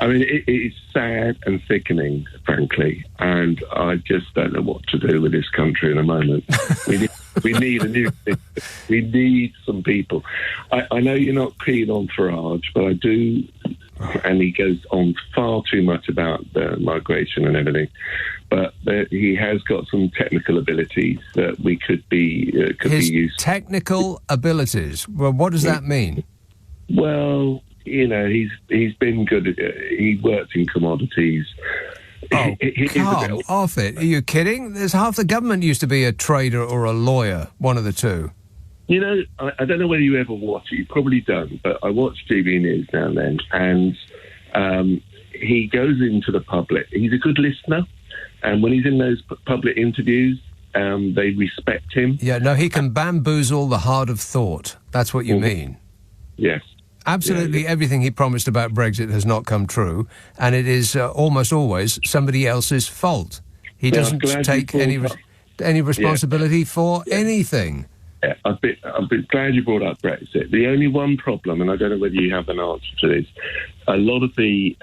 I mean, it's sad and sickening, frankly, and I just don't know what to do with this country in a moment. We need a new thing. We need some people. I know you're not keen on Farage, but I do, and he goes on far too much about the migration and everything. But he has got some technical abilities that we could be used.
Technical abilities. Well, what does that mean?
Well, he's been good. He worked in commodities.
Oh, come off it! Are you kidding? There's half the government used to be a trader or a lawyer, one of the two.
I don't know whether you ever watch it. You probably don't, but I watch TV News now and then, and he goes into the public. He's a good listener. And when he's in those public interviews, they respect him.
Yeah, no, he can bamboozle the heart of thought. That's what you mean.
Yes.
Absolutely everything he promised about Brexit has not come true, and it is almost always somebody else's fault. He doesn't take any responsibility for anything.
Yeah, I've been glad you brought up Brexit. The only one problem, and I don't know whether you have an answer to this, a lot of the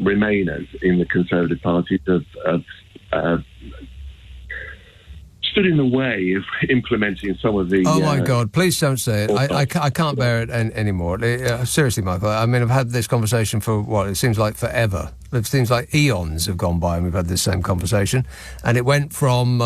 Remainers in the Conservative Party have stood in the way of implementing some of the...
Oh, my God, please don't say it. I can't bear it anymore. Seriously, Michael, I mean, I've had this conversation for, it seems like forever. It seems like eons have gone by and we've had this same conversation. And it went from...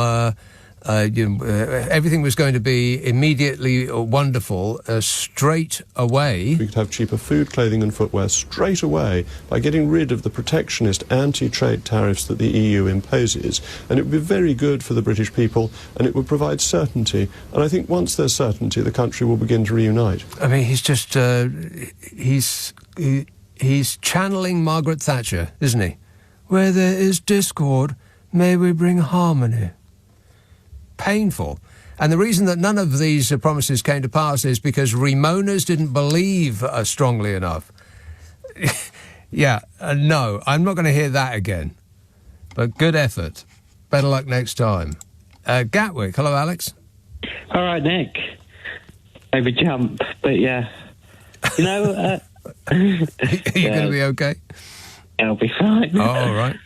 everything was going to be immediately wonderful straight away.
We could have cheaper food, clothing and footwear straight away by getting rid of the protectionist anti-trade tariffs that the EU imposes, and it would be very good for the British people and it would provide certainty, and I think once there's certainty the country will begin to reunite.
I mean, he's just he's channeling Margaret Thatcher, isn't he? Where there is discord, may we bring harmony. Painful. And the reason that none of these promises came to pass is because Remoaners didn't believe strongly enough. No, I'm not going to hear that again. But good effort. Better luck next time. Gatwick. Hello, Alex.
All right, Nick. Maybe jump, but yeah.
Are you going to be okay?
I'll be fine.
Oh, all right.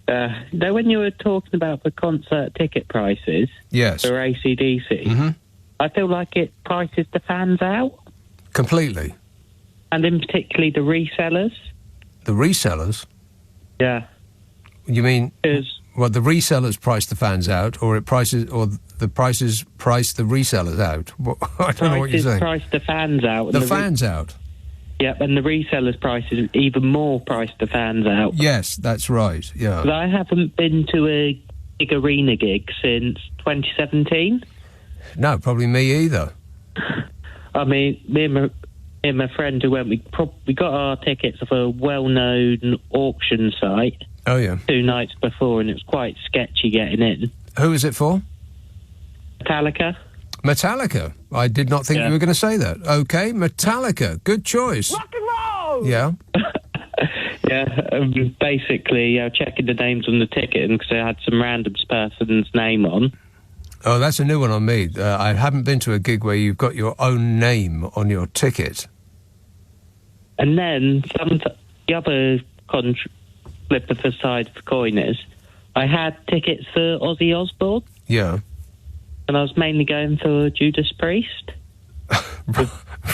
Now, when you were talking about the concert ticket prices,
yes,
for AC/DC, I feel like it prices the fans out
completely,
and in particularly the resellers.
The resellers?
Yeah.
You mean well, the resellers price the fans out, or the prices price the resellers out? I don't know what you're saying.
Price the fans out.
The fans out.
Yep, and the resellers prices even more price the fans out.
Yes, that's right. Yeah.
But I haven't been to a big arena gig since 2017.
No, probably me either.
I mean, me and my friend who went, we got our tickets off a well-known auction site.
Oh, yeah.
2 nights before, and it was quite sketchy getting in.
Who is it for?
Metallica.
Metallica? I did not think you were going to say that. Okay, Metallica. Good choice.
Rock and roll!
Yeah.
Yeah, basically, checking the names on the ticket because I had some random person's name on.
Oh, that's a new one on me. I haven't been to a gig where you've got your own name on your ticket.
And then the other flip of the side of the coin is I had tickets for Ozzy Osbourne.
Yeah.
And I was mainly going for Judas Priest.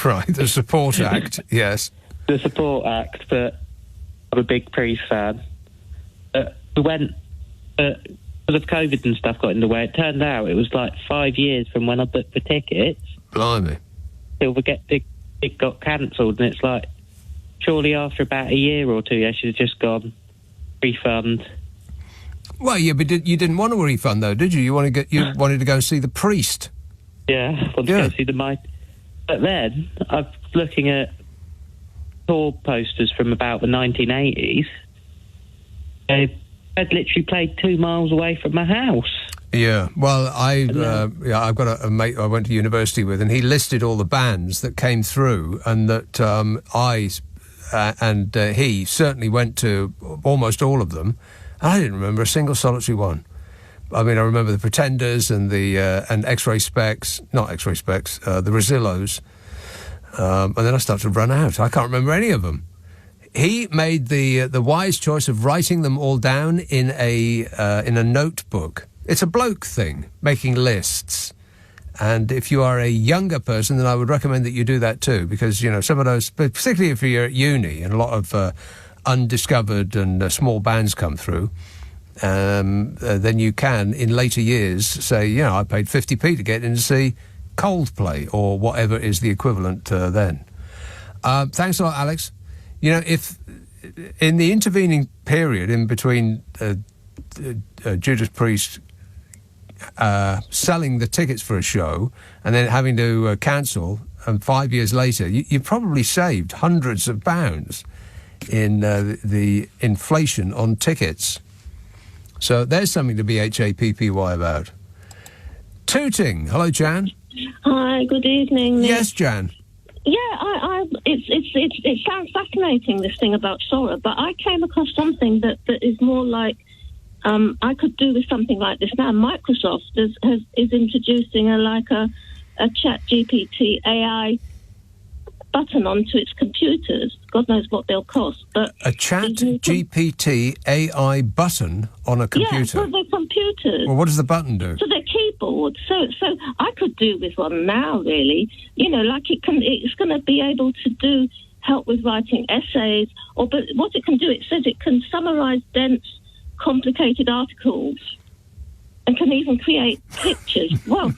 Right, the support act, yes.
The support act, but I'm a big Priest fan. We went, because of COVID and stuff got in the way, it turned out it was like 5 years from when I booked the tickets.
Blimey.
Till it got cancelled, and it's like, surely after about a year or two, I should have just gone, refund.
Well, yeah, but you didn't want a refund, though, did you? You wanted to go and see the Priest.
Yeah, I wanted to go see the Might. But then, I was looking at tour posters from about the 1980s. I'd literally played 2 miles away from my house.
Yeah, well, I've got a mate I went to university with, and he listed all the bands that came through, and that he certainly went to almost all of them. I didn't remember a single solitary one. I mean, I remember the Pretenders and the and X-Ray Specs, not X-Ray Specs, the Rosillos, and then I started to run out. I can't remember any of them. He made the wise choice of writing them all down in a notebook. It's a bloke thing, making lists. And if you are a younger person, then I would recommend that you do that too, because some of those, particularly if you're at uni and a lot of undiscovered and small bands come through, then you can, in later years, say, I paid 50p to get in to see Coldplay or whatever is the equivalent then. Thanks a lot, Alex. If in the intervening period in between Judas Priest selling the tickets for a show and then having to cancel, and 5 years later, you probably saved hundreds of pounds in the inflation on tickets. So there's something to be happy about. Tooting. Hello, Jan.
Hi, good evening, Nick.
Yes, Jan.
Yeah, it sounds fascinating, this thing about Sora, but I came across something that is more like I could do with something like this now. Microsoft is introducing a Chat GPT AI button onto its computers. God knows what they'll cost, but
a Chat GPT AI button on a computer.
Yeah, for the computers.
Well, what does the button do?
So their keyboard. So I could do with one now, really. It's going to be able to help with writing essays, but what it can do, it says it can summarize dense, complicated articles and can even create pictures. Well,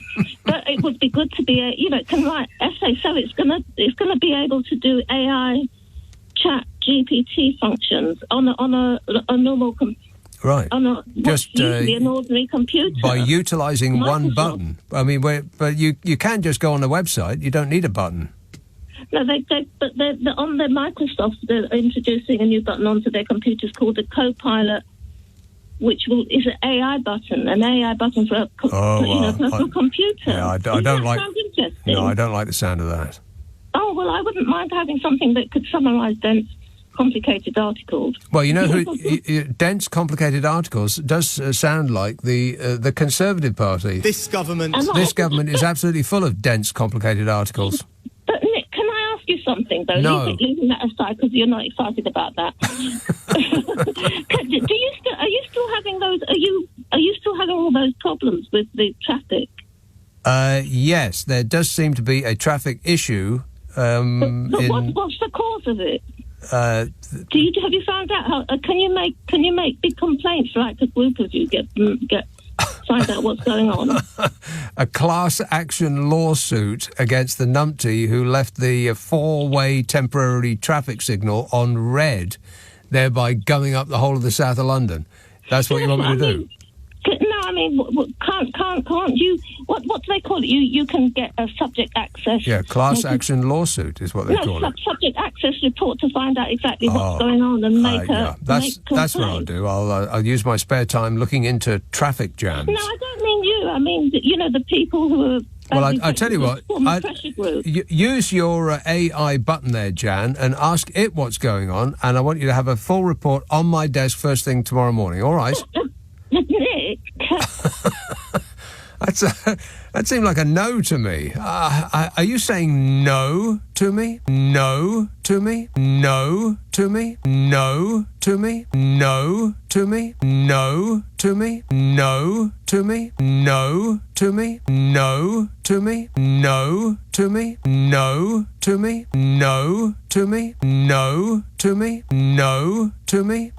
but it would be good to be it can write essays, so it's gonna be able to do AI Chat GPT functions on a normal computer.
Right.
Just usually an ordinary computer.
By utilising one button. I mean, but you can just go on the website. You don't need a button.
No, but they're on their Microsoft. They're introducing a new button onto their computers called a Copilot, which is an AI button for a computer.
Yeah, I don't like.
Sound interesting?
No, I don't like the sound of that.
Oh well, I wouldn't mind having something that could summarise dense, complicated articles.
Well, dense, complicated articles does sound like the Conservative Party.
This government
is absolutely full of dense, complicated articles.
But Nick, can I ask you something, though.
No.
Leaving that aside, because you're not excited about that. Are you still having those? Are you still having all those problems with the traffic?
Yes, there does seem to be a traffic issue.
What's the cause of it? Have you found out how? Can you make big complaints, like a group of you get find out what's going on?
A class action lawsuit against the numpty who left the four-way temporary traffic signal on red, thereby gumming up the whole of the south of London. That's what you want me to do?
No, I mean, can't you? What do they call it? You can get a subject access.
Yeah, class action lawsuit is what they call it.
Subject access report to find out exactly what's going on and make
that's what I'll do. I'll use my spare time looking into traffic jams.
No, I don't mean you. I mean, the people who are.
Well, I tell you what, use your AI button there, Jan, and ask it what's going on, and I want you to have a full report on my desk first thing tomorrow morning, all right?
Nick.
That seemed like a no to me. Are you saying no to me? No to me? No to me? No to me? No to me? No to me? No to me? No to me? No to me? No to me? No to me? No to me? No to me? No to me?